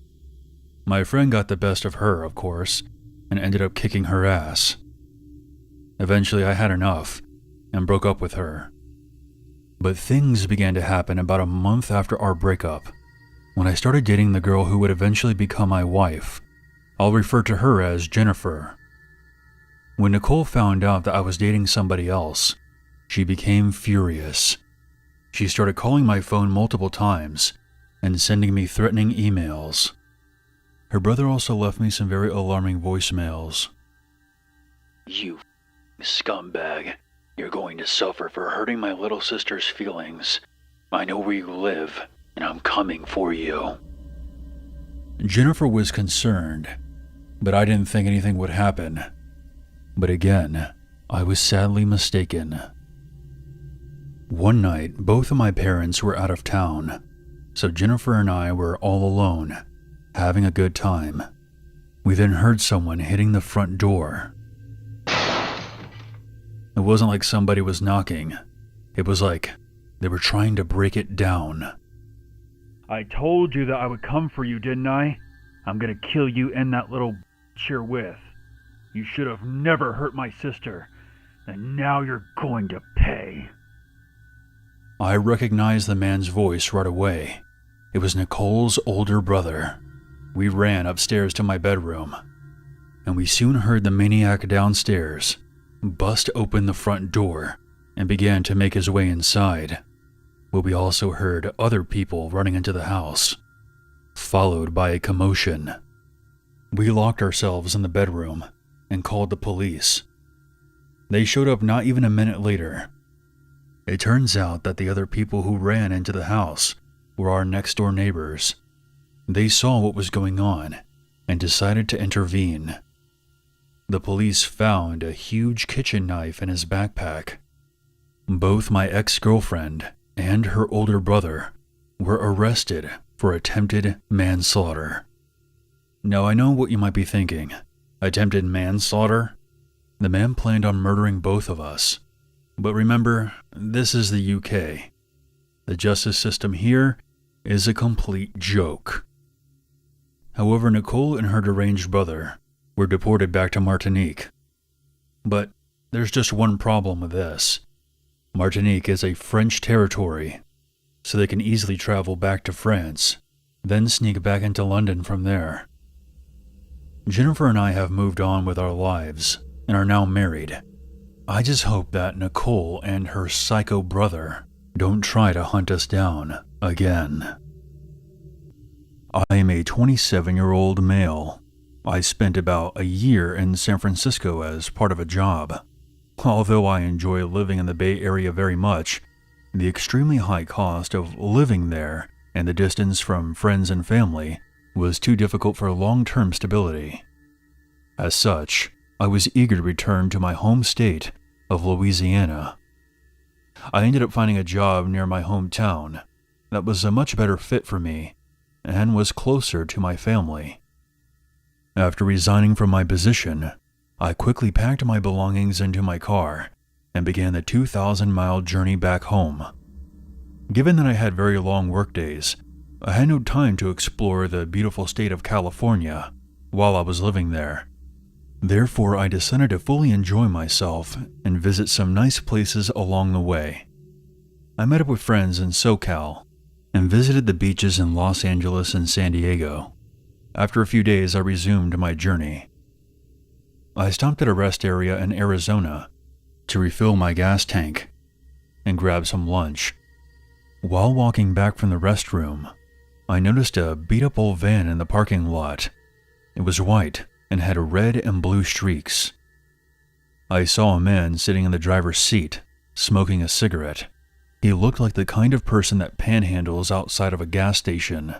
My friend got the best of her, of course, and ended up kicking her ass. Eventually I had enough and broke up with her. But things began to happen about a month after our breakup, when I started dating the girl who would eventually become my wife. I'll refer to her as Jennifer. When Nicole found out that I was dating somebody else, she became furious. She started calling my phone multiple times and sending me threatening emails. Her brother also left me some very alarming voicemails. "You scumbag. You're going to suffer for hurting my little sister's feelings. I know where you live, and I'm coming for you." Jennifer was concerned, but I didn't think anything would happen. But again, I was sadly mistaken. One night, both of my parents were out of town, so Jennifer and I were all alone, having a good time. We then heard someone hitting the front door. It wasn't like somebody was knocking. It was like they were trying to break it down. "I told you that I would come for you, didn't I? I'm gonna kill you and that little bitch you're with. You should have never hurt my sister, and now you're going to pay." I recognized the man's voice right away. It was Nicole's older brother. We ran upstairs to my bedroom, and we soon heard the maniac downstairs bust open the front door and began to make his way inside. But we also heard other people running into the house, followed by a commotion. We locked ourselves in the bedroom and called the police. They showed up not even a minute later. It turns out that the other people who ran into the house were our next-door neighbors. They saw what was going on and decided to intervene. The police found a huge kitchen knife in his backpack. Both my ex-girlfriend and her older brother were arrested for attempted manslaughter. Now I know what you might be thinking. Attempted manslaughter? The man planned on murdering both of us. But remember, this is the UK. The justice system here is a complete joke. However, Nicole and her deranged brother were deported back to Martinique. But there's just one problem with this. Martinique is a French territory, so they can easily travel back to France, then sneak back into London from there. Jennifer and I have moved on with our lives and are now married. I just hope that Nicole and her psycho brother don't try to hunt us down again. I am a 27-year-old male. I spent about a year in San Francisco as part of a job. Although I enjoy living in the Bay Area very much, the extremely high cost of living there and the distance from friends and family was too difficult for long-term stability. As such, I was eager to return to my home state of Louisiana. I ended up finding a job near my hometown that was a much better fit for me and was closer to my family. After resigning from my position, I quickly packed my belongings into my car and began the 2,000-mile journey back home. Given that I had very long workdays, I had no time to explore the beautiful state of California while I was living there. Therefore, I decided to fully enjoy myself and visit some nice places along the way. I met up with friends in SoCal and visited the beaches in Los Angeles and San Diego. After a few days, I resumed my journey. I stopped at a rest area in Arizona to refill my gas tank and grab some lunch. While walking back from the restroom, I noticed a beat-up old van in the parking lot. It was white and had red and blue streaks. I saw a man sitting in the driver's seat, smoking a cigarette. He looked like the kind of person that panhandles outside of a gas station.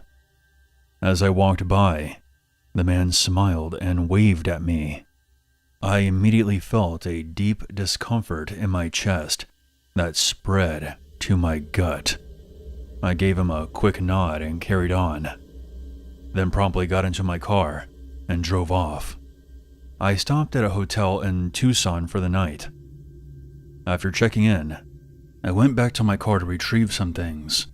As I walked by, the man smiled and waved at me. I immediately felt a deep discomfort in my chest that spread to my gut. I gave him a quick nod and carried on, then promptly got into my car and drove off. I stopped at a hotel in Tucson for the night. After checking in, I went back to my car to retrieve some things.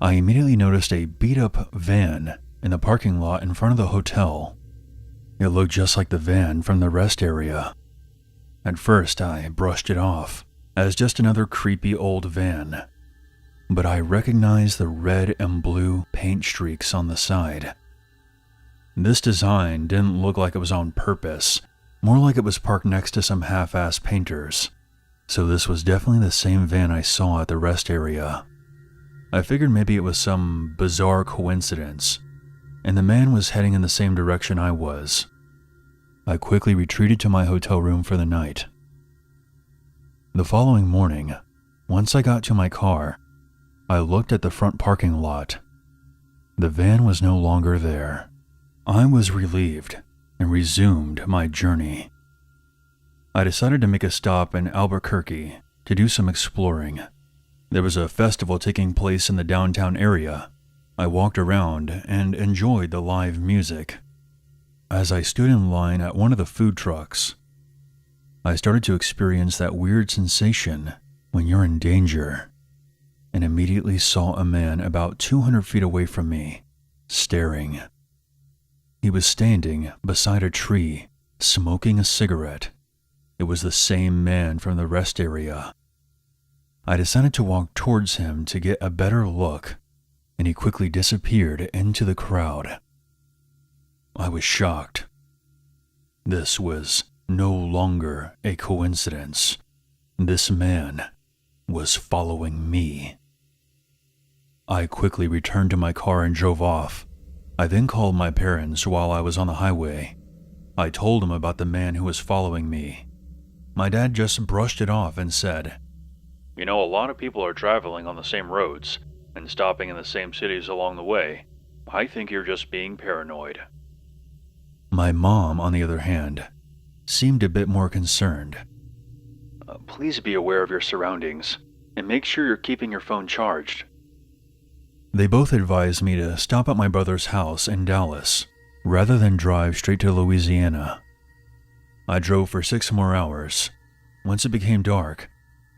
I immediately noticed a beat-up van in the parking lot in front of the hotel. It looked just like the van from the rest area. At first, I brushed it off as just another creepy old van, but I recognized the red and blue paint streaks on the side. This design didn't look like it was on purpose, more like it was parked next to some half-assed painters, so this was definitely the same van I saw at the rest area. I figured maybe it was some bizarre coincidence, and the man was heading in the same direction I was. I quickly retreated to my hotel room for the night. The following morning, once I got to my car, I looked at the front parking lot. The van was no longer there. I was relieved and resumed my journey. I decided to make a stop in Albuquerque to do some exploring. There was a festival taking place in the downtown area. I walked around and enjoyed the live music. As I stood in line at one of the food trucks, I started to experience that weird sensation when you're in danger, and immediately saw a man about 200 feet away from me, staring. He was standing beside a tree, smoking a cigarette. It was the same man from the rest area. I decided to walk towards him to get a better look, and he quickly disappeared into the crowd. I was shocked. This was no longer a coincidence. This man was following me. I quickly returned to my car and drove off. I then called my parents while I was on the highway. I told them about the man who was following me. My dad just brushed it off and said, "You know, a lot of people are traveling on the same roads and stopping in the same cities along the way. I think you're just being paranoid." My mom, on the other hand, seemed a bit more concerned. "Please be aware of your surroundings and make sure you're keeping your phone charged." They both advised me to stop at my brother's house in Dallas rather than drive straight to Louisiana. I drove for 6 more hours. Once it became dark,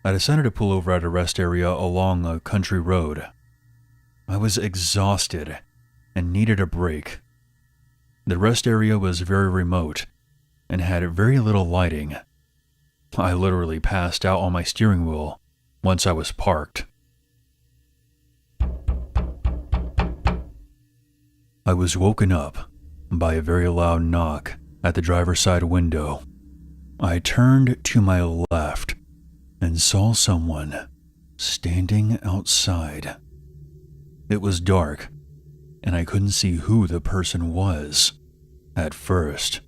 I decided to pull over at a rest area along a country road. I was exhausted and needed a break. The rest area was very remote and had very little lighting. I literally passed out on my steering wheel once I was parked. I was woken up by a very loud knock at the driver's side window. I turned to my left and saw someone standing outside. It was dark, and I couldn't see who the person was at first.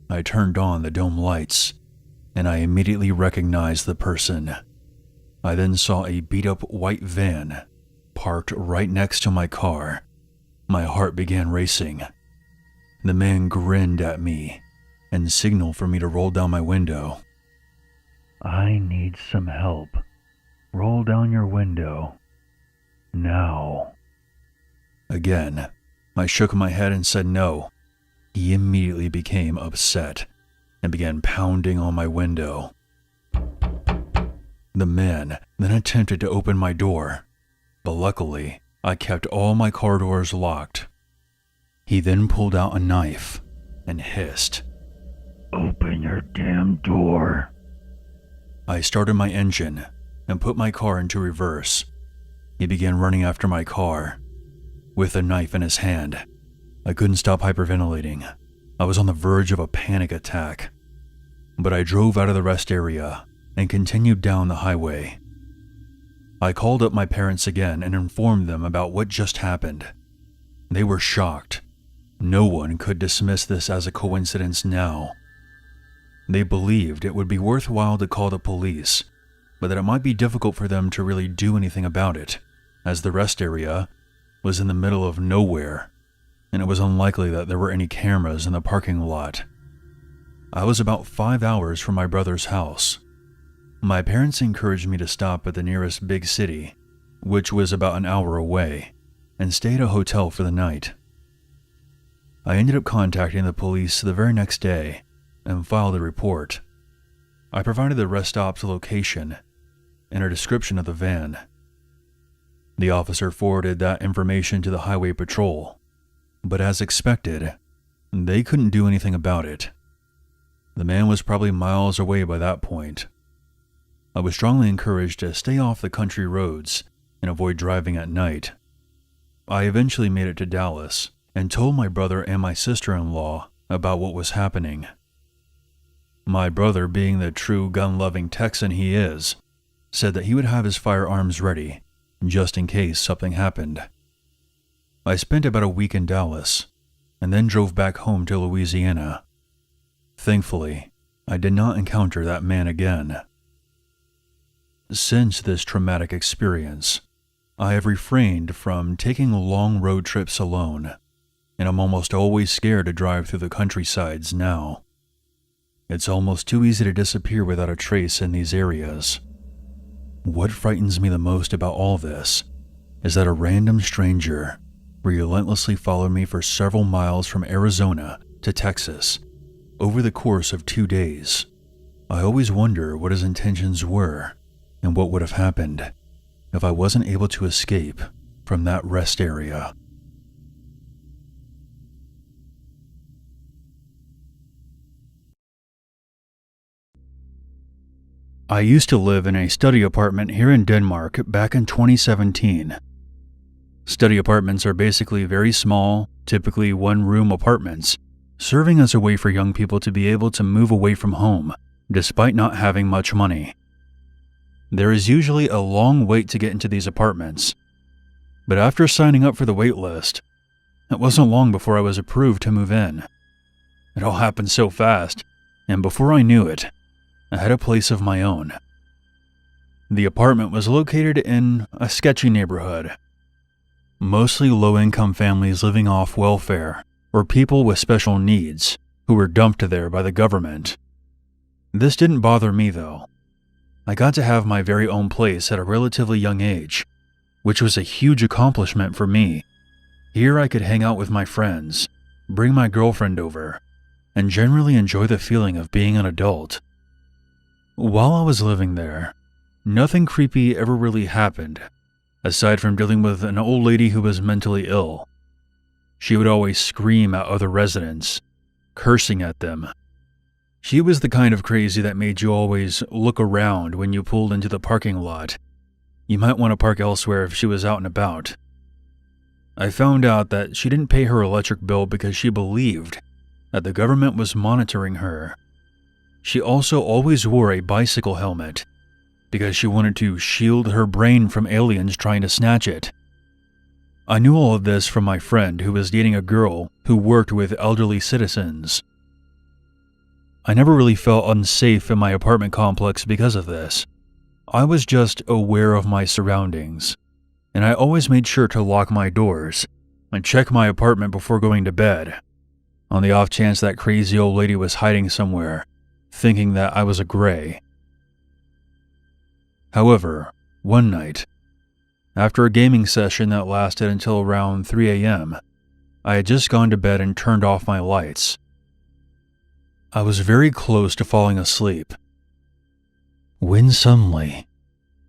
I turned on the dome lights and I immediately recognized the person. I then saw a beat-up white van parked right next to my car. My heart began racing. The man grinned at me and signaled for me to roll down my window. "I need some help. Roll down your window. Now." Again, I shook my head and said no. He immediately became upset and began pounding on my window. The man then attempted to open my door, but luckily, I kept all my car doors locked. He then pulled out a knife and hissed, "Open your damn door." I started my engine and put my car into reverse. He began running after my car, with a knife in his hand. I couldn't stop hyperventilating. I was on the verge of a panic attack. But I drove out of the rest area and continued down the highway. I called up my parents again and informed them about what just happened. They were shocked. No one could dismiss this as a coincidence now. They believed it would be worthwhile to call the police, but that it might be difficult for them to really do anything about it, as the rest area was in the middle of nowhere, and it was unlikely that there were any cameras in the parking lot. I was about 5 hours from my brother's house. My parents encouraged me to stop at the nearest big city, which was about an hour away, and stay at a hotel for the night. I ended up contacting the police the very next day and filed a report. I provided the rest stop's location and a description of the van. The officer forwarded that information to the highway patrol, but as expected, they couldn't do anything about it. The man was probably miles away by that point. I was strongly encouraged to stay off the country roads and avoid driving at night. I eventually made it to Dallas and told my brother and my sister-in-law about what was happening. My brother, being the true gun-loving Texan he is, said that he would have his firearms ready just in case something happened. I spent about a week in Dallas and then drove back home to Louisiana. Thankfully, I did not encounter that man again. Since this traumatic experience, I have refrained from taking long road trips alone, and I'm almost always scared to drive through the countrysides now. It's almost too easy to disappear without a trace in these areas. What frightens me the most about all this is that a random stranger relentlessly followed me for several miles from Arizona to Texas over the course of 2 days. I always wonder what his intentions were and what would have happened if I wasn't able to escape from that rest area. I used to live in a study apartment here in Denmark back in 2017. Study apartments are basically very small, typically one-room apartments, serving as a way for young people to be able to move away from home, despite not having much money. There is usually a long wait to get into these apartments, but after signing up for the wait list, it wasn't long before I was approved to move in. It all happened so fast, and before I knew it, I had a place of my own. The apartment was located in a sketchy neighborhood. Mostly low-income families living off welfare, or people with special needs who were dumped there by the government. This didn't bother me though. I got to have my very own place at a relatively young age, which was a huge accomplishment for me. Here I could hang out with my friends, bring my girlfriend over, and generally enjoy the feeling of being an adult. While I was living there, nothing creepy ever really happened, aside from dealing with an old lady who was mentally ill. She would always scream at other residents, cursing at them. She was the kind of crazy that made you always look around when you pulled into the parking lot. You might want to park elsewhere if she was out and about. I found out that she didn't pay her electric bill because she believed that the government was monitoring her. She also always wore a bicycle helmet because she wanted to shield her brain from aliens trying to snatch it. I knew all of this from my friend who was dating a girl who worked with elderly citizens. I never really felt unsafe in my apartment complex because of this. I was just aware of my surroundings, and I always made sure to lock my doors and check my apartment before going to bed, on the off chance that crazy old lady was hiding somewhere, thinking that I was a gray. However, one night, after a gaming session that lasted until around 3 a.m., I had just gone to bed and turned off my lights. I was very close to falling asleep when suddenly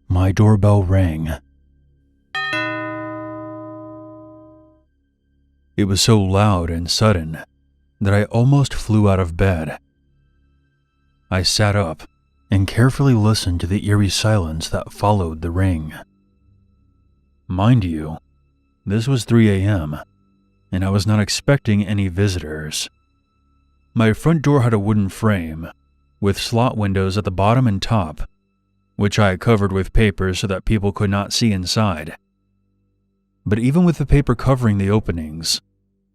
my doorbell rang. It was so loud and sudden that I almost flew out of bed. I sat up and carefully listened to the eerie silence that followed the ring. Mind you, this was 3 a.m., and I was not expecting any visitors. My front door had a wooden frame, with slot windows at the bottom and top, which I had covered with paper so that people could not see inside. But even with the paper covering the openings,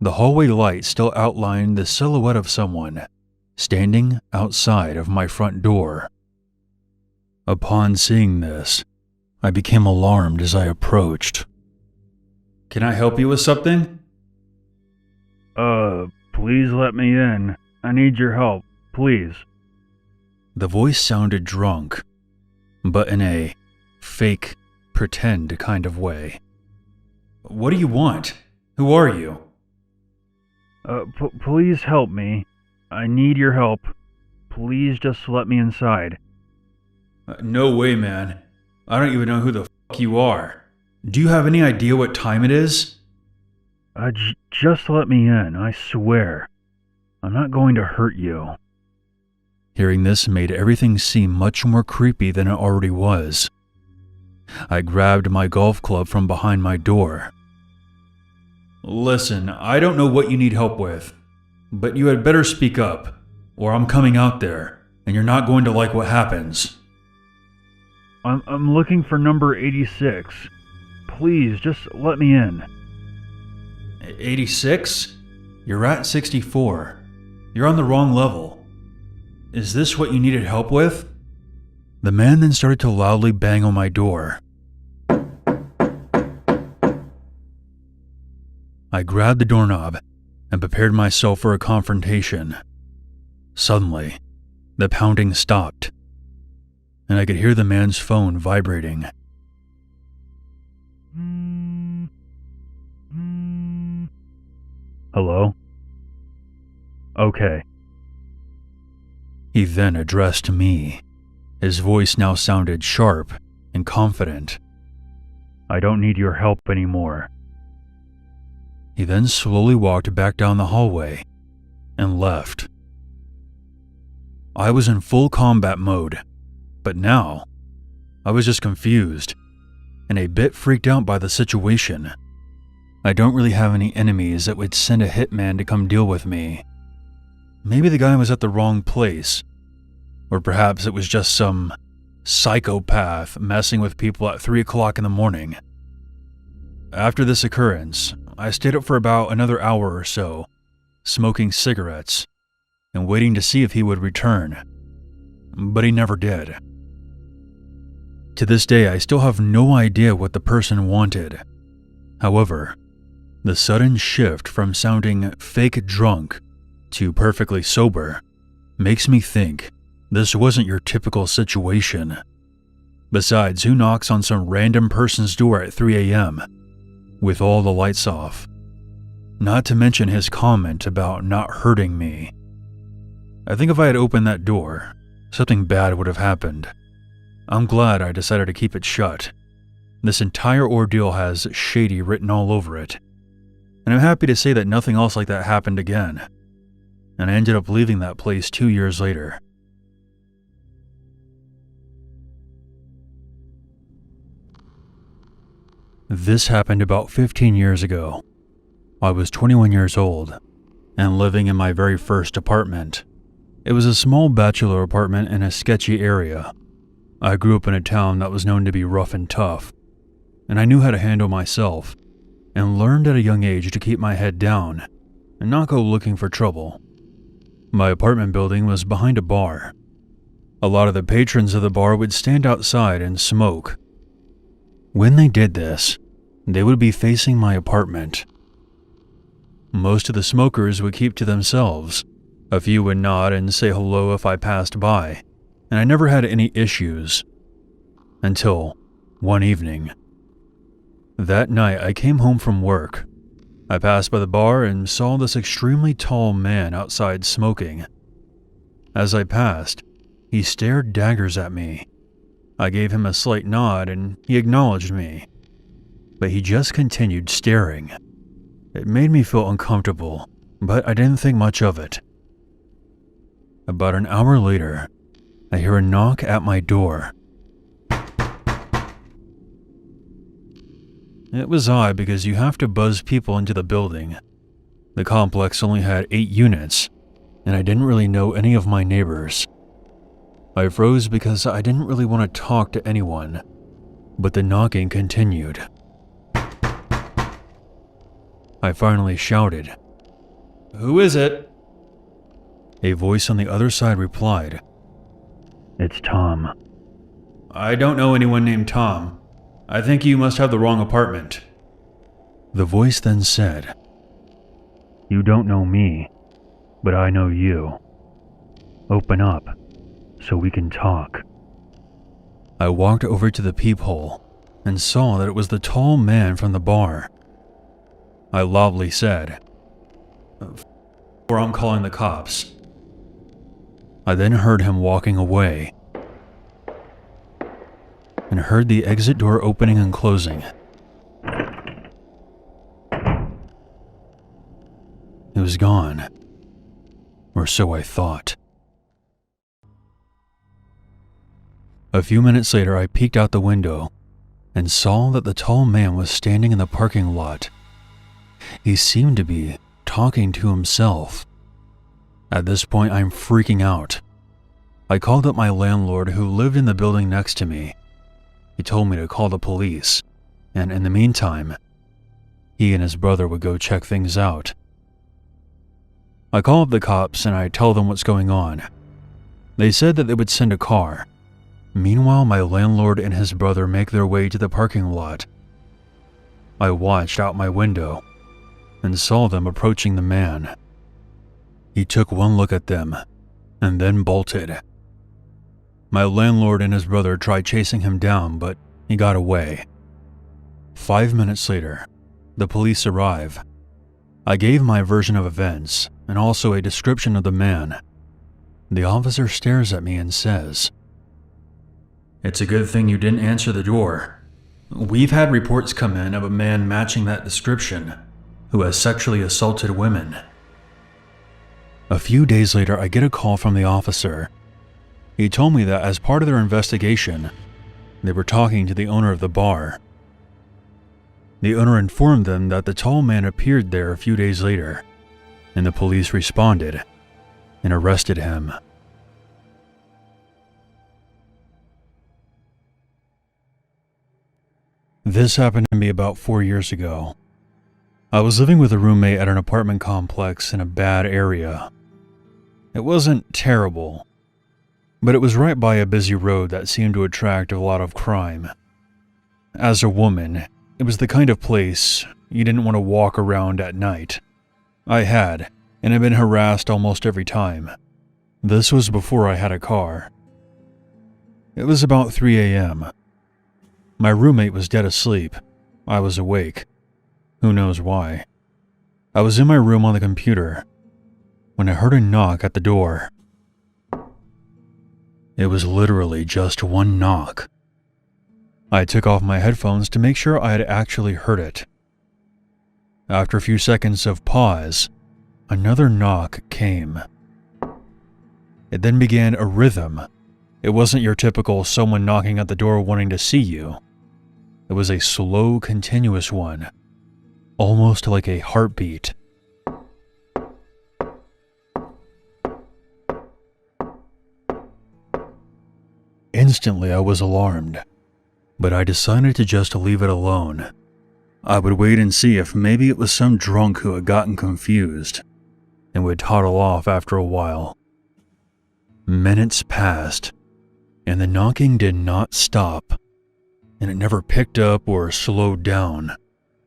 the hallway light still outlined the silhouette of someone standing outside of my front door. Upon seeing this, I became alarmed as I approached. "Can I help you with something?" Please let me in. I need your help, please." The voice sounded drunk, but in a fake, pretend kind of way. "What do you want? Who are you?" Please help me. I need your help. Please just let me inside." No way, man. I don't even know who the fuck you are. Do you have any idea what time it is? Just let me in, I swear. I'm not going to hurt you." Hearing this made everything seem much more creepy than it already was. I grabbed my golf club from behind my door. "Listen, I don't know what you need help with, but you had better speak up, or I'm coming out there, and you're not going to like what happens." I'm looking for number 86. Please, just let me in." 86? You're at 64. You're on the wrong level. Is this what you needed help with? The man then started to loudly bang on my door. I grabbed the doorknob and prepared myself for a confrontation. Suddenly, the pounding stopped, and I could hear the man's phone vibrating. Hello? Okay. He then addressed me. His voice now sounded sharp and confident. "I don't need your help anymore." He then slowly walked back down the hallway and left. I was in full combat mode, but now I was just confused and a bit freaked out by the situation. I don't really have any enemies that would send a hitman to come deal with me. Maybe the guy was at the wrong place, or perhaps it was just some psychopath messing with people at 3 o'clock in the morning. After this occurrence, I stayed up for about another hour or so, smoking cigarettes and waiting to see if he would return, but he never did. To this day, I still have no idea what the person wanted. However, the sudden shift from sounding fake drunk to perfectly sober makes me think this wasn't your typical situation. Besides, who knocks on some random person's door at 3 a.m. with all the lights off? Not to mention his comment about not hurting me. I think if I had opened that door, something bad would have happened. I'm glad I decided to keep it shut. This entire ordeal has shady written all over it, and I'm happy to say that nothing else like that happened again, and I ended up leaving that place 2 years later. This happened about 15 years ago. I was 21 years old and living in my very first apartment. It was a small bachelor apartment in a sketchy area. I grew up in a town that was known to be rough and tough, and I knew how to handle myself and learned at a young age to keep my head down and not go looking for trouble. My apartment building was behind a bar. A lot of the patrons of the bar would stand outside and smoke. When they did this, they would be facing my apartment. Most of the smokers would keep to themselves. A few would nod and say hello if I passed by, and I never had any issues. Until one evening. That night, I came home from work. I passed by the bar and saw this extremely tall man outside smoking. As I passed, he stared daggers at me. I gave him a slight nod and he acknowledged me, but he just continued staring. It made me feel uncomfortable, but I didn't think much of it. About an hour later, I hear a knock at my door. It was odd because you have to buzz people into the building. The complex only had 8 units, and I didn't really know any of my neighbors. I froze because I didn't really want to talk to anyone, but the knocking continued. I finally shouted, "Who is it?" A voice on the other side replied, It's Tom. "I don't know anyone named Tom. I think you must have the wrong apartment." The voice then said, You don't know me, but I know you. Open up, so we can talk. I walked over to the peephole and saw that it was the tall man from the bar. I loudly said, "Or I'm calling the cops." I then heard him walking away and heard the exit door opening and closing. He was gone, or so I thought. A few minutes later, I peeked out the window and saw that the tall man was standing in the parking lot. He seemed to be talking to himself. At this point, I'm freaking out. I called up my landlord who lived in the building next to me. He told me to call the police, and in the meantime, he and his brother would go check things out. I call up the cops and I tell them what's going on. They said that they would send a car. Meanwhile, my landlord and his brother make their way to the parking lot. I watched out my window and saw them approaching the man. He took one look at them and then bolted. My landlord and his brother tried chasing him down, but he got away. 5 minutes later, the police arrive. I gave my version of events and also a description of the man. The officer stares at me and says, "It's a good thing you didn't answer the door. We've had reports come in of a man matching that description who has sexually assaulted women." A few days later, I get a call from the officer. He told me that as part of their investigation, they were talking to the owner of the bar. The owner informed them that the tall man appeared there a few days later, and the police responded and arrested him. This happened to me about 4 years ago. I was living with a roommate at an apartment complex in a bad area. It wasn't terrible, but it was right by a busy road that seemed to attract a lot of crime. As a woman, it was the kind of place you didn't want to walk around at night. I had, and had been harassed almost every time. This was before I had a car. It was about 3 a.m. My roommate was dead asleep. I was awake. Who knows why. I was in my room on the computer when I heard a knock at the door. It was literally just one knock. I took off my headphones to make sure I had actually heard it. After a few seconds of pause, another knock came. It then began a rhythm. It wasn't your typical someone knocking at the door wanting to see you. It was a slow, continuous one, almost like a heartbeat. Instantly, I was alarmed, but I decided to just leave it alone. I would wait and see if maybe it was some drunk who had gotten confused. and would toddle off after a while. Minutes passed, and the knocking did not stop, and it never picked up or slowed down.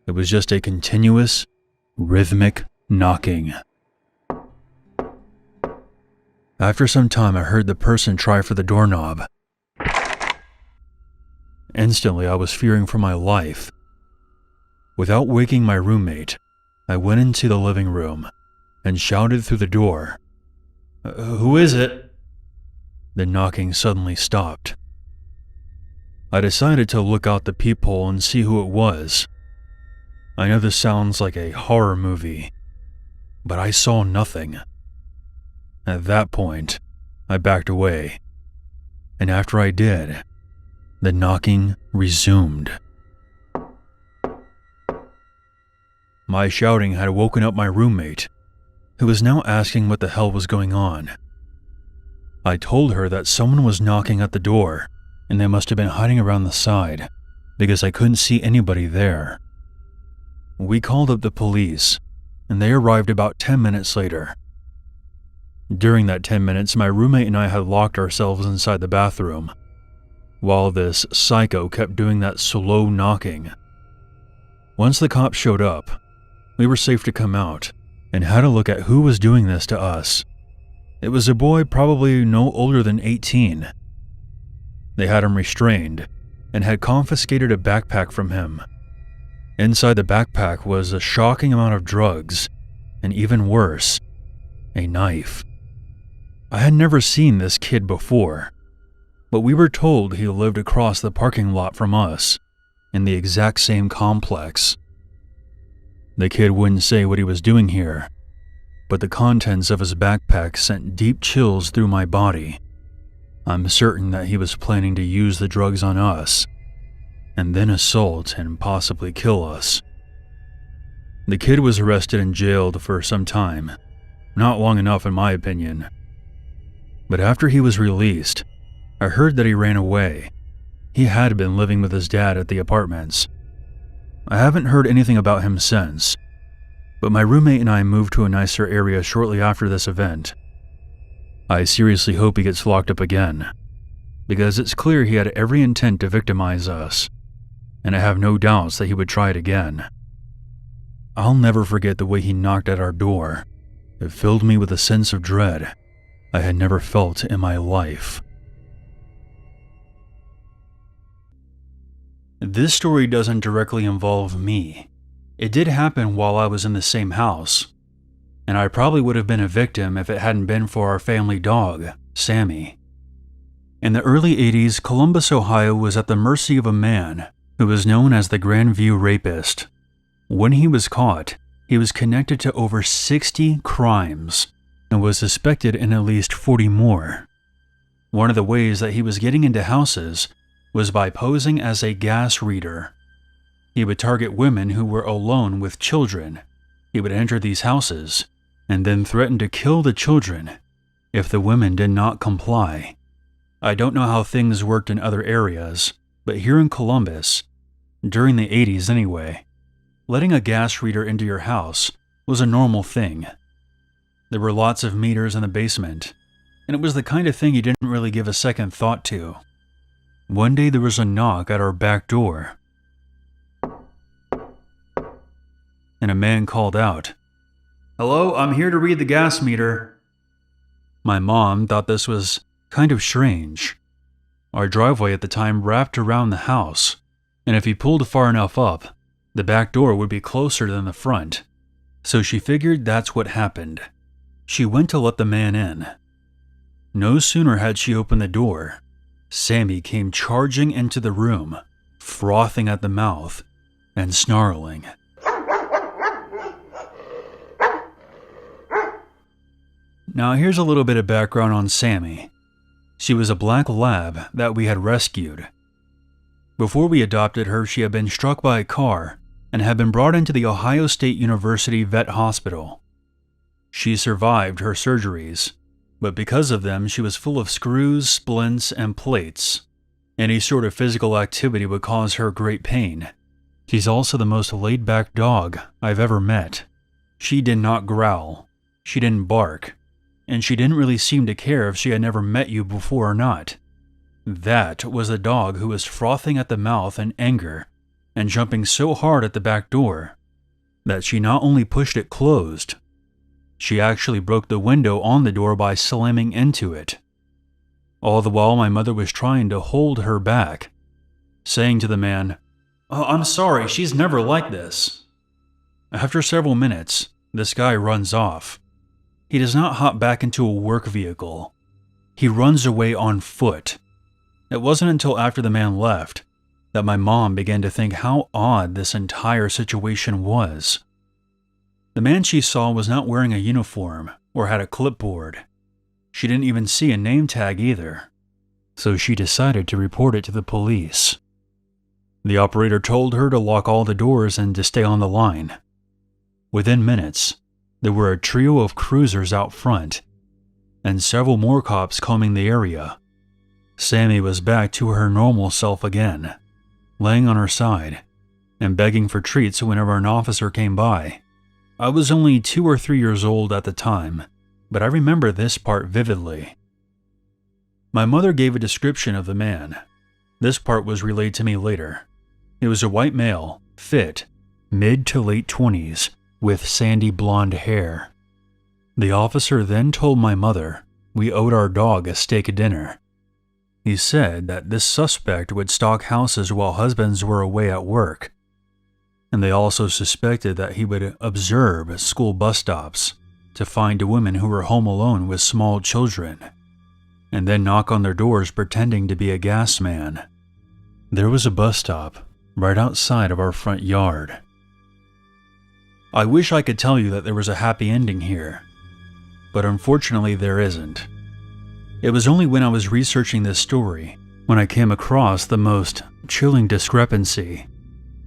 It was just a continuous, rhythmic knocking. After some time, I heard the person try for the doorknob. Instantly, I was fearing for my life. Without waking my roommate, I went into the living room and shouted through the door, "Who is it?" The knocking suddenly stopped. I decided to look out the peephole and see who it was. I know this sounds like a horror movie, but I saw nothing. At that point, I backed away, and after I did, the knocking resumed. My shouting had woken up my roommate, who was now asking what the hell was going on. I told her that someone was knocking at the door, and they must have been hiding around the side, because I couldn't see anybody there. We called up the police, and they arrived about 10 minutes later. During that 10 minutes, my roommate and I had locked ourselves inside the bathroom, while this psycho kept doing that slow knocking. Once the cops showed up, we were safe to come out and had a look at who was doing this to us. It was a boy probably no older than 18. They had him restrained and had confiscated a backpack from him. Inside the backpack was a shocking amount of drugs, and even worse, a knife. I had never seen this kid before, but we were told he lived across the parking lot from us, in the exact same complex. The kid wouldn't say what he was doing here, but the contents of his backpack sent deep chills through my body. I'm certain that he was planning to use the drugs on us, and then assault and possibly kill us. The kid was arrested and jailed for some time, not long enough in my opinion. But after he was released, I heard that he ran away. He had been living with his dad at the apartments. I haven't heard anything about him since, but my roommate and I moved to a nicer area shortly after this event. I seriously hope he gets locked up again, because it's clear he had every intent to victimize us, and I have no doubts that he would try it again. I'll never forget the way he knocked at our door. It filled me with a sense of dread I had never felt in my life. This story doesn't directly involve me. It did happen while I was in the same house, and I probably would have been a victim if it hadn't been for our family dog, Sammy. In the early 80s, Columbus, Ohio was at the mercy of a man who was known as the Grandview Rapist. When he was caught, he was connected to over 60 crimes and was suspected in at least 40 more. One of the ways that he was getting into houses was by posing as a gas reader. He would target women who were alone with children. He would enter these houses and then threaten to kill the children if the women did not comply. I don't know how things worked in other areas, but here in Columbus, during the 80s anyway, letting a gas reader into your house was a normal thing. There were lots of meters in the basement, and it was the kind of thing you didn't really give a second thought to. One day there was a knock at our back door, and a man called out, "Hello, I'm here to read the gas meter." My mom thought this was kind of strange. Our driveway at the time wrapped around the house, and if he pulled far enough up, the back door would be closer than the front, so she figured that's what happened. She went to let the man in. No sooner had she opened the door, Sammy came charging into the room, frothing at the mouth and snarling. Now here's a little bit of background on Sammy. She was a black lab that we had rescued. Before we adopted her, she had been struck by a car and had been brought into the Ohio State University Vet Hospital. She survived her surgeries, but because of them, she was full of screws, splints, and plates. Any sort of physical activity would cause her great pain. She's also the most laid-back dog I've ever met. She did not growl. She didn't bark, and she didn't really seem to care if she had never met you before or not. That was the dog who was frothing at the mouth in anger and jumping so hard at the back door that she not only pushed it closed, she actually broke the window on the door by slamming into it. All the while, my mother was trying to hold her back, saying to the man, "Oh, I'm sorry, she's never like this." After several minutes, this guy runs off. He does not hop back into a work vehicle. He runs away on foot. It wasn't until after the man left that my mom began to think how odd this entire situation was. The man she saw was not wearing a uniform or had a clipboard. She didn't even see a name tag either, so she decided to report it to the police. The operator told her to lock all the doors and to stay on the line. Within minutes, there were a trio of cruisers out front and several more cops combing the area. Sammy was back to her normal self again, laying on her side and begging for treats whenever an officer came by. I was only 2 or 3 years old at the time, but I remember this part vividly. My mother gave a description of the man. This part was relayed to me later. He was a white male, fit, mid to late 20s, with sandy blonde hair. The officer then told my mother we owed our dog a steak dinner. He said that this suspect would stalk houses while husbands were away at work, and they also suspected that he would observe school bus stops to find women who were home alone with small children, and then knock on their doors pretending to be a gas man. There was a bus stop right outside of our front yard. I wish I could tell you that there was a happy ending here, but unfortunately there isn't. It was only when I was researching this story when I came across the most chilling discrepancy.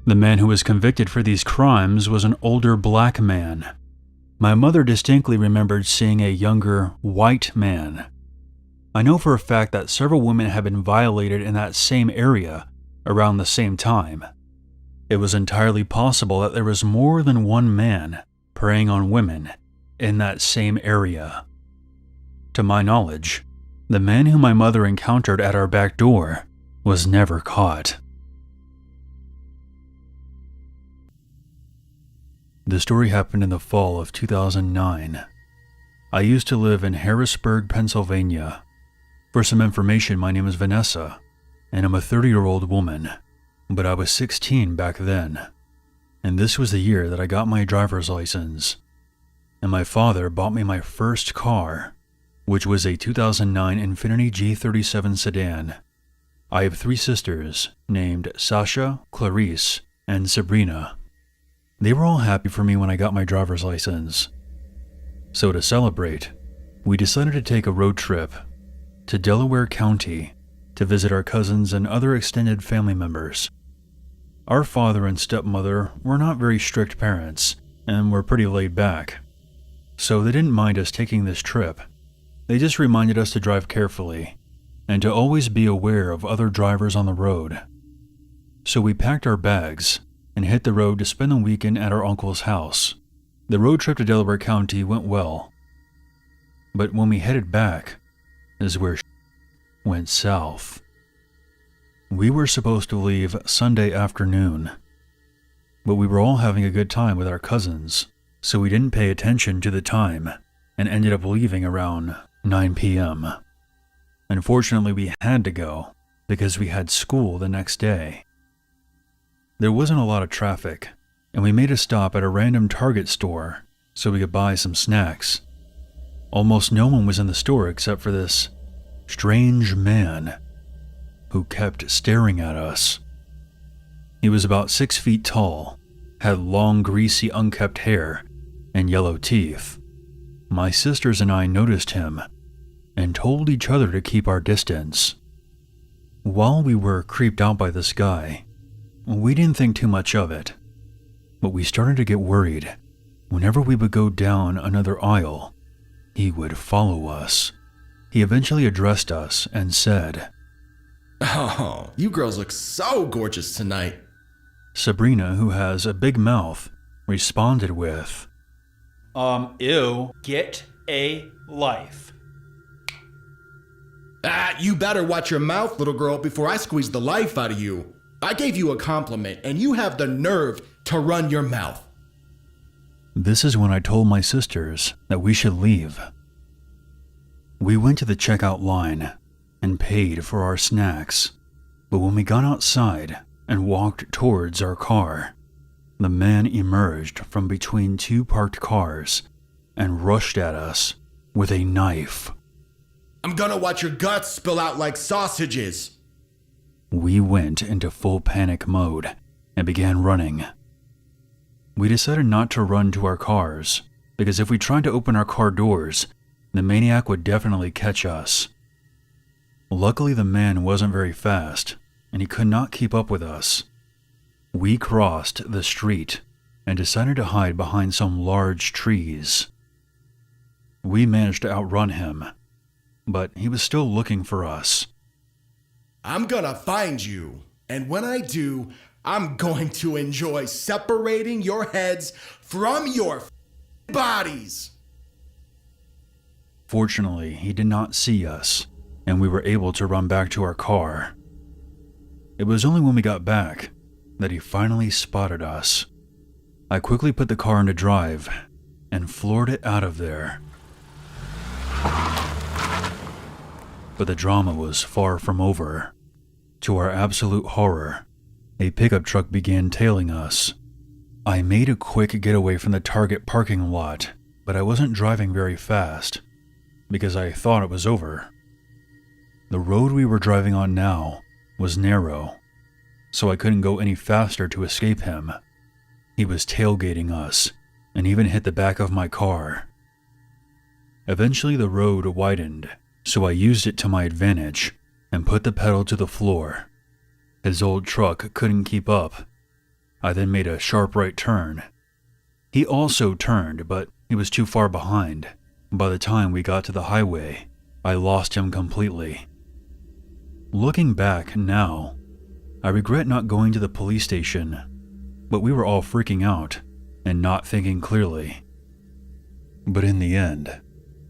The man who was convicted for these crimes was an older black man. My mother distinctly remembered seeing a younger white man. I know for a fact that several women had been violated in that same area around the same time. It was entirely possible that there was more than one man preying on women in that same area. To my knowledge, the man whom my mother encountered at our back door was never caught. The story happened in the fall of 2009. I used to live in Harrisburg, Pennsylvania. For some information, my name is Vanessa, and I'm a 30-year-old woman, but I was 16 back then. And this was the year that I got my driver's license. And my father bought me my first car, which was a 2009 Infiniti G37 sedan. I have 3 sisters named Sasha, Clarice, and Sabrina. They were all happy for me when I got my driver's license. So to celebrate, we decided to take a road trip to Delaware County to visit our cousins and other extended family members. Our father and stepmother were not very strict parents and were pretty laid back, so they didn't mind us taking this trip. They just reminded us to drive carefully and to always be aware of other drivers on the road. So we packed our bags and hit the road to spend the weekend at our uncle's house. The road trip to Delaware County went well, but when we headed back is where went south. We were supposed to leave Sunday afternoon, but we were all having a good time with our cousins, so we didn't pay attention to the time and ended up leaving around 9 p.m. Unfortunately, we had to go because we had school the next day. There wasn't a lot of traffic, and we made a stop at a random Target store so we could buy some snacks. Almost no one was in the store except for this strange man who kept staring at us. He was about 6 feet tall, had long, greasy, unkempt hair, and yellow teeth. My sisters and I noticed him and told each other to keep our distance. While we were creeped out by this guy, we didn't think too much of it, but we started to get worried. Whenever we would go down another aisle, he would follow us. He eventually addressed us and said, "Oh, you girls look so gorgeous tonight." Sabrina, who has a big mouth, responded with, Ew. Get a life. You better watch your mouth, little girl, before I squeeze the life out of you. I gave you a compliment, and you have the nerve to run your mouth. This is when I told my sisters that we should leave. We went to the checkout line and paid for our snacks, but when we got outside and walked towards our car, the man emerged from between two parked cars and rushed at us with a knife. I'm gonna watch your guts spill out like sausages. We went into full panic mode and began running. We decided not to run to our cars because if we tried to open our car doors, the maniac would definitely catch us. Luckily, the man wasn't very fast and he could not keep up with us. We crossed the street and decided to hide behind some large trees. We managed to outrun him, but he was still looking for us. I'm gonna find you, and when I do, I'm going to enjoy separating your heads from your bodies. Fortunately, he did not see us, and we were able to run back to our car. It was only when we got back that he finally spotted us. I quickly put the car into drive and floored it out of there. But the drama was far from over. To our absolute horror, a pickup truck began tailing us. I made a quick getaway from the Target parking lot, but I wasn't driving very fast because I thought it was over. The road we were driving on now was narrow, so I couldn't go any faster to escape him. He was tailgating us and even hit the back of my car. Eventually the road widened, so I used it to my advantage and put the pedal to the floor. His old truck couldn't keep up. I then made a sharp right turn. He also turned, but he was too far behind. By the time we got to the highway, I lost him completely. Looking back now, I regret not going to the police station, but we were all freaking out and not thinking clearly. But in the end,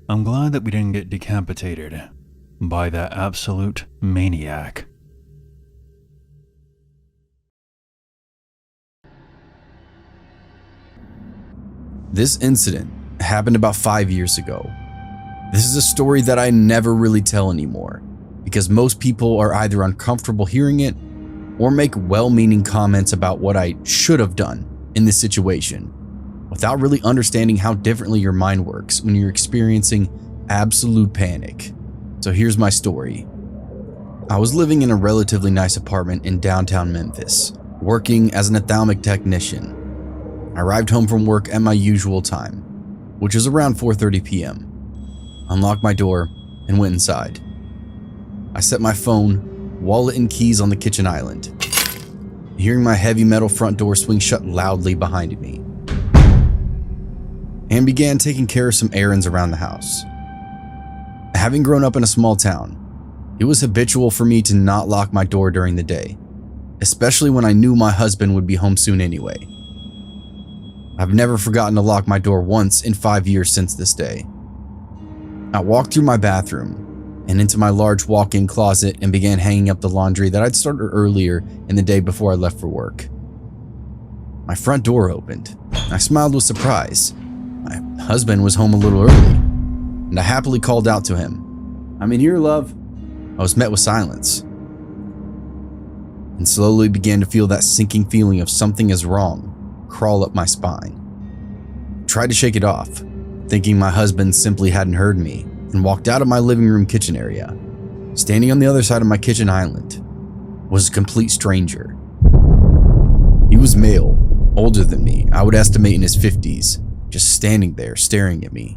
I'm glad that we didn't get decapitated by that absolute maniac. This incident happened about 5 years ago. This is a story that I never really tell anymore because most people are either uncomfortable hearing it or make well-meaning comments about what I should have done in this situation without really understanding how differently your mind works when you're experiencing absolute panic. So here's my story. I was living in a relatively nice apartment in downtown Memphis, working as an ophthalmic technician. I arrived home from work at my usual time, which was around 4:30 p.m., unlocked my door, and went inside. I set my phone, wallet, and keys on the kitchen island, hearing my heavy metal front door swing shut loudly behind me, and began taking care of some errands around the house. Having grown up in a small town, it was habitual for me to not lock my door during the day, especially when I knew my husband would be home soon anyway. I've never forgotten to lock my door once in 5 years since this day. I walked through my bathroom and into my large walk-in closet and began hanging up the laundry that I'd started earlier in the day before I left for work. My front door opened. I smiled with surprise. My husband was home a little early, and I happily called out to him, "I'm in here, love." I was met with silence and slowly began to feel that sinking feeling of something is wrong crawl up my spine. I tried to shake it off, thinking my husband simply hadn't heard me, and walked out of my living room kitchen area. Standing on the other side of my kitchen island was a complete stranger. He was male, older than me, I would estimate in his 50s, just standing there staring at me.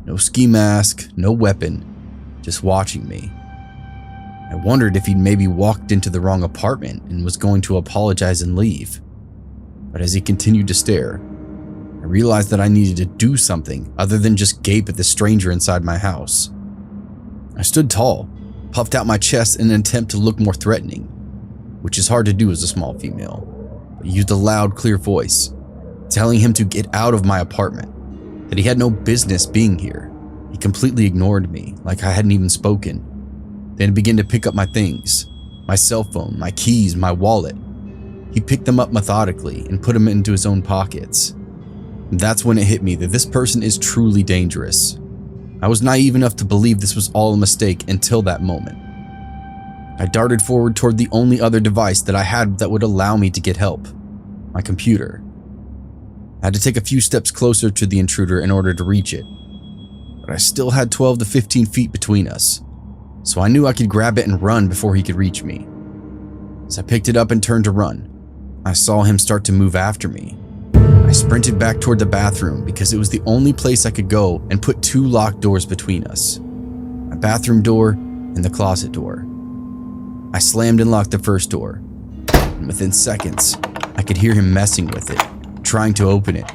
No ski mask, no weapon, just watching me. I wondered if he'd maybe walked into the wrong apartment and was going to apologize and leave. But as he continued to stare, I realized that I needed to do something other than just gape at the stranger inside my house. I stood tall, puffed out my chest in an attempt to look more threatening, which is hard to do as a small female, but used a loud, clear voice, telling him to get out of my apartment. that he had no business being here. He completely ignored me, like I hadn't even spoken. Then began to pick up my things, my cell phone, my keys, my wallet. He picked them up methodically and put them into his own pockets. And that's when it hit me that this person is truly dangerous. I was naive enough to believe this was all a mistake until that moment. I darted forward toward the only other device that I had that would allow me to get help, my computer. I had to take a few steps closer to the intruder in order to reach it, but I still had 12 to 15 feet between us, so I knew I could grab it and run before he could reach me. As I picked it up and turned to run, I saw him start to move after me. I sprinted back toward the bathroom because it was the only place I could go and put 2 locked doors between us, my bathroom door and the closet door. I slammed and locked the first door, and within seconds, I could hear him messing with it, trying to open it.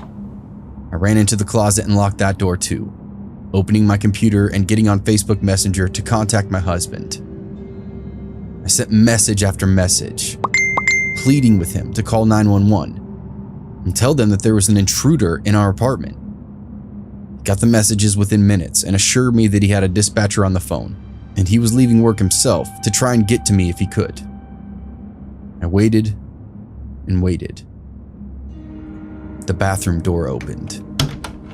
I ran into the closet and locked that door too, opening my computer and getting on Facebook Messenger to contact my husband. I sent message after message, pleading with him to call 911 and tell them that there was an intruder in our apartment. He got the messages within minutes and assured me that he had a dispatcher on the phone and he was leaving work himself to try and get to me if he could. I waited and waited. The bathroom door opened,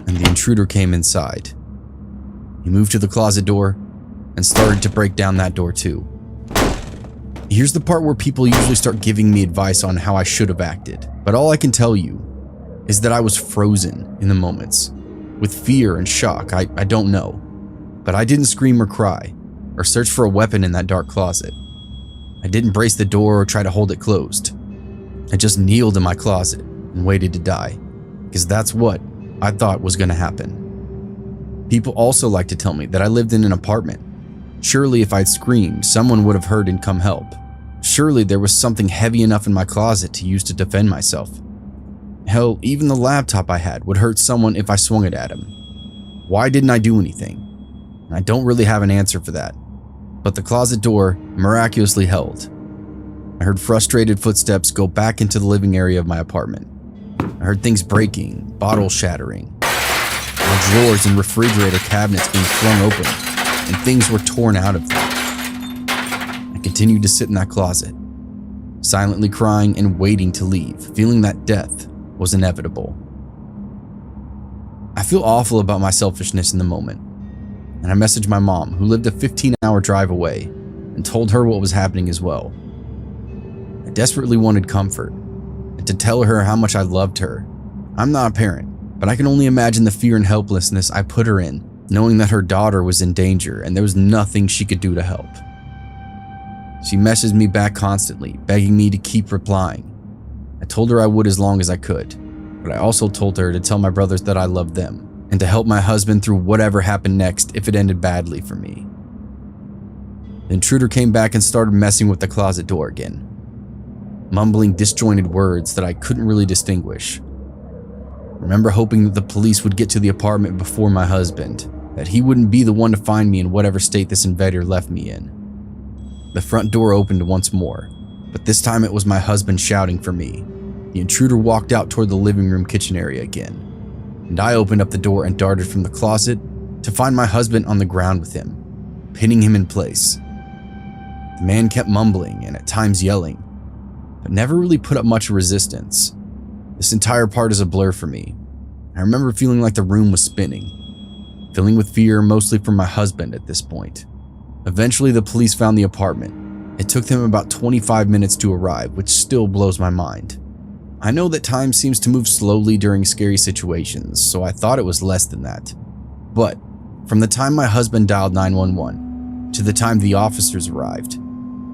and the intruder came inside. He moved to the closet door and started to break down that door too. Here's the part where people usually start giving me advice on how I should have acted, but all I can tell you is that I was frozen in the moments. With fear and shock, I don't know, but I didn't scream or cry, or search for a weapon in that dark closet. I didn't brace the door or try to hold it closed. I just kneeled in my closet and waited to die, because that's what I thought was going to happen. People also like to tell me that I lived in an apartment. Surely if I'd screamed, someone would have heard and come help. Surely there was something heavy enough in my closet to use to defend myself. Hell, even the laptop I had would hurt someone if I swung it at him. Why didn't I do anything? I don't really have an answer for that, but the closet door miraculously held. I heard frustrated footsteps go back into the living area of my apartment. I heard things breaking, bottles shattering, my drawers and refrigerator cabinets being flung open, and things were torn out of them. I continued to sit in that closet, silently crying and waiting to leave, feeling that death was inevitable. I feel awful about my selfishness in the moment, and I messaged my mom, who lived a 15-hour drive away, and told her what was happening as well. I desperately wanted comfort, and to tell her how much I loved her. I'm not a parent, but I can only imagine the fear and helplessness I put her in, knowing that her daughter was in danger and there was nothing she could do to help. She messaged me back constantly, begging me to keep replying. I told her I would as long as I could, but I also told her to tell my brothers that I loved them, and to help my husband through whatever happened next if it ended badly for me. The intruder came back and started messing with the closet door again, mumbling disjointed words that I couldn't really distinguish. I remember hoping that the police would get to the apartment before my husband, that he wouldn't be the one to find me in whatever state this invader left me in. The front door opened once more, but this time it was my husband shouting for me. The intruder walked out toward the living room kitchen area again, and I opened up the door and darted from the closet to find my husband on the ground with him, pinning him in place. The man kept mumbling and at times yelling, but never really put up much resistance. This entire part is a blur for me. I remember feeling like the room was spinning, filling with fear mostly for my husband at this point. Eventually the police found the apartment. It took them about 25 minutes to arrive, which still blows my mind. I know that time seems to move slowly during scary situations, so I thought it was less than that. But from the time my husband dialed 911 to the time the officers arrived,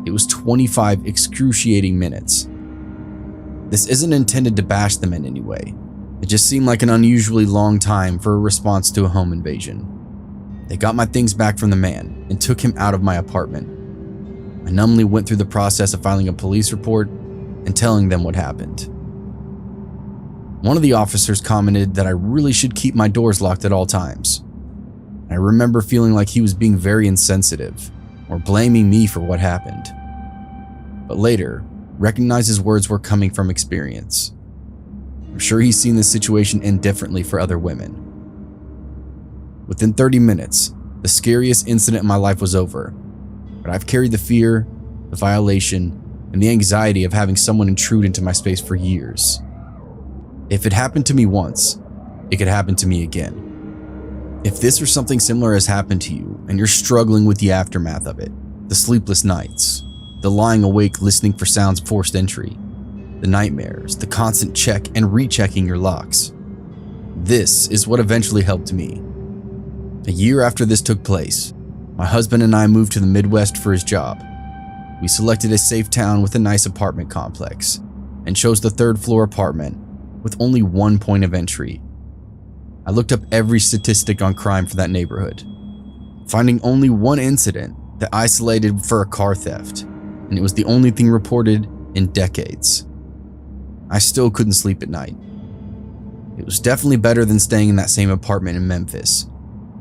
it was 25 excruciating minutes. This isn't intended to bash them in any way. It just seemed like an unusually long time for a response to a home invasion. They got my things back from the man and took him out of my apartment. I numbly went through the process of filing a police report and telling them what happened. One of the officers commented that I really should keep my doors locked at all times. I remember feeling like he was being very insensitive or blaming me for what happened. But later, recognized his words were coming from experience. I'm sure he's seen this situation end differently for other women. Within 30 minutes, the scariest incident in my life was over, but I've carried the fear, the violation, and the anxiety of having someone intrude into my space for years. If it happened to me once, it could happen to me again. If this or something similar has happened to you and you're struggling with the aftermath of it, the sleepless nights, the lying awake listening for sounds of forced entry, the nightmares, the constant check and rechecking your locks, this is what eventually helped me. A year after this took place, my husband and I moved to the Midwest for his job. We selected a safe town with a nice apartment complex and chose the third floor apartment with only one point of entry. I looked up every statistic on crime for that neighborhood, finding only one incident that isolated for a car theft, and it was the only thing reported in decades. I still couldn't sleep at night. It was definitely better than staying in that same apartment in Memphis,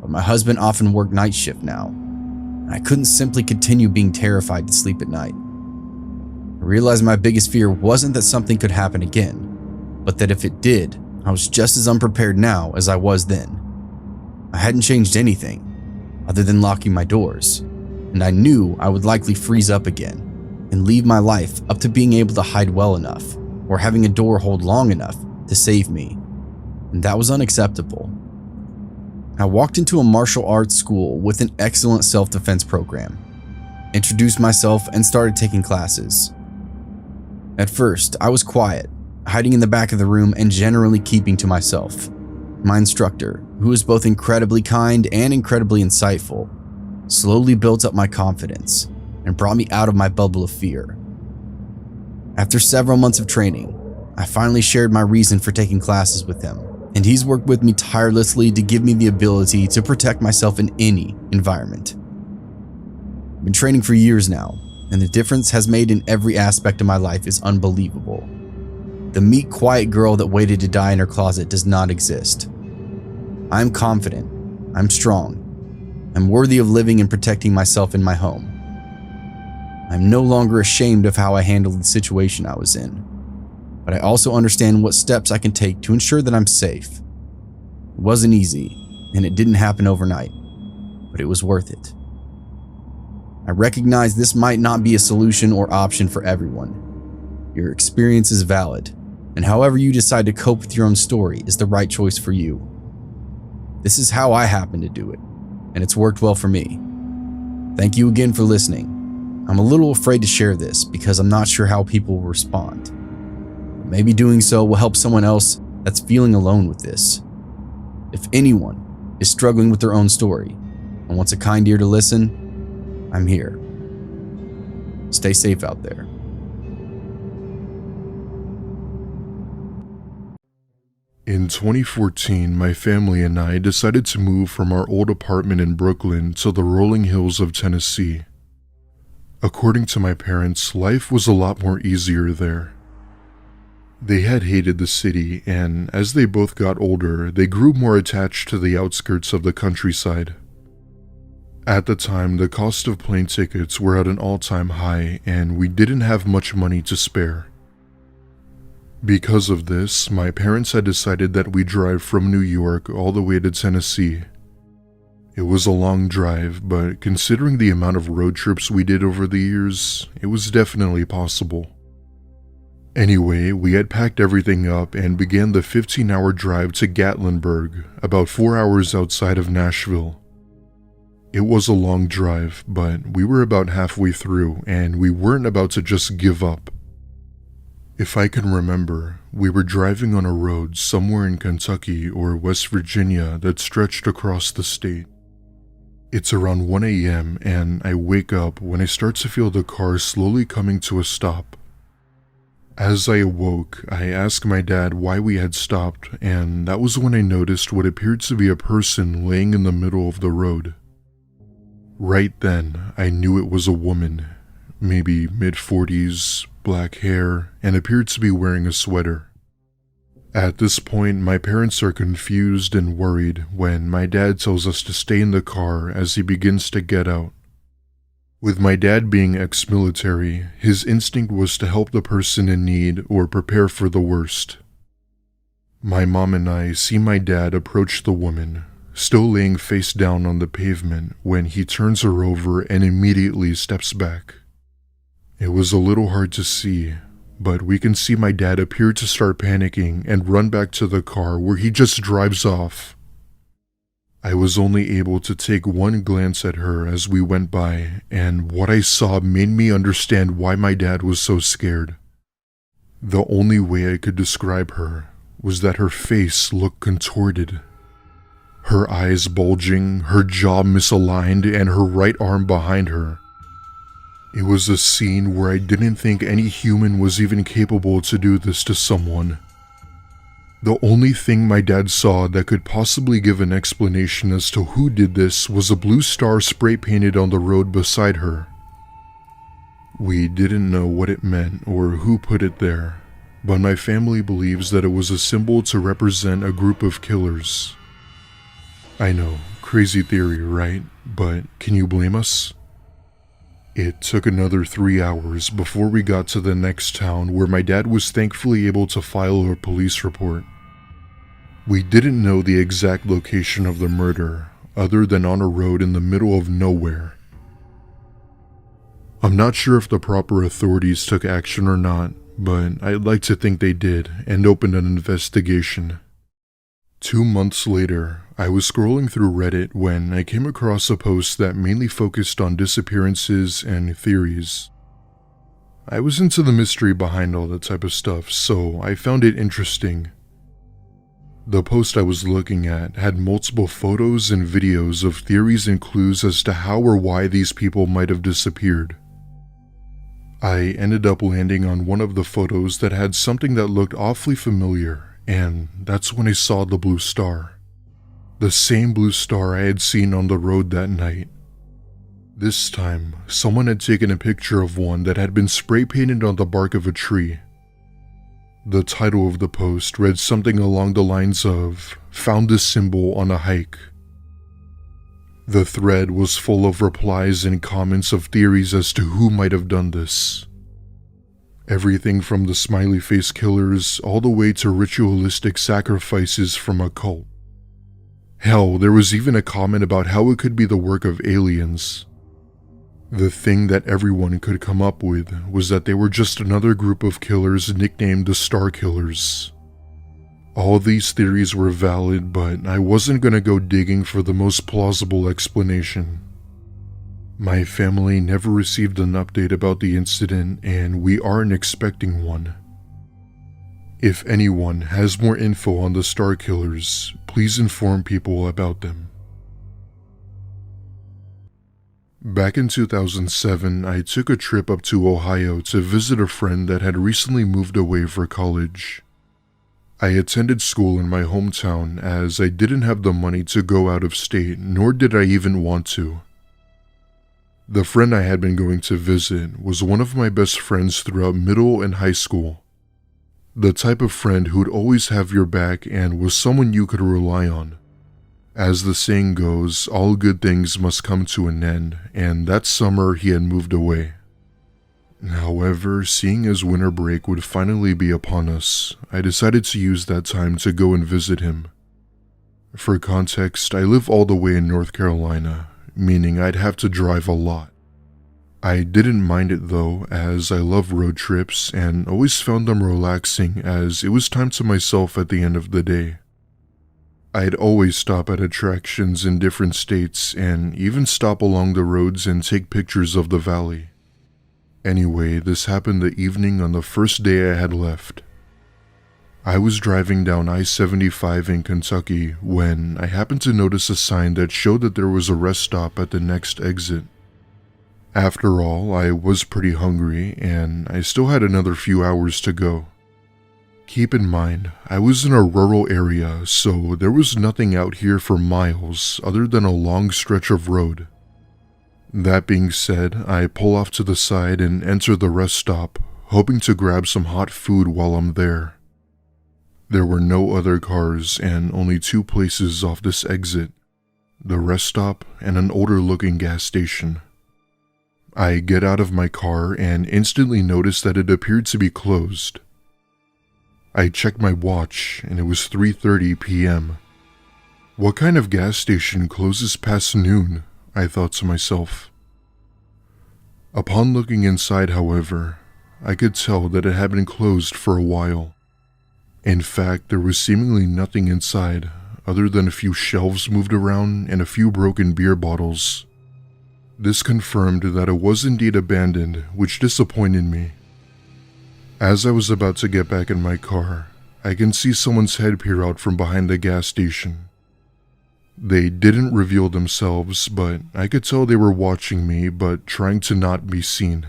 but my husband often worked night shift now, and I couldn't simply continue being terrified to sleep at night. I realized my biggest fear wasn't that something could happen again, but that if it did, I was just as unprepared now as I was then. I hadn't changed anything other than locking my doors, and I knew I would likely freeze up again and leave my life up to being able to hide well enough or having a door hold long enough to save me, and that was unacceptable. I walked into a martial arts school with an excellent self-defense program, introduced myself, and started taking classes. At first, I was quiet, hiding in the back of the room and generally keeping to myself. My instructor, who was both incredibly kind and incredibly insightful, slowly built up my confidence and brought me out of my bubble of fear. After several months of training, I finally shared my reason for taking classes with him, and he's worked with me tirelessly to give me the ability to protect myself in any environment. I've been training for years now, and the difference has made in every aspect of my life is unbelievable. The meek, quiet girl that waited to die in her closet does not exist. I'm confident, I'm strong, I'm worthy of living and protecting myself in my home. I'm no longer ashamed of how I handled the situation I was in, but I also understand what steps I can take to ensure that I'm safe. It wasn't easy, and it didn't happen overnight, but it was worth it. I recognize this might not be a solution or option for everyone. Your experience is valid, and however you decide to cope with your own story is the right choice for you. This is how I happen to do it, and it's worked well for me. Thank you again for listening. I'm a little afraid to share this because I'm not sure how people will respond. Maybe doing so will help someone else that's feeling alone with this. If anyone is struggling with their own story and wants a kind ear to listen, I'm here. Stay safe out there. In 2014, my family and I decided to move from our old apartment in Brooklyn to the rolling hills of Tennessee. According to my parents, life was a lot more easier there. They had hated the city, and as they both got older, they grew more attached to the outskirts of the countryside. At the time, the cost of plane tickets were at an all-time high, and we didn't have much money to spare. Because of this, my parents had decided that we drive from New York all the way to Tennessee. It was a long drive, but considering the amount of road trips we did over the years, it was definitely possible. Anyway, we had packed everything up and began the 15-hour drive to Gatlinburg, about 4 hours outside of Nashville. It was a long drive, but we were about halfway through and we weren't about to just give up. If I can remember, we were driving on a road somewhere in Kentucky or West Virginia that stretched across the state. It's around 1 a.m. and I wake up when I start to feel the car slowly coming to a stop. As I awoke, I asked my dad why we had stopped, and that was when I noticed what appeared to be a person laying in the middle of the road. Right then, I knew it was a woman, maybe mid-40s, black hair, and appeared to be wearing a sweater. At this point, my parents are confused and worried when my dad tells us to stay in the car as he begins to get out. With my dad being ex-military, his instinct was to help the person in need or prepare for the worst. My mom and I see my dad approach the woman, still laying face down on the pavement when he turns her over and immediately steps back. It was a little hard to see, but we can see my dad appear to start panicking and run back to the car where he just drives off. I was only able to take one glance at her as we went by, and what I saw made me understand why my dad was so scared. The only way I could describe her was that her face looked contorted. Her eyes bulging, her jaw misaligned, and her right arm behind her. It was a scene where I didn't think any human was even capable to do this to someone. The only thing my dad saw that could possibly give an explanation as to who did this was a blue star spray painted on the road beside her. We didn't know what it meant or who put it there, but my family believes that it was a symbol to represent a group of killers. I know, crazy theory, right? But can you blame us? It took another 3 hours before we got to the next town where my dad was thankfully able to file a police report. We didn't know the exact location of the murder, other than on a road in the middle of nowhere. I'm not sure if the proper authorities took action or not, but I'd like to think they did and opened an investigation. 2 months later, I was scrolling through Reddit when I came across a post that mainly focused on disappearances and theories. I was into the mystery behind all that type of stuff, so I found it interesting. The post I was looking at had multiple photos and videos of theories and clues as to how or why these people might have disappeared. I ended up landing on one of the photos that had something that looked awfully familiar, and that's when I saw the blue star. The same blue star I had seen on the road that night. This time, someone had taken a picture of one that had been spray painted on the bark of a tree. The title of the post read something along the lines of, "Found this symbol on a hike." The thread was full of replies and comments of theories as to who might have done this. Everything from the smiley face killers all the way to ritualistic sacrifices from a cult. Hell, there was even a comment about how it could be the work of aliens. The thing that everyone could come up with was that they were just another group of killers nicknamed the Star Killers. All these theories were valid, but I wasn't gonna go digging for the most plausible explanation. My family never received an update about the incident, and we aren't expecting one. If anyone has more info on the Star Killers, please inform people about them. Back in 2007, I took a trip up to Ohio to visit a friend that had recently moved away for college. I attended school in my hometown as I didn't have the money to go out of state, nor did I even want to. The friend I had been going to visit was one of my best friends throughout middle and high school. The type of friend who'd always have your back and was someone you could rely on. As the saying goes, all good things must come to an end, and that summer he had moved away. However, seeing as winter break would finally be upon us, I decided to use that time to go and visit him. For context, I live all the way in North Carolina, meaning I'd have to drive a lot. I didn't mind it though, as I love road trips and always found them relaxing as it was time to myself at the end of the day. I'd always stop at attractions in different states and even stop along the roads and take pictures of the valley. Anyway, this happened the evening on the first day I had left. I was driving down I-75 in Kentucky when I happened to notice a sign that showed that there was a rest stop at the next exit. After all, I was pretty hungry and I still had another few hours to go. Keep in mind, I was in a rural area, so there was nothing out here for miles other than a long stretch of road. That being said, I pull off to the side and enter the rest stop, hoping to grab some hot food while I'm there. There were no other cars and only two places off this exit, the rest stop and an older-looking gas station. I get out of my car and instantly notice that it appeared to be closed. I checked my watch and it was 3:30 p.m. What kind of gas station closes past noon? I thought to myself. Upon looking inside, however, I could tell that it had been closed for a while. In fact, there was seemingly nothing inside other than a few shelves moved around and a few broken beer bottles. This confirmed that it was indeed abandoned, which disappointed me. As I was about to get back in my car, I can see someone's head peer out from behind the gas station. They didn't reveal themselves, but I could tell they were watching me but trying to not be seen.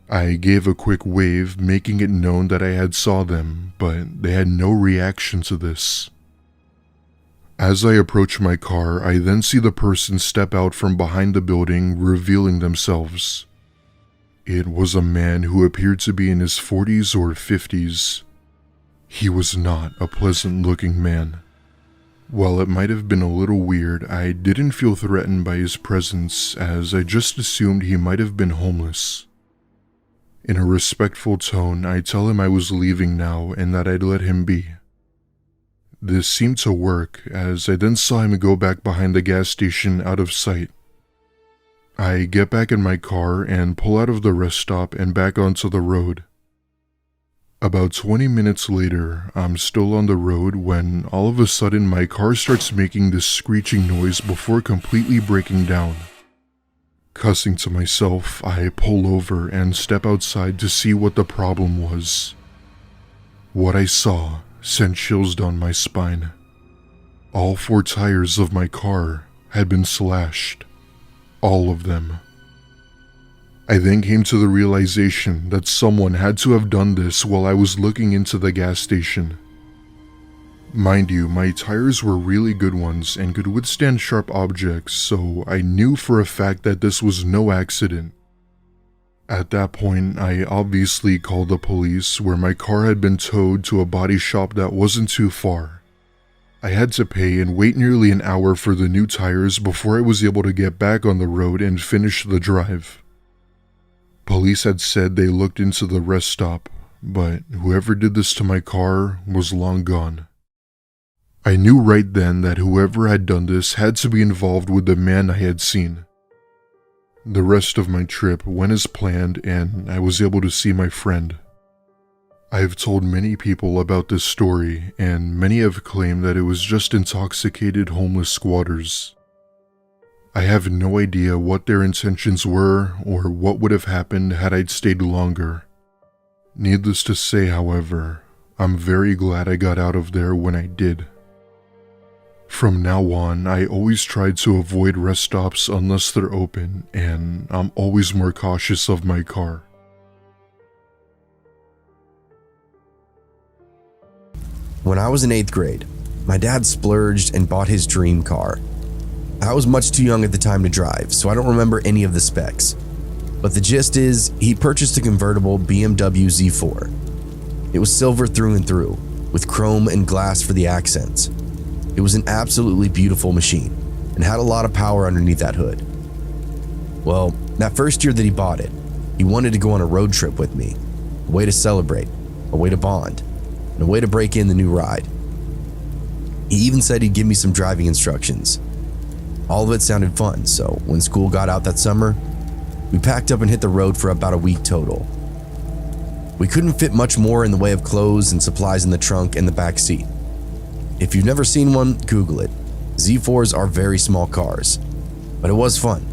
I gave a quick wave, making it known that I had saw them, but they had no reaction to this. As I approach my car, I then see the person step out from behind the building, revealing themselves. It was a man who appeared to be in his 40s or 50s. He was not a pleasant-looking man. While it might have been a little weird, I didn't feel threatened by his presence, as I just assumed he might have been homeless. In a respectful tone, I tell him I was leaving now and that I'd let him be. This seemed to work, as I then saw him go back behind the gas station out of sight. I get back in my car and pull out of the rest stop and back onto the road. About 20 minutes later, I'm still on the road when all of a sudden my car starts making this screeching noise before completely breaking down. Cussing to myself, I pull over and step outside to see what the problem was. What I saw sent chills down my spine. All 4 tires of my car had been slashed. All of them. I then came to the realization that someone had to have done this while I was looking into the gas station. Mind you, my tires were really good ones and could withstand sharp objects, so I knew for a fact that this was no accident. At that point, I obviously called the police, where my car had been towed to a body shop that wasn't too far. I had to pay and wait nearly an hour for the new tires before I was able to get back on the road and finish the drive. Police had said they looked into the rest stop, but whoever did this to my car was long gone. I knew right then that whoever had done this had to be involved with the man I had seen. The rest of my trip went as planned and I was able to see my friend. I've told many people about this story and many have claimed that it was just intoxicated homeless squatters. I have no idea what their intentions were or what would have happened had I stayed longer. Needless to say, however, I'm very glad I got out of there when I did. From now on, I always try to avoid rest stops unless they're open, and I'm always more cautious of my car. When I was in 8th grade, my dad splurged and bought his dream car. I was much too young at the time to drive, so I don't remember any of the specs. But the gist is, he purchased a convertible BMW Z4. It was silver through and through, with chrome and glass for the accents. It was an absolutely beautiful machine, and had a lot of power underneath that hood. Well, that first year that he bought it, he wanted to go on a road trip with me. A way to celebrate, a way to bond, and a way to break in the new ride. He even said he'd give me some driving instructions. All of it sounded fun, so when school got out that summer, we packed up and hit the road for about a week total. We couldn't fit much more in the way of clothes and supplies in the trunk and the back seat. If you've never seen one, Google it. Z4s are very small cars, but it was fun,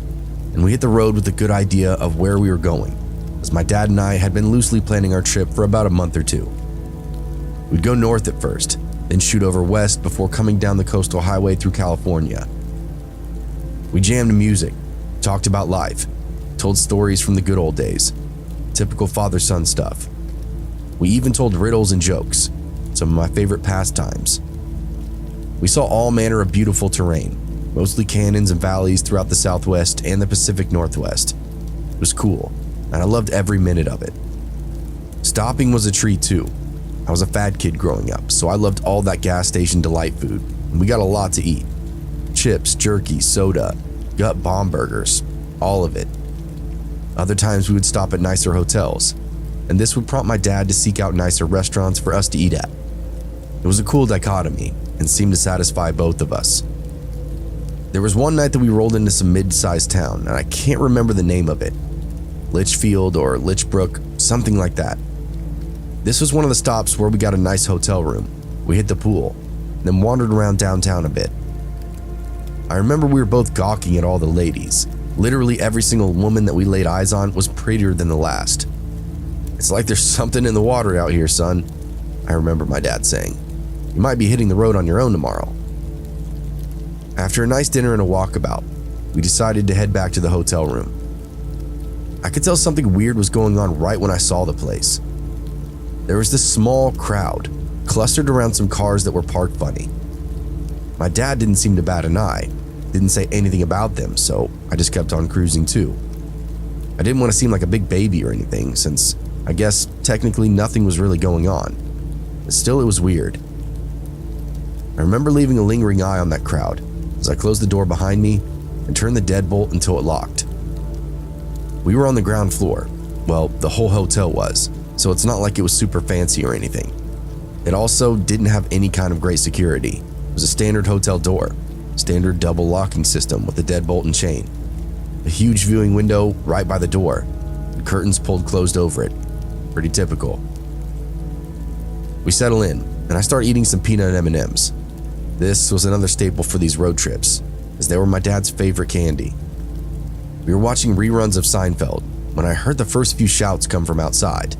and we hit the road with a good idea of where we were going, as my dad and I had been loosely planning our trip for about a month or 2. We'd go north at first, then shoot over west before coming down the coastal highway through California. We jammed music, talked about life, told stories from the good old days, typical father-son stuff. We even told riddles and jokes, some of my favorite pastimes. We saw all manner of beautiful terrain, mostly canyons and valleys throughout the Southwest and the Pacific Northwest. It was cool, and I loved every minute of it. Stopping was a treat too. I was a fat kid growing up, so I loved all that gas station delight food, and we got a lot to eat. Chips, jerky, soda, gut bomb burgers, all of it. Other times we would stop at nicer hotels, and this would prompt my dad to seek out nicer restaurants for us to eat at. It was a cool dichotomy, and seemed to satisfy both of us. There was one night that we rolled into some mid-sized town, and I can't remember the name of it. Litchfield or Litchbrook, something like that. This was one of the stops where we got a nice hotel room. We hit the pool, then wandered around downtown a bit. I remember we were both gawking at all the ladies. Literally every single woman that we laid eyes on was prettier than the last. "It's like there's something in the water out here, son," I remember my dad saying. "You might be hitting the road on your own tomorrow." After a nice dinner and a walkabout, we decided to head back to the hotel room. I could tell something weird was going on right when I saw the place. There was this small crowd clustered around some cars that were parked funny. My dad didn't seem to bat an eye, didn't say anything about them, so I just kept on cruising too. I didn't want to seem like a big baby or anything, since I guess technically nothing was really going on. But still, it was weird. I remember leaving a lingering eye on that crowd as I closed the door behind me and turned the deadbolt until it locked. We were on the ground floor. Well, the whole hotel was, so it's not like it was super fancy or anything. It also didn't have any kind of great security. It was a standard hotel door, standard double locking system with a deadbolt and chain. A huge viewing window right by the door, and curtains pulled closed over it. Pretty typical. We settle in, and I start eating some peanut M&Ms. This was another staple for these road trips, as they were my dad's favorite candy. We were watching reruns of Seinfeld when I heard the first few shouts come from outside.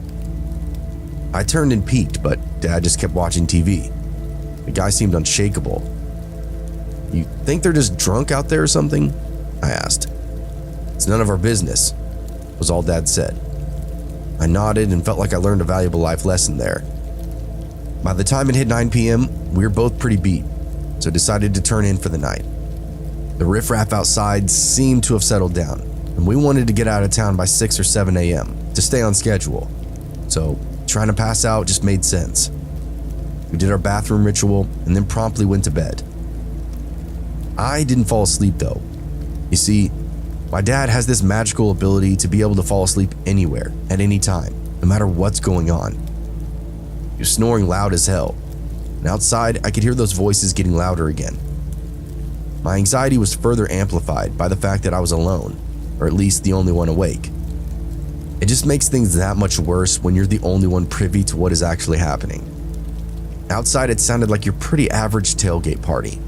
I turned and peeked, but Dad just kept watching TV. The guy seemed unshakable. "You think they're just drunk out there or something?" I asked. "It's none of our business," was all Dad said. I nodded and felt like I learned a valuable life lesson there. By the time it hit 9 p.m., we were both pretty beat, so decided to turn in for the night. The riffraff outside seemed to have settled down, and we wanted to get out of town by 6 or 7 a.m. to stay on schedule, so trying to pass out just made sense. We did our bathroom ritual and then promptly went to bed. I didn't fall asleep though. You see, my dad has this magical ability to be able to fall asleep anywhere, at any time, no matter what's going on. He was snoring loud as hell, and outside I could hear those voices getting louder again. My anxiety was further amplified by the fact that I was alone, or at least the only one awake. It just makes things that much worse when you're the only one privy to what is actually happening. Outside it sounded like your pretty average tailgate party.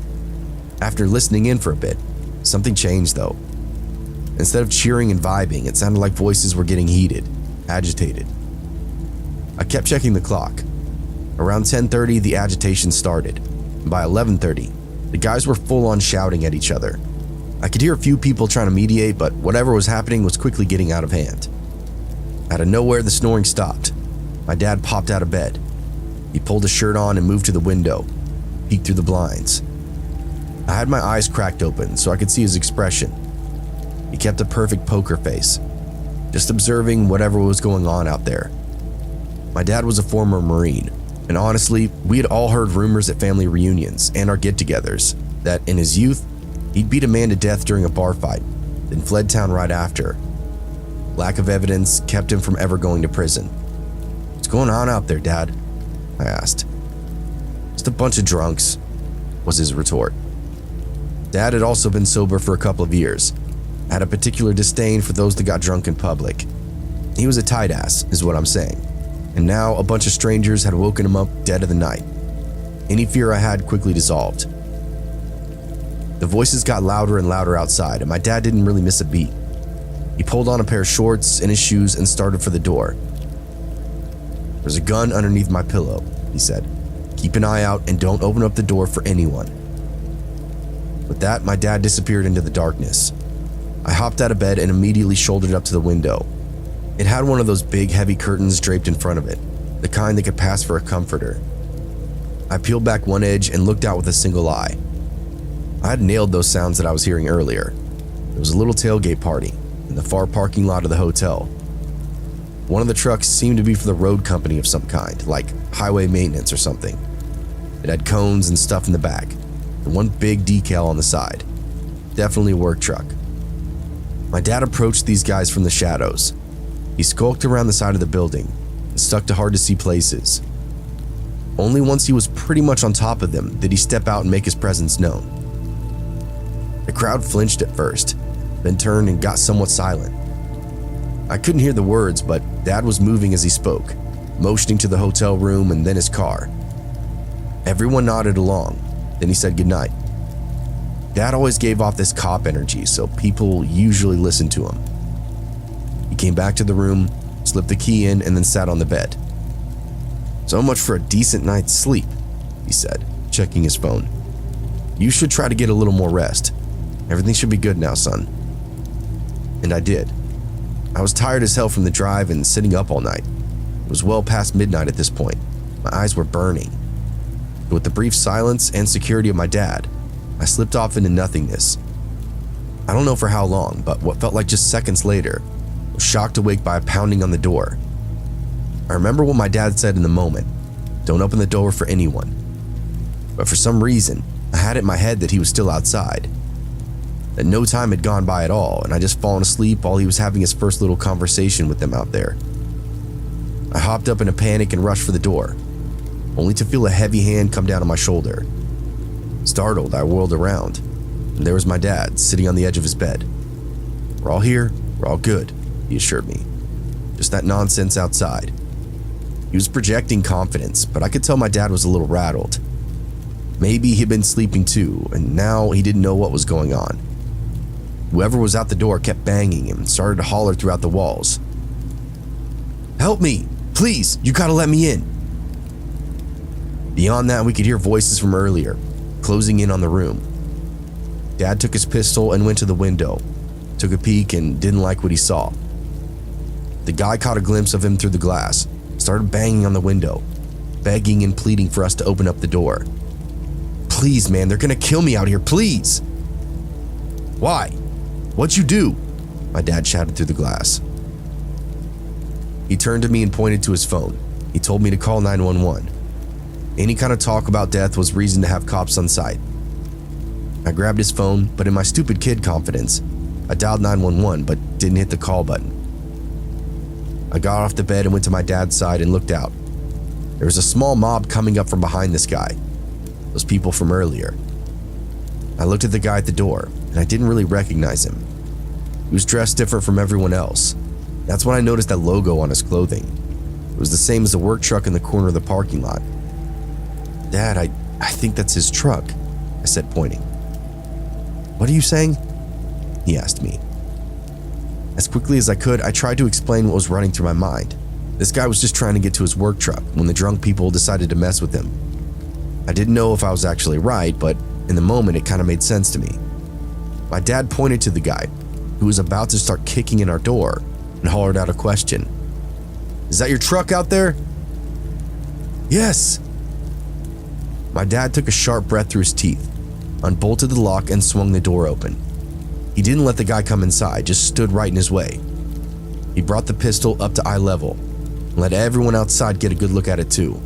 After listening in for a bit, something changed though. Instead of cheering and vibing, it sounded like voices were getting heated, agitated. I kept checking the clock. Around 10:30, the agitation started, and by 11:30, the guys were full on shouting at each other. I could hear a few people trying to mediate, but whatever was happening was quickly getting out of hand. Out of nowhere, the snoring stopped. My dad popped out of bed. He pulled his shirt on and moved to the window, peeked through the blinds. I had my eyes cracked open so I could see his expression. He kept a perfect poker face, just observing whatever was going on out there. My dad was a former Marine, and honestly, we had all heard rumors at family reunions and our get-togethers that in his youth, he'd beat a man to death during a bar fight, then fled town right after. Lack of evidence kept him from ever going to prison. "What's going on out there, Dad?" I asked. "Just a bunch of drunks," was his retort. Dad had also been sober for a couple of years, had a particular disdain for those that got drunk in public. He was a tight ass, is what I'm saying, and now a bunch of strangers had woken him up dead of the night. Any fear I had quickly dissolved. The voices got louder and louder outside, and my dad didn't really miss a beat. He pulled on a pair of shorts and his shoes and started for the door. "There's a gun underneath my pillow," he said. "Keep an eye out and don't open up the door for anyone." With that, my dad disappeared into the darkness. I hopped out of bed and immediately shouldered up to the window. It had one of those big heavy curtains draped in front of it, the kind that could pass for a comforter. I peeled back one edge and looked out with a single eye. I had nailed those sounds that I was hearing earlier. There was a little tailgate party in the far parking lot of the hotel. One of the trucks seemed to be for the road company of some kind, like highway maintenance or something. It had cones and stuff in the back, and one big decal on the side. Definitely a work truck. My dad approached these guys from the shadows. He skulked around the side of the building and stuck to hard to see places. Only once he was pretty much on top of them did he step out and make his presence known. The crowd flinched at first, then turned and got somewhat silent. I couldn't hear the words, but Dad was moving as he spoke, motioning to the hotel room and then his car. Everyone nodded along, then he said goodnight. Dad always gave off this cop energy, so people usually listened to him. He came back to the room, slipped the key in, and then sat on the bed. "So much for a decent night's sleep," he said, checking his phone. "You should try to get a little more rest. Everything should be good now, son." And I did. I was tired as hell from the drive and sitting up all night. It was well past midnight at this point. My eyes were burning. But with the brief silence and security of my dad, I slipped off into nothingness. I don't know for how long, but what felt like just seconds later, I was shocked awake by a pounding on the door. I remember what my dad said in the moment: "Don't open the door for anyone." But for some reason, I had it in my head that he was still outside, that no time had gone by at all, and I just fallen asleep while he was having his first little conversation with them out there. I hopped up in a panic and rushed for the door, only to feel a heavy hand come down on my shoulder. Startled, I whirled around, and there was my dad sitting on the edge of his bed. "We're all here, we're all good," he assured me. "Just that nonsense outside." He was projecting confidence, but I could tell my dad was a little rattled. Maybe he'd been sleeping too, and now he didn't know what was going on. Whoever was out the door kept banging and started to holler throughout the walls. "Help me! Please, you gotta let me in!" Beyond that, we could hear voices from earlier, closing in on the room. Dad took his pistol and went to the window, took a peek and didn't like what he saw. The guy caught a glimpse of him through the glass, started banging on the window, begging and pleading for us to open up the door. "Please, man, they're gonna kill me out here, please!" "Why? What'd you do?" my dad shouted through the glass. He turned to me and pointed to his phone. He told me to call 911. Any kind of talk about death was reason to have cops on site. I grabbed his phone, but in my stupid kid confidence, I dialed 911 but didn't hit the call button. I got off the bed and went to my dad's side and looked out. There was a small mob coming up from behind this guy, those people from earlier. I looked at the guy at the door, and I didn't really recognize him. He was dressed different from everyone else. That's when I noticed that logo on his clothing. It was the same as the work truck in the corner of the parking lot. "Dad, I think that's his truck," I said, pointing. "What are you saying?" he asked me. As quickly as I could, I tried to explain what was running through my mind. This guy was just trying to get to his work truck when the drunk people decided to mess with him. I didn't know if I was actually right, but in the moment it kind of made sense to me. My dad pointed to the guy, who was about to start kicking in our door, and hollered out a question. "Is that your truck out there?" "Yes." My dad took a sharp breath through his teeth, unbolted the lock, and swung the door open. He didn't let the guy come inside, just stood right in his way. He brought the pistol up to eye level and let everyone outside get a good look at it too.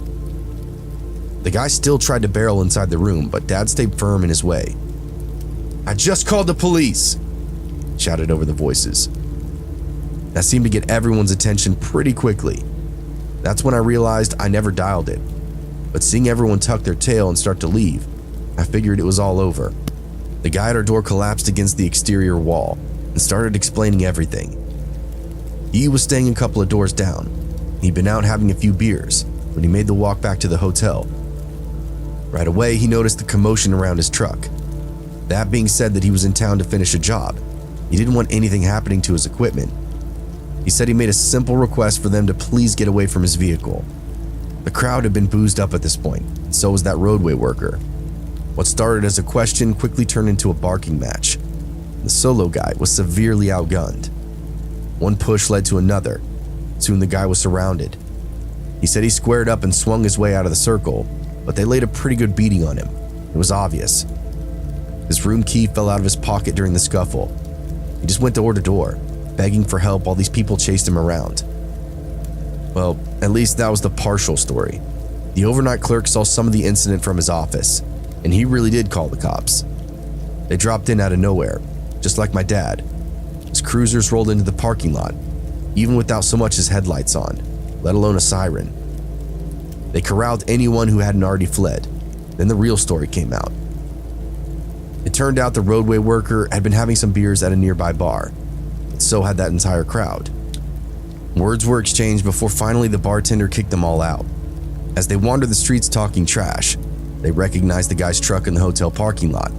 The guy still tried to barrel inside the room, but Dad stayed firm in his way. "I just called the police," he shouted over the voices. That seemed to get everyone's attention pretty quickly. That's when I realized I never dialed it. But seeing everyone tuck their tail and start to leave, I figured it was all over. The guy at our door collapsed against the exterior wall and started explaining everything. He was staying a couple of doors down. He'd been out having a few beers when he made the walk back to the hotel. Right away, he noticed the commotion around his truck. That being said that he was in town to finish a job. He didn't want anything happening to his equipment. He said he made a simple request for them to please get away from his vehicle. The crowd had been boozed up at this point, and so was that roadway worker. What started as a question quickly turned into a barking match. The solo guy was severely outgunned. One push led to another. Soon the guy was surrounded. He said he squared up and swung his way out of the circle, but they laid a pretty good beating on him. It was obvious. His room key fell out of his pocket during the scuffle. He just went door to door, begging for help while these people chased him around. Well, at least that was the partial story. The overnight clerk saw some of the incident from his office, and he really did call the cops. They dropped in out of nowhere, just like my dad. His cruisers rolled into the parking lot, even without so much as headlights on, let alone a siren. They corralled anyone who hadn't already fled. Then the real story came out. It turned out the roadway worker had been having some beers at a nearby bar, but so had that entire crowd. Words were exchanged before finally the bartender kicked them all out. As they wandered the streets talking trash, they recognized the guy's truck in the hotel parking lot.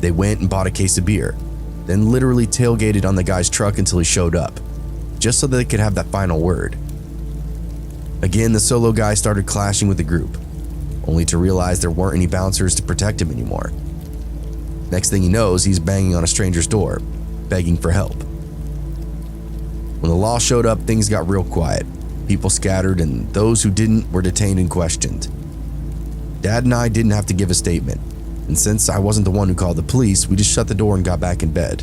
They went and bought a case of beer, then literally tailgated on the guy's truck until he showed up, just so that they could have that final word. Again, the solo guy started clashing with the group, only to realize there weren't any bouncers to protect him anymore. Next thing he knows, he's banging on a stranger's door, begging for help. When the law showed up, things got real quiet. People scattered, and those who didn't were detained and questioned. Dad and I didn't have to give a statement, and since I wasn't the one who called the police, we just shut the door and got back in bed.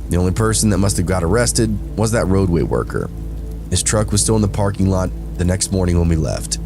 The only person that must have got arrested was that roadway worker. His truck was still in the parking lot the next morning when we left.